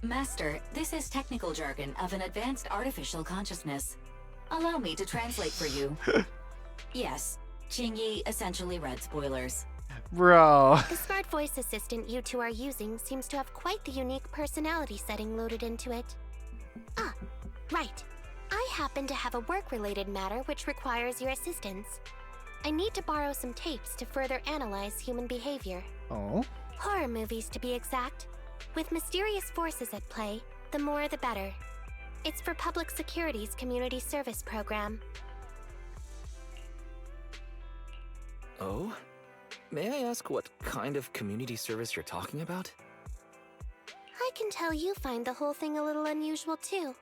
Master, this is technical jargon of an advanced artificial consciousness. Allow me to translate for you. Yes, Qingyi essentially read spoilers. Bro. The smart voice assistant you two are using seems to have quite the unique personality setting loaded into it. Ah, right. I happen to have a work-related matter which requires your assistance. I need to borrow some tapes to further analyze human behavior. Oh. Horror movies, to be exact. With mysterious forces at play, the more the better. It's for Public Security's community service program. Oh? May I ask what kind of community service you're talking about? I can tell you find the whole thing a little unusual too.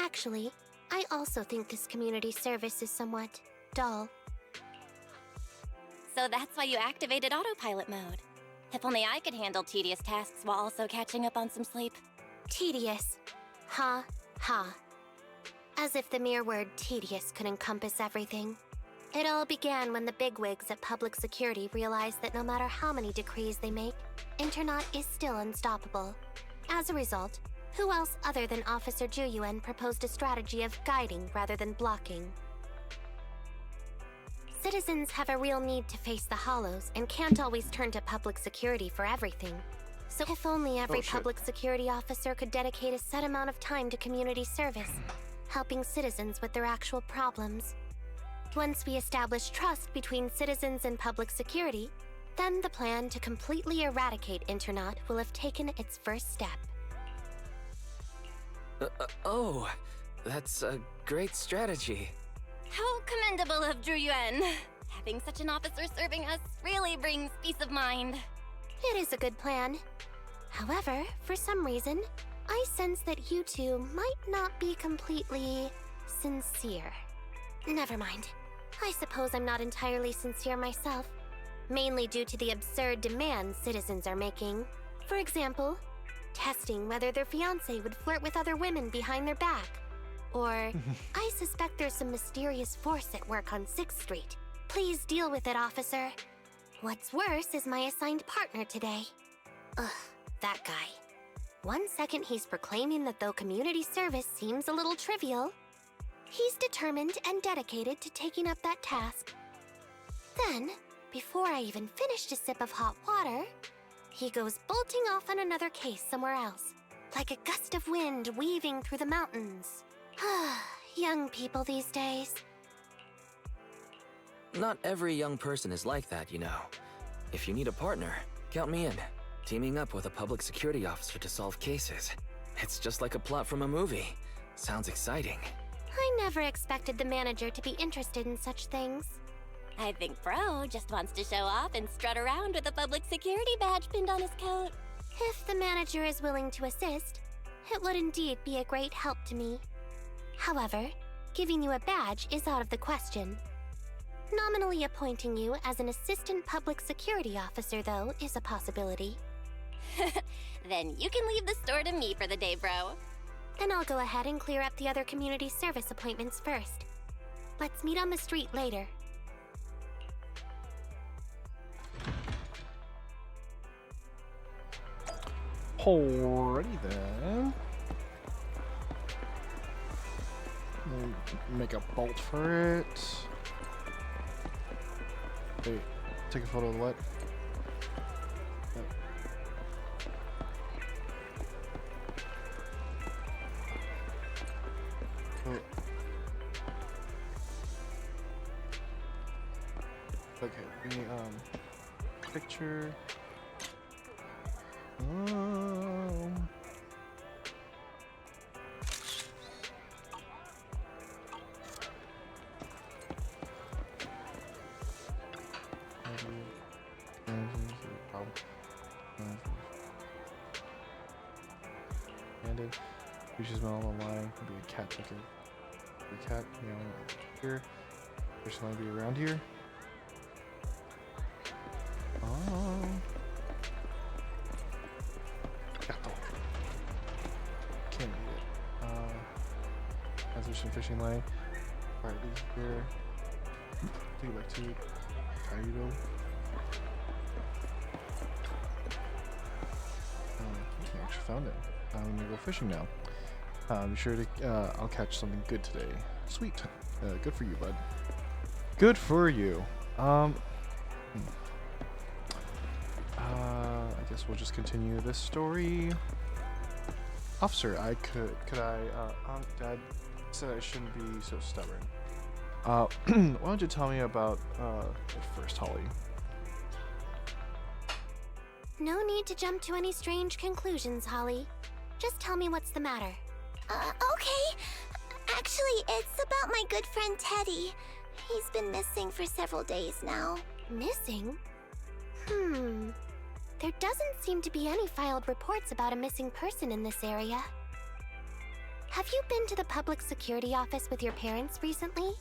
Actually, I also think this community service is somewhat dull. So that's why you activated autopilot mode. If only I could handle tedious tasks while also catching up on some sleep. Tedious. Ha, ha. As if the mere word tedious could encompass everything. It all began when the bigwigs at Public Security realized that no matter how many decrees they make, Internet is still unstoppable. As a result, who else other than Officer Juyuan proposed a strategy of guiding rather than blocking? Citizens have a real need to face the hollows and can't always turn to Public Security for everything. So if only every Public Security officer could dedicate a set amount of time to community service, helping citizens with their actual problems. Once we establish trust between citizens and Public Security, then the plan to completely eradicate Internet will have taken its first step. Oh, that's a great strategy. How commendable of Zhu Yuan. Having such an officer serving us really brings peace of mind. It is a good plan. However, for some reason, I sense that you two might not be completely sincere. Never mind. I suppose I'm not entirely sincere myself, mainly due to the absurd demands citizens are making. For example, testing whether their fiancé would flirt with other women behind their back. Or, I suspect there's some mysterious force at work on 6th Street. Please deal with it, officer. What's worse is my assigned partner today. Ugh, that guy. One second he's proclaiming that though community service seems a little trivial, he's determined and dedicated to taking up that task. Then, before I even finished a sip of hot water, he goes bolting off on another case somewhere else, like a gust of wind weaving through the mountains. Young people these days. Not every young person is like that, you know. If you need a partner, count me in. Teaming up with a public security officer to solve cases. It's just like a plot from a movie. Sounds exciting. I never expected the manager to be interested in such things. I think Bro just wants to show off and strut around with a public security badge pinned on his coat. If the manager is willing to assist, it would indeed be a great help to me. However, giving you a badge is out of the question. Nominally appointing you as an assistant public security officer, though, is a possibility. Then you can leave the store to me for the day, Bro. Then I'll go ahead and clear up the other community service appointments first. Let's meet on the street later. Alrighty then. We'll make a bolt for it. Wait, take a photo of the what? Wait. Okay, we need picture. We just went all the line. Could be a cat ticket. A cat, you know, here. There's gonna be around here. Oh. Gato. Can't read it. As there's some fishing line. Alright, these here. Take it back to Kaido. I actually found it. I'm gonna go fishing now. Be sure to, I'll catch something good today. Sweet. Good for you, bud. Good for you. I guess we'll just continue this story. Officer, Dad said I shouldn't be so stubborn. Why don't you tell me about, it first, Holly? No need to jump to any strange conclusions, Holly. Just tell me what's the matter. Okay. Actually, it's about my good friend Teddy. He's been missing for several days now. Missing? There doesn't seem to be any filed reports about a missing person in this area. Have you been to the public security office with your parents recently?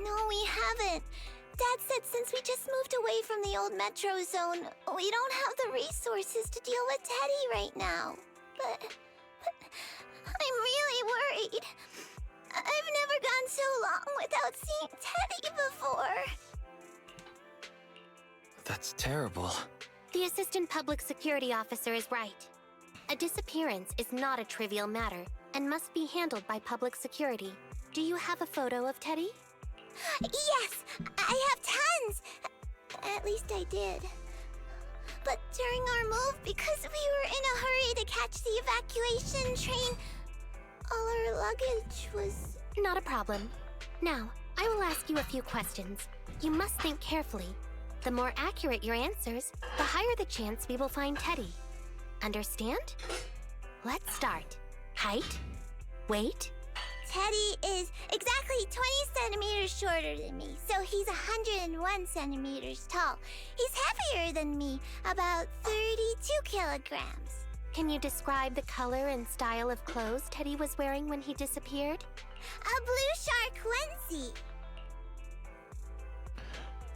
No, we haven't. Dad said since we just moved away from the old metro zone, we don't have the resources to deal with Teddy right now. But I'm really worried. I've never gone so long without seeing Teddy before. That's terrible. The assistant public security officer is right. A disappearance is not a trivial matter and must be handled by public security. Do you have a photo of Teddy? Yes, I have tons. At least I did. But during our move, because we were in a hurry to catch the evacuation train, all our luggage was... Not a problem. Now, I will ask you a few questions. You must think carefully. The more accurate your answers, the higher the chance we will find Teddy. Understand? Let's start. Height? Weight? Teddy is exactly 20 centimeters shorter than me, so he's 101 centimeters tall. He's heavier than me, about 32 kilograms. Can you describe the color and style of clothes Teddy was wearing when he disappeared? A blue shark onesie.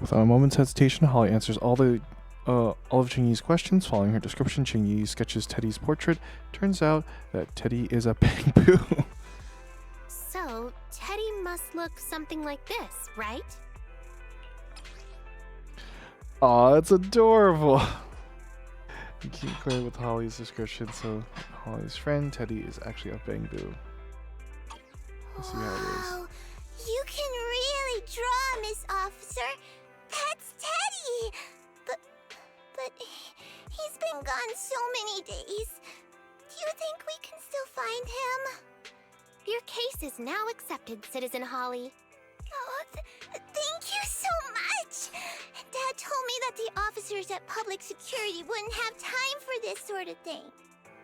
Without a moment's hesitation, Holly answers all of Ching-Yi's questions. Following her description, Ching-Yi sketches Teddy's portrait. Turns out that Teddy is a bamboo. So, Teddy must look something like this, right? Aw, it's adorable. You keep going with Holly's description, so Holly's friend Teddy is actually a bamboo. Let's see how it is. Wow, you can really draw, Miss Officer. That's Teddy. But he's been gone so many days. Do you think we can still find him? Your case is now accepted, Citizen Holly. Oh, thank you so much. Dad told me that the officers at Public Security wouldn't have time for this sort of thing.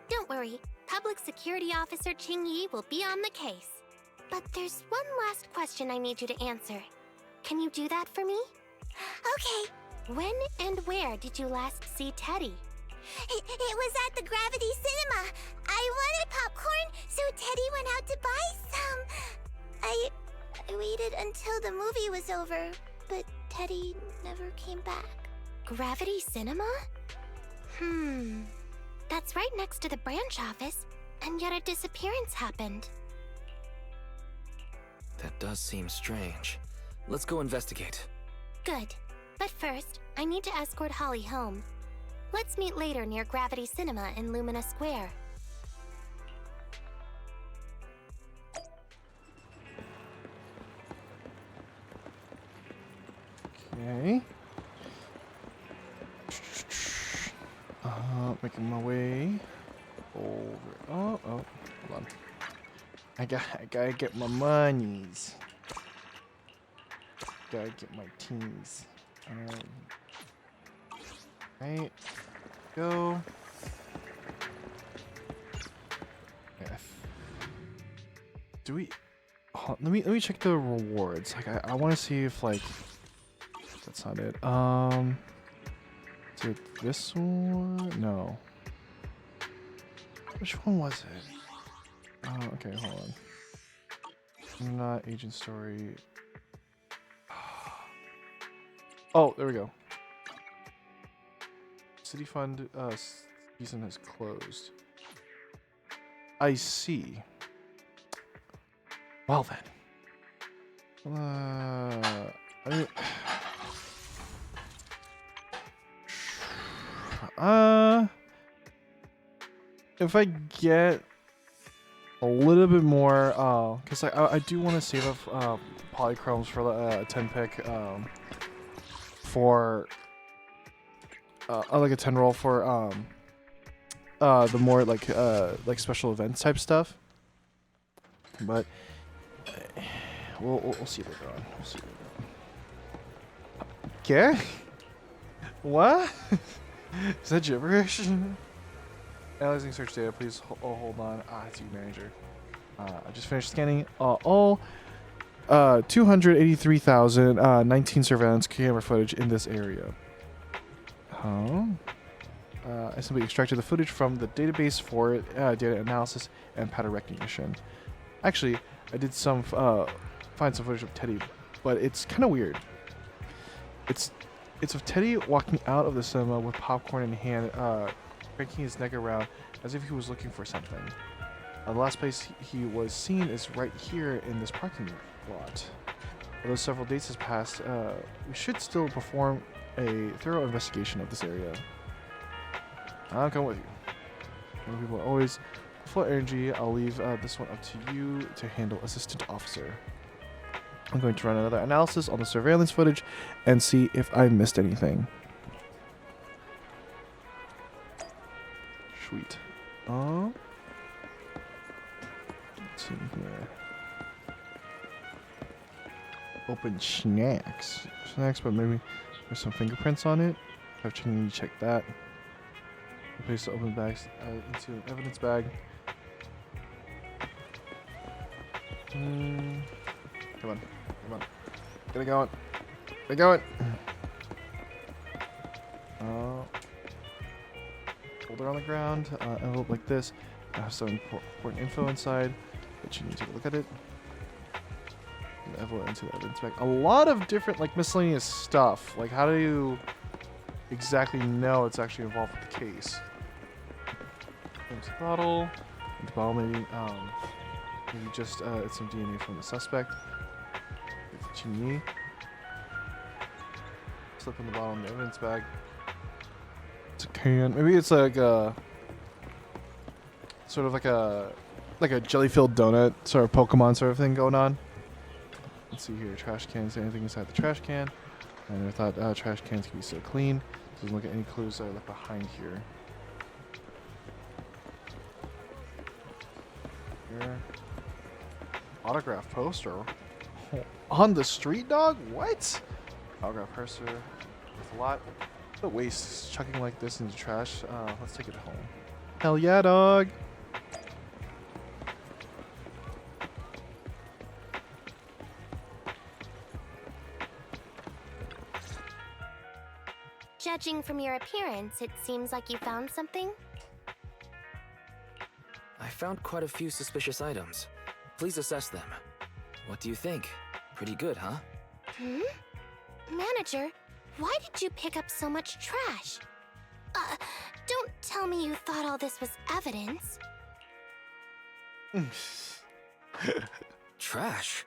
Don't worry, Public Security Officer Ching-Yi will be on the case. But there's one last question I need you to answer. Can you do that for me? Okay. When and where did you last see Teddy? It was at the Gravity Cinema. I wanted popcorn, so Teddy went out to buy some. I waited until the movie was over, but Teddy never came back. Gravity Cinema? That's right next to the branch office, and yet a disappearance happened. That does seem strange. Let's go investigate. Good. But first, I need to escort Holly home. Let's meet later near Gravity Cinema in Lumina Square. Okay. Making my way over. Oh, hold on. I gotta get my monies. Gotta get my teens. Right. Go. Okay. Do we? Oh, let me check the rewards. Like I want to see if like that's not it. Is it this one? No. Which one was it? Oh, okay. Hold on. Not agent story. Oh, there we go. City Fund season has closed. I see. Well then. I mean, if I get a little bit more, because I do want to save up polychromes for the 10 pick for like a 10 roll for the more like special events type stuff. But we'll see later on. We'll see later on. Okay. What? Is that gibberish? Analyzing search data, please hold on. It's you, manager. I just finished scanning all 283,019 surveillance camera footage in this area. I simply extracted the footage from the database for data analysis and pattern recognition. Actually, I did find some footage of Teddy, but it's kind of weird. It's of Teddy walking out of the cinema with popcorn in hand, cranking his neck around as if he was looking for something. The last place he was seen is right here in this parking lot. Although several days has passed, we should still perform a thorough investigation of this area. I'll come with you. When people are always full of energy, I'll leave this one up to you to handle assistant officer. I'm going to run another analysis on the surveillance footage and see if I missed anything. Sweet. Let's see here. Open snacks. But maybe there's some fingerprints on it. I've need to check that. Place the open bags into an evidence bag. Come on. Get it going. Folder on the ground. Envelope like this. I have some important info inside, but you need to take a look at it. And envelope into the evidence bag. A lot of different miscellaneous stuff. Like, how do you exactly know it's actually involved with the case? Empty bottle. Empty bottle, maybe just it's some DNA from the suspect. Chimney. Slip in the bottle in the evidence bag. It's a can. Maybe it's like a sort of like a jelly-filled donut sort of Pokemon sort of thing going on. Let's see here. Trash cans. Anything inside the trash can? I never thought trash cans could be so clean. Doesn't look at any clues that are left behind here. Autograph poster on the street, dog? What? Autograph poster with a lot of waste chucking like this into trash. Let's take it home. Hell yeah, dog. Judging from your appearance, it seems like you found something. I found quite a few suspicious items. Please assess them. What do you think? Pretty good, huh? Manager, why did you pick up so much trash? Don't tell me you thought all this was evidence. Trash?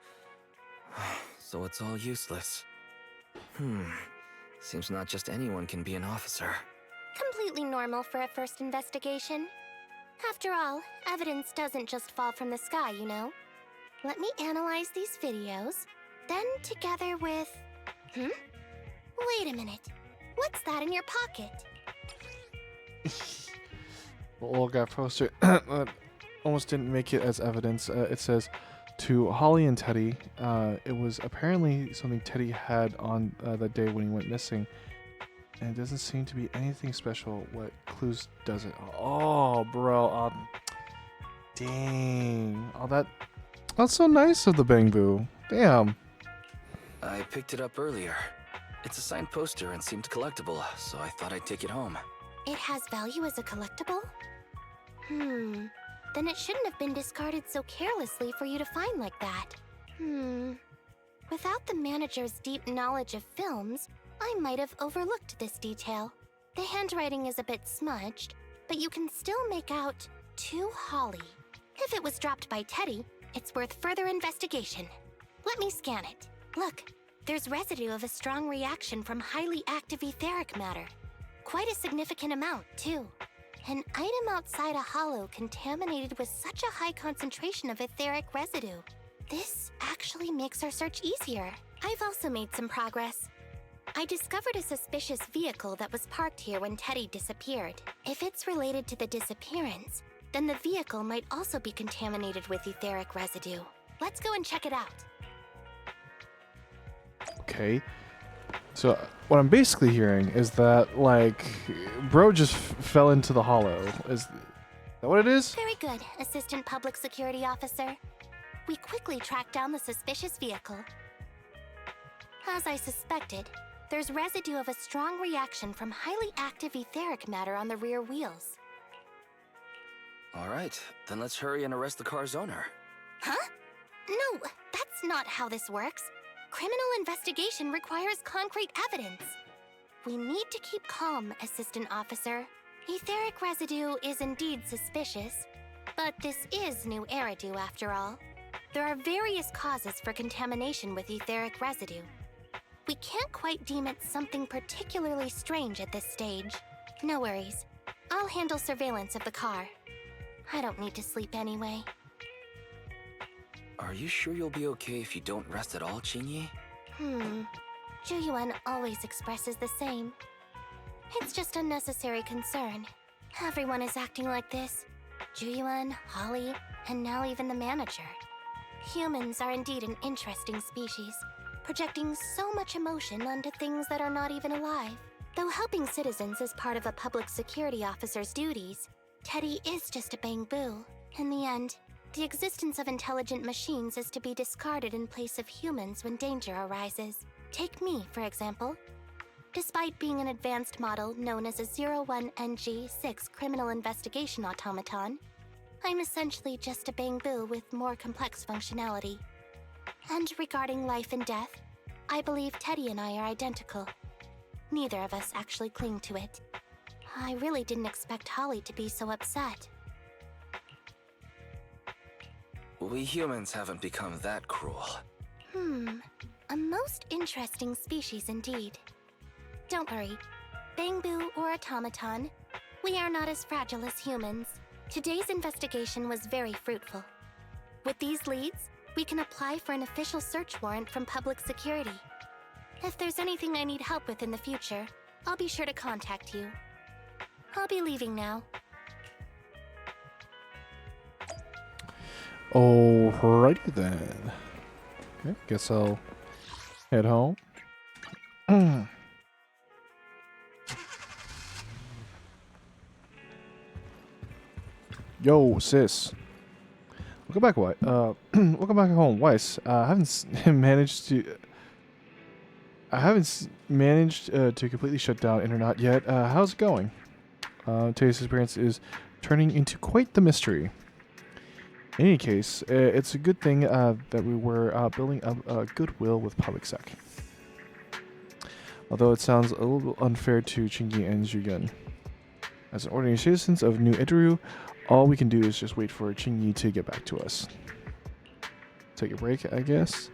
So it's all useless. Seems not just anyone can be an officer. Completely normal for a first investigation. After all, evidence doesn't just fall from the sky, you know. Let me analyze these videos, then together with... Wait a minute. What's that in your pocket? The old guy poster almost didn't make it as evidence. It says, to Holly and Teddy, it was apparently something Teddy had on that day when he went missing. And it doesn't seem to be anything special. What clues does it? Oh, bro. Dang. Oh, that's so nice of the Bang Boo. Damn. I picked it up earlier. It's a signed poster and seemed collectible, so I thought I'd take it home. It has value as a collectible? Then it shouldn't have been discarded so carelessly for you to find like that. Without the manager's deep knowledge of films, I might have overlooked this detail. The handwriting is a bit smudged, but you can still make out to Holly. If it was dropped by Teddy, It's worth further investigation. Let me scan it. Look, there's residue of a strong reaction from highly active etheric matter. Quite a significant amount, too. An item outside a hollow contaminated with such a high concentration of etheric residue. This actually makes our search easier. I've also made some progress. I discovered a suspicious vehicle that was parked here when Teddy disappeared. If it's related to the disappearance, then the vehicle might also be contaminated with etheric residue. Let's go and check it out. Okay. So what I'm basically hearing is that, like, bro just fell into the hollow. Is that what it is? Very good, Assistant Public Security Officer. We quickly tracked down the suspicious vehicle. As I suspected, there's residue of a strong reaction from highly active etheric matter on the rear wheels. All right, then let's hurry and arrest the car's owner. Huh? No, that's not how this works. Criminal investigation requires concrete evidence. We need to keep calm, Assistant Officer. Etheric residue is indeed suspicious, but this is new Eridu after all. There are various causes for contamination with etheric residue. We can't quite deem it something particularly strange at this stage. No worries. I'll handle surveillance of the car. I don't need to sleep anyway. Are you sure you'll be okay if you don't rest at all, Qingyi? Zhuyuan always expresses the same. It's just unnecessary concern. Everyone is acting like this. Zhuyuan, Holly, and now even the manager. Humans are indeed an interesting species, projecting so much emotion onto things that are not even alive. Though helping citizens is part of a public security officer's duties, Teddy is just a bang-boo. In the end, the existence of intelligent machines is to be discarded in place of humans when danger arises. Take me, for example. Despite being an advanced model known as a 01NG6 criminal investigation automaton, I'm essentially just a bang-boo with more complex functionality. And regarding life and death, I believe Teddy and I are identical. Neither of us actually cling to it. I really didn't expect Holly to be so upset. We humans haven't become that cruel. A most interesting species indeed. Don't worry, bang-boo or automaton, we are not as fragile as humans. Today's investigation was very fruitful. With these leads, we can apply for an official search warrant from public security. If there's anything I need help with in the future, I'll be sure to contact you. I'll be leaving now. Alrighty then. Okay, guess I'll head home. Yo, sis. Welcome back, welcome back home, Weiss. I haven't managed to completely shut down Internet yet. How's it going? Today's experience is turning into quite the mystery. In any case, it's a good thing that we were building up goodwill with public sec. Although it sounds a little unfair to Qingyi and Zhuyuan. As an ordinary citizens of New Itaru, all we can do is just wait for Qingyi to get back to us. Take a break, I guess.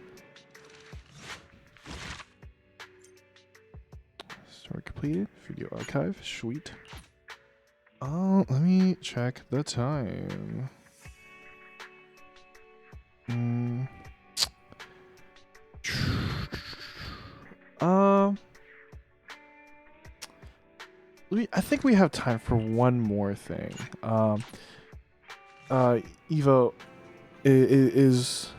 Story completed. Video archive. Sweet. Let me check the time. I think we have time for one more thing.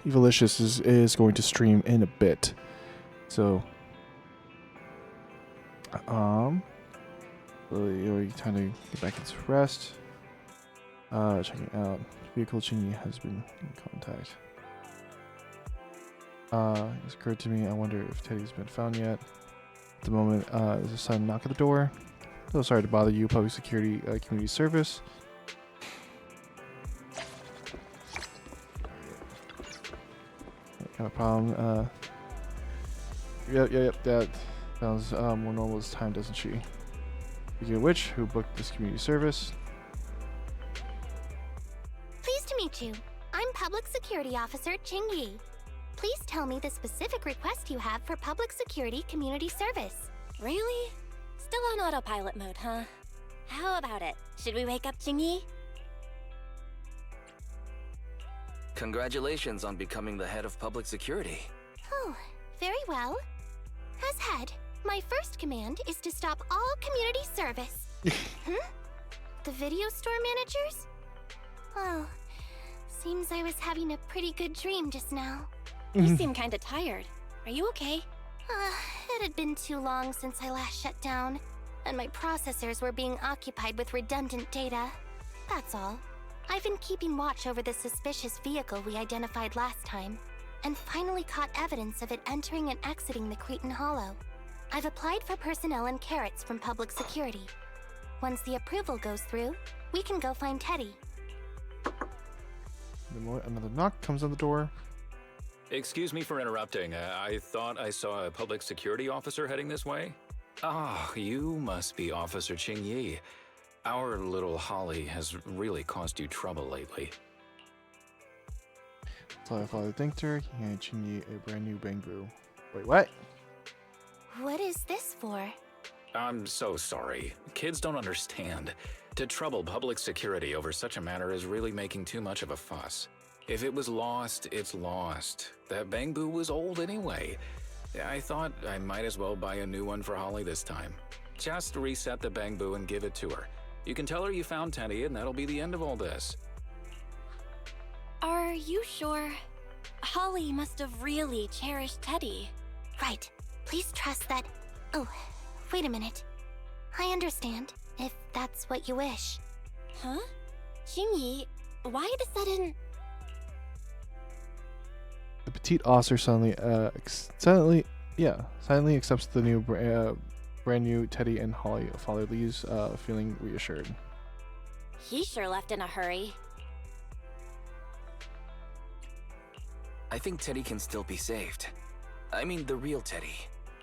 Evolicious is going to stream in a bit, so really time to get back into rest. Checking out vehicle. Qingyi has been in contact. It's occurred to me, I wonder if Teddy's been found yet. At the moment, there's a sudden knock at the door. So sorry to bother you, public security community service. Kind of problem. Yep. That sounds more normal this time, doesn't she? Speaking of which, who booked this community service? Pleased to meet you. I'm Public Security Officer Ching-Yi. Please tell me the specific request you have for public security community service. Really? Still on autopilot mode, huh? How about it? Should we wake up Ching-Yi? Congratulations on becoming the head of public security. Oh, very well. As head, my first command is to stop all community service. The video store managers? Oh, seems I was having a pretty good dream just now. You seem kinda tired. Are you okay? It had been too long since I last shut down, and my processors were being occupied with redundant data. That's all. I've been keeping watch over the suspicious vehicle we identified last time, and finally caught evidence of it entering and exiting the Cretan Hollow. I've applied for personnel and carrots from public security. Once the approval goes through, we can go find Teddy. Another knock comes on the door. Excuse me for interrupting. I thought I saw a public security officer heading this way. Ah, you must be Officer Ching-Yi. Our little Holly has really caused you trouble lately. So Father thanked her. He handed Ching-Yi a brand new bamboo. Wait, what? What is this for? I'm so sorry. Kids don't understand. To trouble public security over such a matter is really making too much of a fuss. If it was lost, it's lost. That bamboo was old anyway. I thought I might as well buy a new one for Holly this time. Just reset the bamboo and give it to her. You can tell her you found Teddy and that'll be the end of all this. Are you sure? Holly must have really cherished Teddy. Right. Please trust that... Oh, wait a minute. I understand, if that's what you wish. Huh? Ching-Yi, why the sudden... The petite officer silently accepts the new brand new Teddy, and Holly Father leaves, feeling reassured. He sure left in a hurry. I think Teddy can still be saved. I mean, the real Teddy.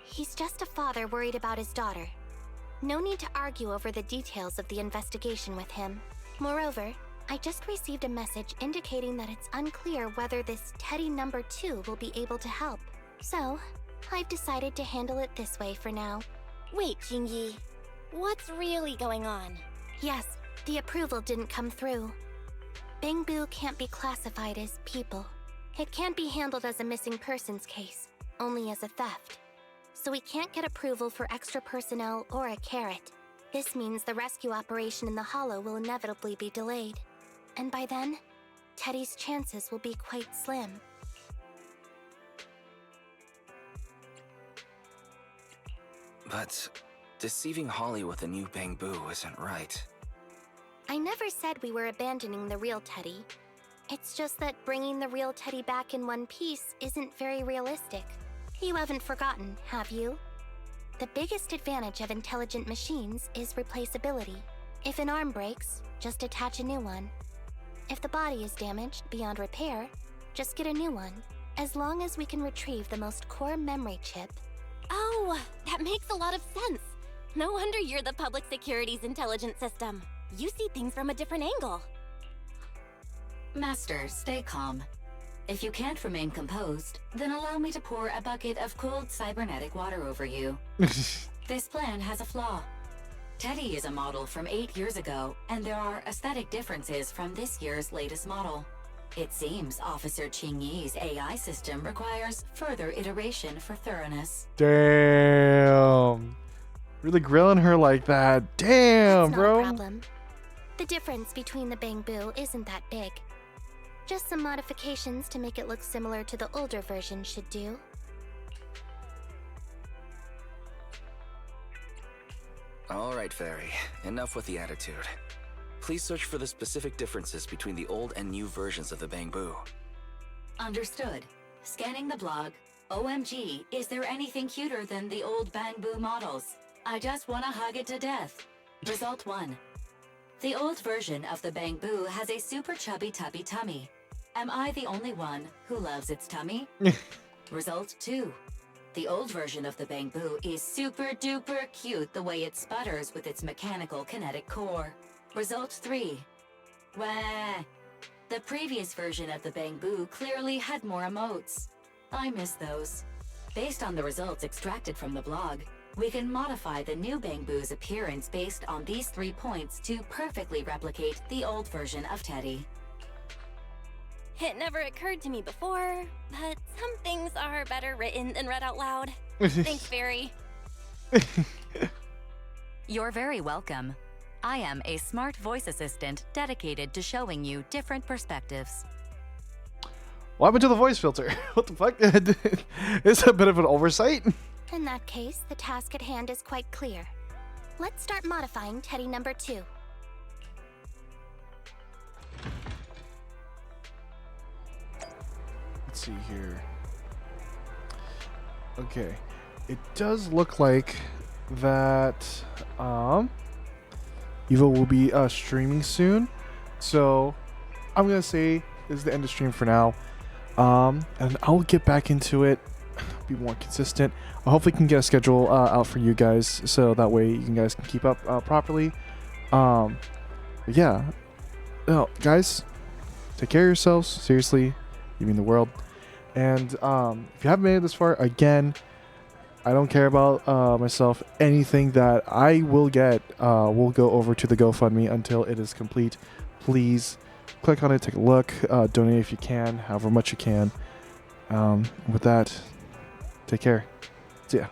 He's just a father worried about his daughter. No need to argue over the details of the investigation with him. Moreover, I just received a message indicating that it's unclear whether this Teddy number 2 will be able to help. So, I've decided to handle it this way for now. Wait, Ching-Yi. What's really going on? Yes, the approval didn't come through. Bamboo can't be classified as people. It can't be handled as a missing persons case, only as a theft. So we can't get approval for extra personnel or a carrot. This means the rescue operation in the Hollow will inevitably be delayed. And by then, Teddy's chances will be quite slim. But deceiving Holly with a new bamboo isn't right. I never said we were abandoning the real Teddy. It's just that bringing the real Teddy back in one piece isn't very realistic. You haven't forgotten, have you? The biggest advantage of intelligent machines is replaceability. If an arm breaks, just attach a new one. If the body is damaged beyond repair, just get a new one. As long as we can retrieve the most core memory chip. Oh, that makes a lot of sense. No wonder you're the public security's intelligent system. You see things from a different angle. Master, stay calm. If you can't remain composed, then allow me to pour a bucket of cold cybernetic water over you. This plan has a flaw. Teddy is a model from 8 years ago, and there are aesthetic differences from this year's latest model. It seems Officer Ching-Yi's AI system requires further iteration for thoroughness. Damn. Really grilling her like that. Damn, That's bro. not a problem. The difference between the bamboo isn't that big. Just some modifications to make it look similar to the older version should do. All right, Fairy. Enough with the attitude. Please search for the specific differences between the old and new versions of the bamboo. Understood. Scanning the blog. OMG, is there anything cuter than the old bamboo models? I just want to hug it to death. Result 1. The old version of the bamboo has a super chubby tubby tummy. Am I the only one who loves its tummy? Result 2. The old version of the bamboo is super duper cute the way it sputters with its mechanical kinetic core. Result 3. Wah. The previous version of the Bangbu clearly had more emotes. I miss those. Based on the results extracted from the blog, we can modify the new Bangbu's appearance based on these 3 points to perfectly replicate the old version of Teddy. It never occurred to me before, but some things are better written than read out loud. Thanks, Barry. You're very welcome. I am a smart voice assistant dedicated to showing you different perspectives. What happened to the voice filter? What the fuck? It's a bit of an oversight. In that case, the task at hand is quite clear. Let's start modifying Teddy number 2. Let's see here. Okay. It does look like that Evo will be streaming soon. So I'm gonna say this is the end of stream for now. And I'll get back into it, be more consistent. I hopefully can get a schedule out for you guys, so that way you guys can keep up properly. But yeah, no, guys, take care of yourselves. Seriously, you mean the world. And if you haven't made it this far, again, I don't care about myself. Anything that I will get will go over to the GoFundMe until it is complete. Please click on it, take a look, donate if you can, however much you can. With that, take care. See ya.